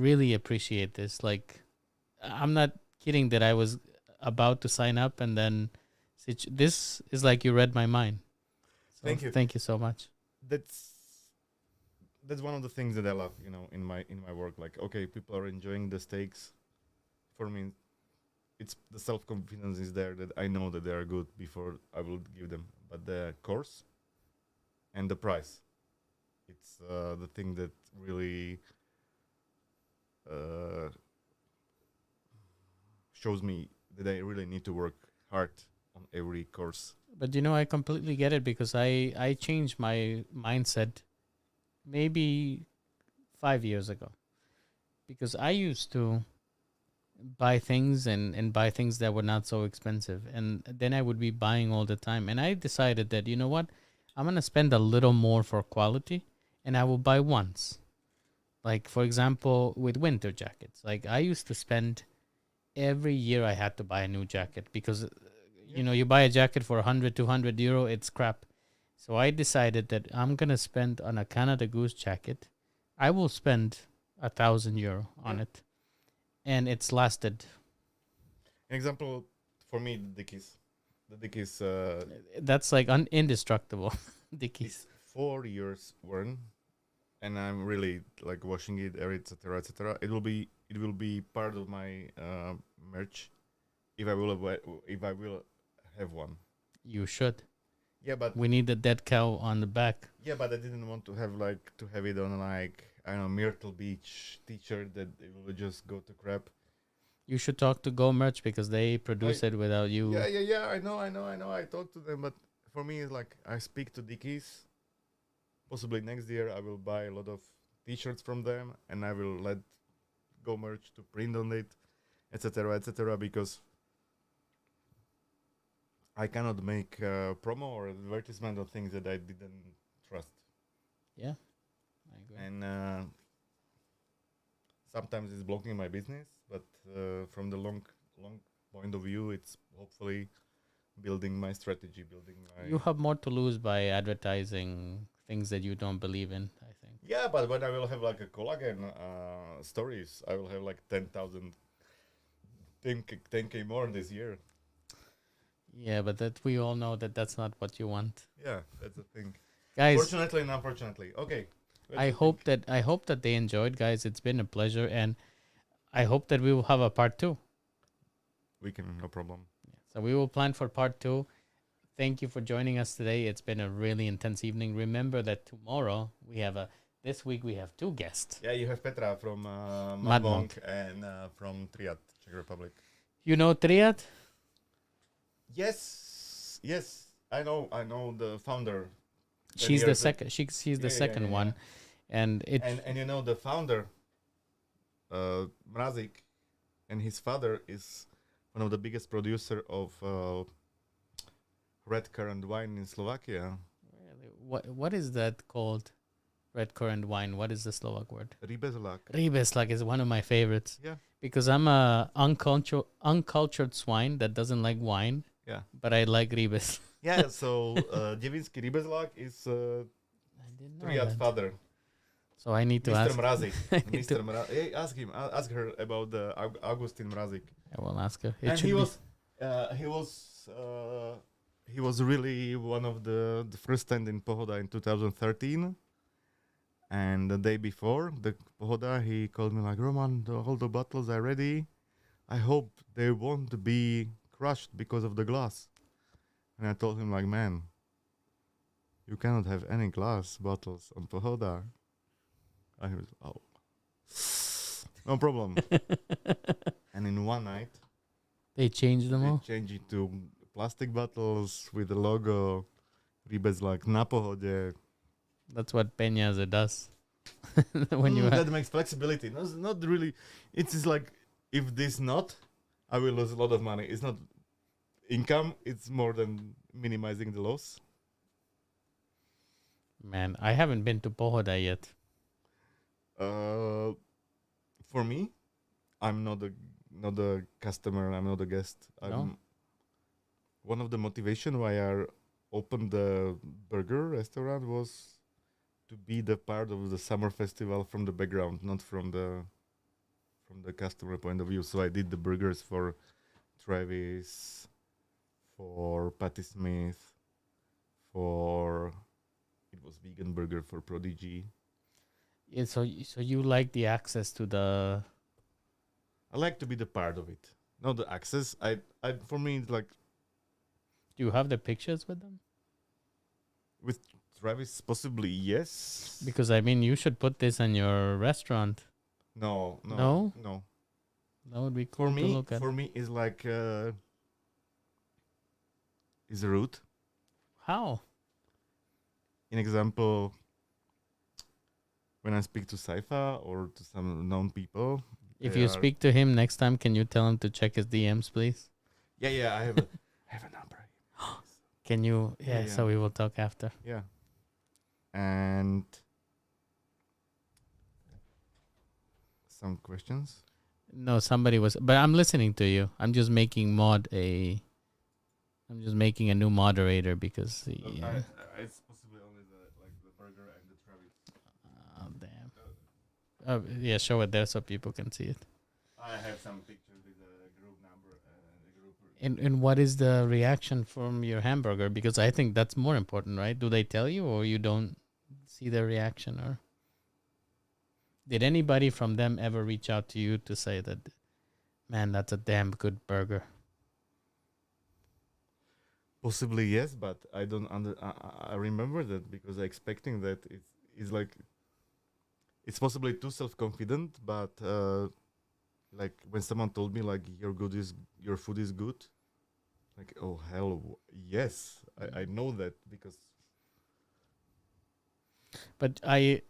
S1: really appreciate this. Like, I'm not kidding that I was about to sign up and then this is like you read my mind. So
S2: Thank you.
S1: Thank you so much.
S2: That's one of the things that I love, in my work. Like, okay, people are enjoying the steaks. For me, it's the self-confidence is there that I know that they are good before I will give them. But the course and the price, it's the thing that really shows me that I really need to work hard on every course.
S1: But I completely get it because I changed my mindset maybe 5 years ago. Because I used to buy things and buy things that were not so expensive. And then I would be buying all the time. And I decided that, you know what? I'm going to spend a little more for quality and I will buy once. Like, for example, with winter jackets. Like, I used to spend every year I had to buy a new jacket because, you buy a jacket for 100, 200 euro, it's crap. So I decided that I'm going to spend on a Canada Goose jacket. I will spend 1,000 euro on it. And it's lasted.
S2: An example for me, the Dickies. The Dickies
S1: That's like indestructible. Dickies.
S2: is 4 years worn, and I'm really like washing it, etc., etc. It will be part of my merch if I will have one.
S1: You should.
S2: Yeah, but
S1: We need the dead cow on the back.
S2: I didn't want to have it on like, I don't know, Myrtle Beach T-shirt that it will just go to crap.
S1: You should talk to Go Merch because they produce it without you.
S2: Yeah. I know. I talked to them, but for me, it's like I speak to Dickies. Possibly next year, I will buy a lot of T-shirts from them, and I will let Go Merch to print on it, etc., etc. Because I cannot make promo or advertisement of things that I didn't trust.
S1: Yeah, I agree.
S2: And sometimes it's blocking my business, but from the long point of view, it's hopefully building my strategy, building my.
S1: You have more to lose by advertising things that you don't believe in, I think.
S2: Yeah, but when I will have like a collagen stories, I will have like 10,000, 10K more this year.
S1: Yeah, but that we all know that that's not what you want.
S2: Yeah, that's the thing.
S1: Guys,
S2: Fortunately and unfortunately. Okay.
S1: I hope that they enjoyed, guys. It's been a pleasure and I hope that we will have a part 2.
S2: we can, no problem.
S1: So we will plan for part 2. Thank you for joining us today. It's been a really intense evening. Remember that tomorrow this week we have 2 guests.
S2: Yeah, you have Petra from
S1: Mad
S2: Mad Monk and from Triad, Czech Republic.
S1: You know Triad?
S2: Yes, I know the founder.
S1: She's the second. She's the second
S2: yeah.
S1: one, and it.
S2: And you know the founder, Mrazik, and his father is one of the biggest producer of red currant wine in Slovakia.
S1: What is that called? Red currant wine. What is the Slovak word?
S2: Rybezlak.
S1: Rybezlak is one of my favorites.
S2: Yeah.
S1: Because I'm a uncultured swine that doesn't like wine.
S2: Yeah.
S1: But I like Rybez.
S2: Yeah. So Devinsky Rybezlak is
S1: I didn't know
S2: Triad
S1: that.
S2: father.
S1: So I need to
S2: Mr.
S1: ask.
S2: Mrazik.
S1: need
S2: Mr. Mrazik. Hey, ask her about the Augustin Mrazik.
S1: I will ask her.
S2: And he was really one of the first stand in Pohoda in 2013. And the day before the Pohoda, he called me like, Roman, all the bottles are ready. I hope they won't be crushed because of the glass. And I told him like, man, you cannot have any glass bottles on Pohoda. And he was, oh, no problem. And in one night,
S1: They changed them
S2: they
S1: all.
S2: changed it to plastic bottles with the logo Rybezlak na Pohode.
S1: That's what Peñaza does. When you
S2: that makes flexibility. No, it's not really. It's just like, if this not, I will lose a lot of money. It's not income. It's more than minimizing the loss.
S1: Man, I haven't been to Pohoda yet.
S2: For me, I'm not a customer. I'm not a guest.
S1: No?
S2: One of the motivation why I opened the burger restaurant was to be the part of the summer festival from the background, not from the customer point of view. So I did the burgers for Travis, for Patti Smith, it was vegan burger for Prodigy.
S1: Yeah, so you like the access to the.
S2: I like to be the part of it, not the access. For me, it's like
S1: Do you have the pictures with them?
S2: with Travis, possibly yes.
S1: Because I mean, you should put this in your restaurant.
S2: No.
S1: That would be
S2: For
S1: cool to
S2: me,
S1: look at.
S2: is like is rude.
S1: How?
S2: In example, when I speak to Saifa or to some known people,
S1: If
S2: they
S1: you
S2: are-
S1: speak to him next time, can you tell him to check his DMs, please?
S2: yeah, I have a number.
S1: Can you?
S2: Yeah,
S1: Yeah, so we will talk after.
S2: Yeah, and some questions.
S1: No, somebody was, but I'm listening to you. I'm just making a new moderator because
S2: It's possibly only the burger and the Travis.
S1: oh damn. Oh yeah, show it there so people can see it.
S2: I have some pictures with the group number and the group.
S1: And what is the reaction from your hamburger? Because I think that's more important, right? Do they tell you, or you don't see their reaction, or did anybody from them ever reach out to you to say that, man, that's a damn good burger?
S2: Possibly yes, but I don't I remember that because I expecting that it's like it's possibly too self-confident, but like when someone told me like your food is good, like oh hell yes, I know that because
S1: But I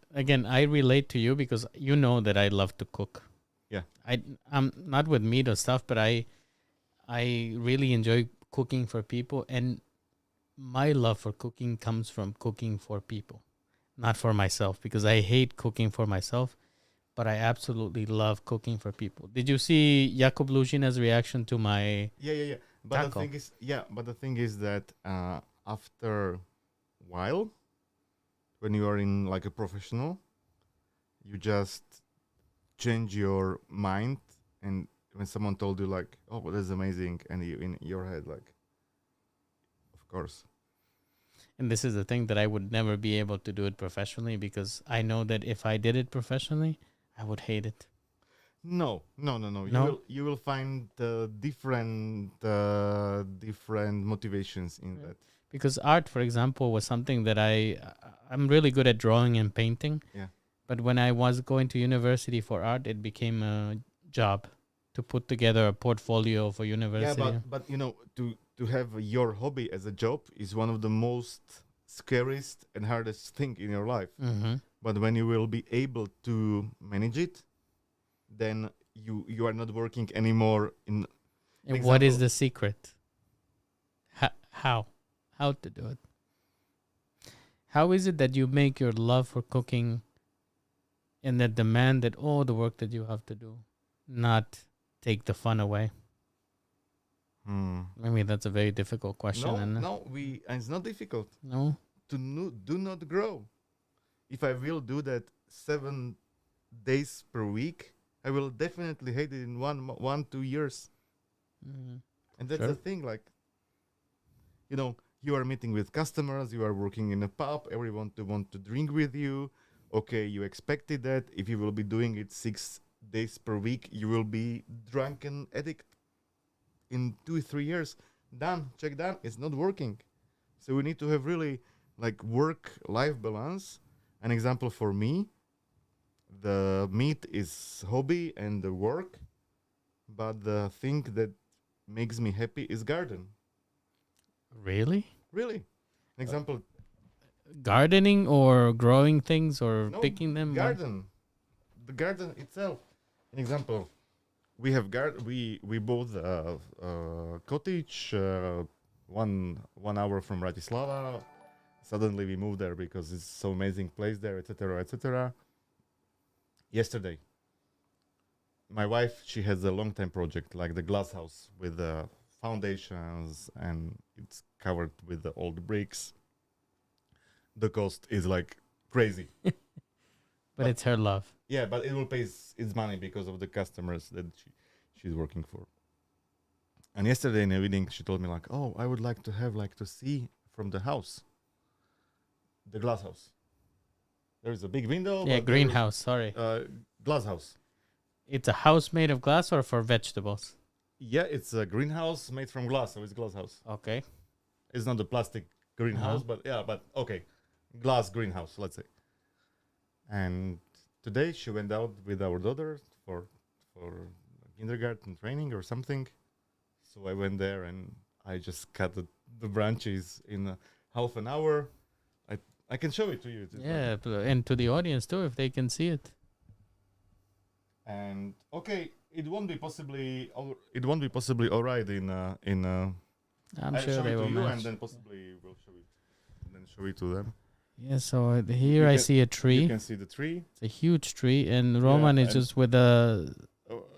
S1: relate to you because you know that I love to cook.
S2: Yeah.
S1: I'm not with meat or stuff, but I really enjoy cooking for people, and my love for cooking comes from cooking for people, not for myself, because I hate cooking for myself, but I absolutely love cooking for people. Did you see Jakub Luzina's reaction to my
S2: yeah. But
S1: Taco.
S2: the thing is that after a while, when you are in like a professional, you just change your mind, and when someone told you like, "Oh, that's amazing," and you in your head like, of course,
S1: And this is the thing that I would never be able to do it professionally, because I know that if I did it professionally, I would hate it.
S2: No.
S1: No?
S2: You will find different motivations in
S1: Yeah.
S2: that.
S1: Because art, for example, was something that I'm really good at drawing and painting.
S2: Yeah.
S1: But when I was going to university for art, it became a job to put together a portfolio for
S2: Yeah,
S1: university.
S2: but to have your hobby as a job is one of the most scariest and hardest thing in your life.
S1: Mm-hmm.
S2: But when you will be able to manage it, then you are not working anymore in
S1: And what is
S2: example.
S1: the secret? How? How to do it? How is it that you make your love for cooking and that demand that all the work that you have to do not take the fun away? I mean, that's a very difficult question.
S2: No,
S1: And
S2: no, we and it's not difficult
S1: no,
S2: to do not grow. If I will do that 7 days per week, I will definitely hate it in 2 years.
S1: mm,
S2: And that's the
S1: sure.
S2: thing, like, you are meeting with customers, you are working in a pub, everyone to want to drink with you. Okay, you expected that. If you will be doing it 6 days per week, you will be drunken addict in 2 3 years. Done, check done. It's not working. So we need to have really like work-life balance. An example for me, the meat is hobby and the work, but the thing that makes me happy is garden.
S1: Really?
S2: Really. An example,
S1: Gardening or growing things or
S2: no,
S1: picking them? What?
S2: garden. The garden itself. An example, we bought a cottage 1 hour from Bratislava. Suddenly we moved there because it's so amazing place there, etc., etc. Yesterday, my wife, she has a long time project like the glass house with the foundations and it's covered with the old bricks. The cost is like crazy.
S1: But it's her love.
S2: Yeah, but it will pay its money because of the customers that she's working for. And yesterday in the evening, she told me like, "Oh, I would like to have like to see from the house, the glass house. There is a big window,
S1: Yeah,
S2: but there is
S1: greenhouse. Sorry.
S2: glass house.
S1: It's a house made of glass or for vegetables?
S2: Yeah, it's a greenhouse made from glass, so it's glass house.
S1: Okay.
S2: It's not a plastic greenhouse,
S1: Uh-huh.
S2: but yeah, but okay, glass greenhouse, let's say." And today she went out with our daughter for kindergarten training or something. So I went there and I just cut the branches in half an hour. I can show it to you.
S1: Yeah, and to the audience too, if they can see it.
S2: And okay, it won't be possibly all right
S1: I'm
S2: I'll
S1: sure
S2: show
S1: they
S2: it to
S1: will
S2: you and
S1: match.
S2: then possibly we'll show it and then show it to them.
S1: Yeah, so here I
S2: You
S1: see a
S2: You
S1: tree.
S2: can see the tree.
S1: It's a huge tree, and Roman is
S2: and
S1: just with a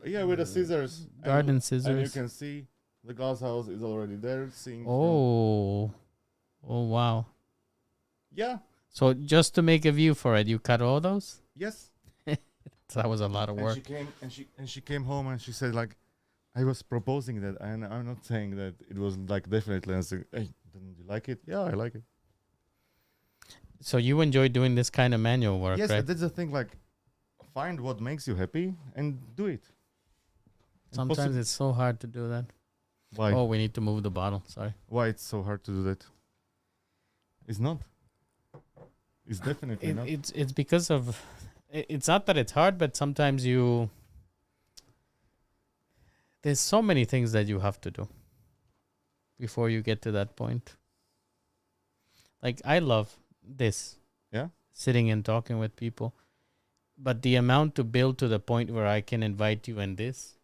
S2: yeah, with the scissors.
S1: garden
S2: And you
S1: scissors.
S2: can see the glass house is already there. Seeing from
S1: Oh, oh wow!
S2: yeah,
S1: So just to make a view for it, you cut all those?
S2: yes.
S1: So that was a lot of
S2: And
S1: work.
S2: she came and she came home and she said like, I was proposing that, and I'm not saying that it was like definitely. And I said, hey, didn't you like it? Yeah, I like it.
S1: So you enjoy doing this kind of manual work,
S2: Yes,
S1: right?
S2: that's the thing. Like, find what makes you happy and do it. And
S1: Sometimes it's so hard to do that.
S2: why
S1: Oh, we need to move the bottle. Sorry.
S2: why it's so hard to do that? It's not. It's definitely not.
S1: It's because of it's not that it's hard, but sometimes there's so many things that you have to do before you get to that point. Like I love this,
S2: Yeah.
S1: sitting and talking with people, but the amount to build to the point where I can invite you in this,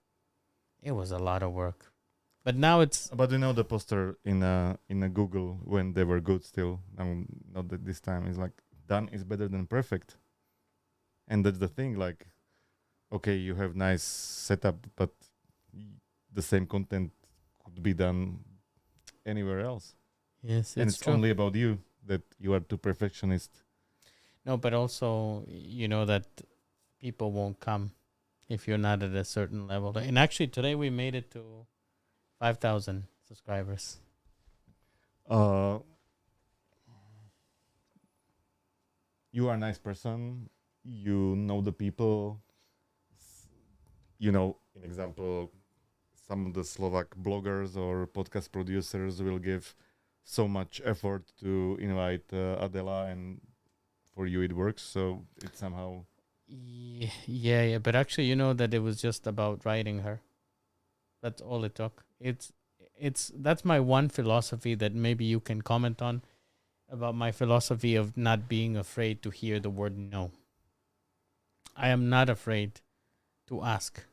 S1: it was a lot of work. But now it's
S2: But you know the poster in a Google when they were good still. Not that this time is like done is better than perfect. And that's the thing. Like, okay, you have nice setup, but the same content could be done anywhere else.
S1: yes,
S2: And
S1: it's
S2: it's
S1: true.
S2: only about you that you are too perfectionist.
S1: No, but also you know that people won't come if you're not at a certain level. And actually, today we made it to 5,000 subscribers.
S2: Uh, you are a nice person. You know the people. in example, some of the Slovak bloggers or podcast producers will give so much effort to invite Adela, and for you it works. So it somehow.
S1: Yeah. But actually, you know that it was just about writing her. That's all it took. That's my one philosophy that maybe you can comment on about my philosophy of not being afraid to hear the word no. I am not afraid to ask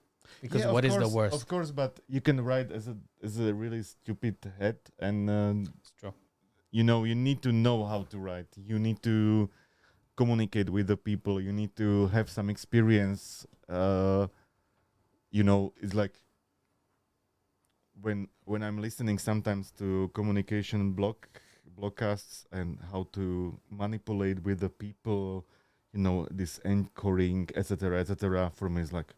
S1: because
S2: Yeah,
S1: what is the
S2: of
S1: worst?
S2: course, but you can write as a really stupid head, and
S1: It's true.
S2: you need to know how to write. You need to communicate with the people. You need to have some experience. It's like when I'm listening sometimes to communication blockcasts and how to manipulate with the people, this anchoring, etc., etc. For me, it's like,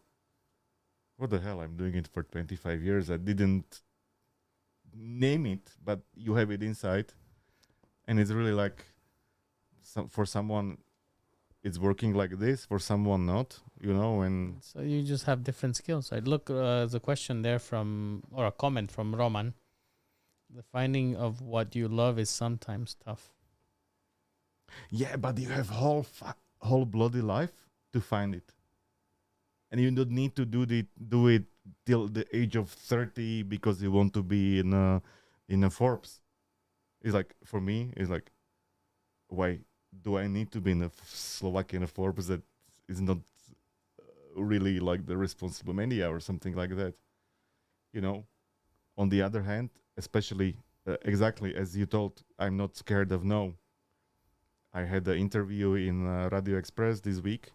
S2: what the hell? I'm doing it for 25 years. I didn't name it, but you have it inside, and it's really like, for someone, it's working like this. For someone, not. And
S1: So you just have different skills. I look the question there or a comment from Roman. The finding of what you love is sometimes tough.
S2: yeah, but you have whole bloody life to find it, and you don't need to do it till the age of 30 because you want to be in a Forbes. It's like, for me, it's like, why do I need to be in a Slovakian Forbes that is not really like the responsible media or something like that? On the other hand, especially exactly as you told, I'm not scared of no. I had an interview in Radio Express this week,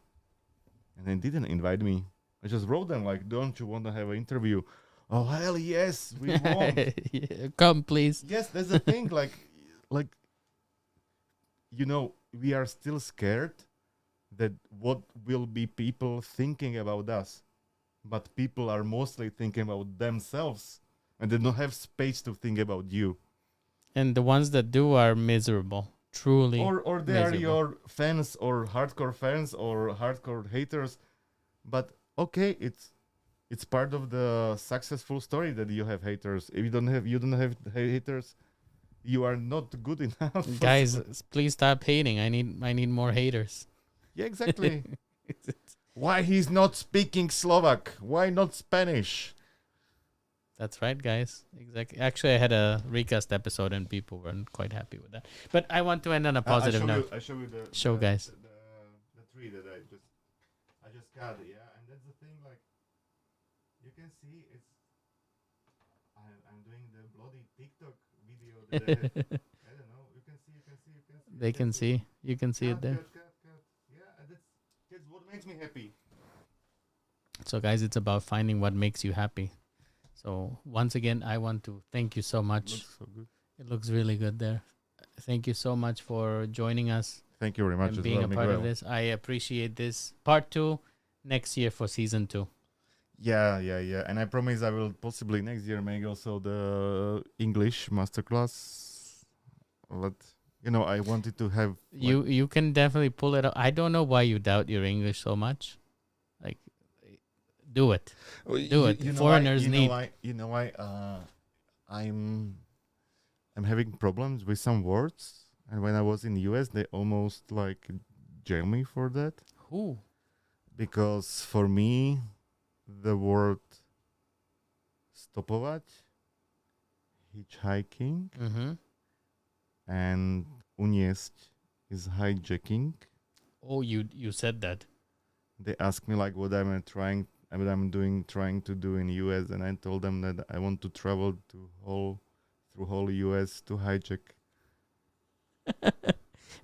S2: and they didn't invite me. I just wrote them like, "Don't you want to have an interview?" Oh, hell yes, we want.
S1: Yeah, come please.
S2: Yes, that's the thing. Like, we are still scared that what will be people thinking about us, but people are mostly thinking about themselves, and they don't have space to think about you.
S1: And the ones that do are miserable. Truly.
S2: Or they are
S1: miserable.
S2: your fans or hardcore haters, but okay, it's part of the successful story that you have haters. If you don't have haters, you are not good enough.
S1: Guys, please stop hating. I need more haters.
S2: Yeah, exactly. Why he's not speaking Slovak? Why not Spanish?
S1: That's right, guys. Exactly. Actually, I had a recast episode and people weren't quite happy with that. But I want to end on a positive note.
S2: I show you
S1: Show, guys.
S2: the tree that I just got. Yeah, and that's the thing. Like, you can see I'm doing the bloody TikTok video that I have. I don't know. You can see.
S1: They can see. You can see it there.
S2: Cut. Yeah, and that's what makes me happy.
S1: So, guys, it's about finding what makes you happy. So, once again, I want to thank you so much.
S2: Looks so good.
S1: It looks really good there. Thank you so much for joining us
S2: Thank you very much
S1: and
S2: as
S1: being
S2: well,
S1: a part of
S2: Miguel.
S1: this. I appreciate this. Part 2 next year for season 2.
S2: Yeah. And I promise I will possibly next year make also the English masterclass. But I wanted to have
S1: You can definitely pull it up. I don't know why you doubt your English so much. Like, do it. Do it. Foreigners need.
S2: I'm having problems with some words, and when I was in the US, they almost like jail me for that,
S1: Who?
S2: because for me, the word stopovať, hitchhiking,
S1: Mm-hmm.
S2: and uniesť is hijacking.
S1: Oh, you said that.
S2: They asked me like what I'm trying to do in US, and I told them that I want to travel through whole US to hijack.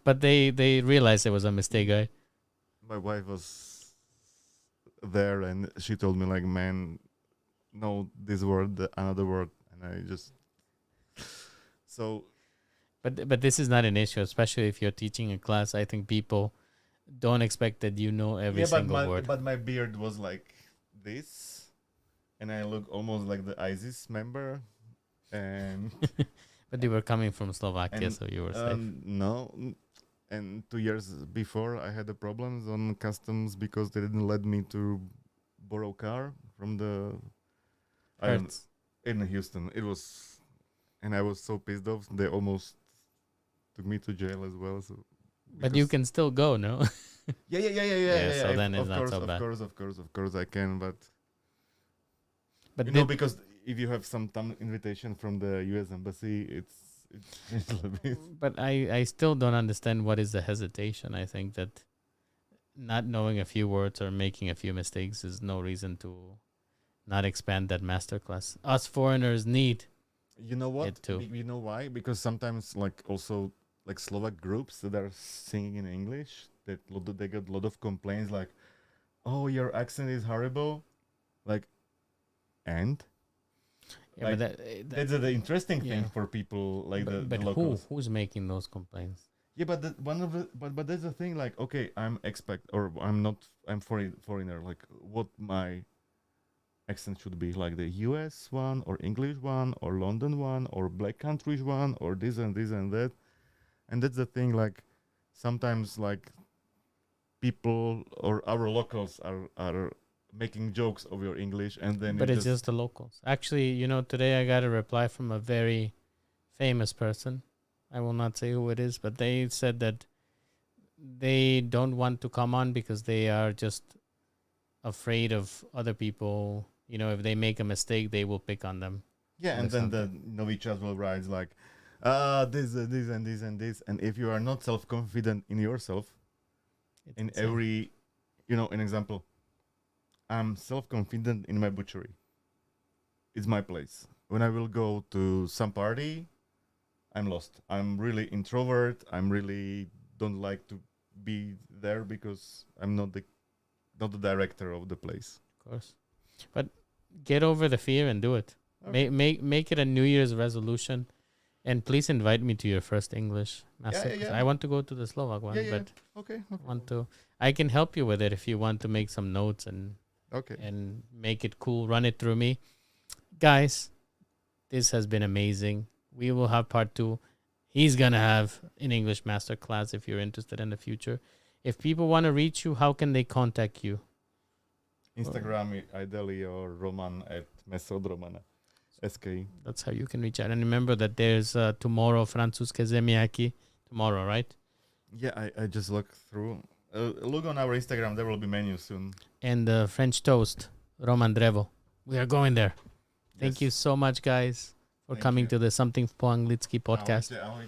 S1: But they realized it was a mistake, right?
S2: My wife was there, and she told me like, man, no, this word, another word, and I just so.
S1: But this is not an issue, especially if you're teaching a class. I think people don't expect that you know every single word.
S2: But my beard was like this, and I look almost like the ISIS member, and
S1: But you were coming from Slovakia,
S2: and,
S1: so you were safe.
S2: no. And 2 years before, I had the problems on customs because they didn't let me to borrow car from the I don't-
S1: Hurts.
S2: in Houston. It was, and I was so pissed off. They almost took me to jail as well. So,
S1: But you
S2: because-
S1: can still go, no?
S2: yeah.
S1: so then it's
S2: of
S1: not
S2: course,
S1: so
S2: of
S1: bad.
S2: of course, I can. But
S1: But
S2: you know,
S1: did-
S2: because if you have some invitation from the U.S. embassy, it's a little bit.
S1: But I still don't understand what is the hesitation. I think that not knowing a few words or making a few mistakes is no reason to not expand that masterclass. Us foreigners need.
S2: You know what?
S1: It too.
S2: You know why? Because sometimes, like, also like Slovak groups that are singing in English, they get a lot of complaints, like, "Oh, your accent is horrible," like, and
S1: Yeah,
S2: Like,
S1: but
S2: that's the interesting thing
S1: yeah.
S2: for people like the
S1: but
S2: locals.
S1: who's making those complaints?
S2: Yeah, but but that's the thing. Like, okay, I'm foreigner. Like, what my accent should be, like the U.S. one or English one or London one or Black Countries one or this and this and that. And that's the thing. Like, sometimes like people or our locals are making jokes of your English, and then
S1: But
S2: it
S1: it's just the locals. Actually, today I got a reply from a very famous person. I will not say who it is, but they said that they don't want to come on because they are just afraid of other people. If they make a mistake, they will pick on them.
S2: Yeah, and then the Novichas will write like, this and this and this. And if you are not self-confident in yourself,
S1: It's
S2: in
S1: insane.
S2: every, an example, I'm self-confident in my butchery. It's my place. When I will go to some party, I'm lost. I'm really introvert. I'm really don't like to be there because I'm not the director of the place.
S1: Of course, but get over the fear and do it.
S2: Okay.
S1: Make it a New Year's resolution, and please invite me to your first English master.
S2: yeah.
S1: I want to go to the Slovak one,
S2: Yeah.
S1: but
S2: Okay.
S1: I can help you with it if you want to make some notes and
S2: Okay.
S1: make it cool. Run it through me, guys. This has been amazing. We will have part 2. He's gonna have an English master class if you're interested in the future. If people want to reach you, how can they contact you?
S2: Instagram ideally or Roman at Mesodromana. SK.
S1: That's how you can reach out. And remember that there's tomorrow Francúzske zemiaky. Tomorrow, right?
S2: Yeah, I just looked through. Look on our Instagram. There will be menu soon.
S1: And French toast, Roman Drevo. We are going there. Thank you
S2: Yes.
S1: so much, guys, for
S2: Thank
S1: coming
S2: you.
S1: to the Something po Anglicky podcast.
S2: Ahojte.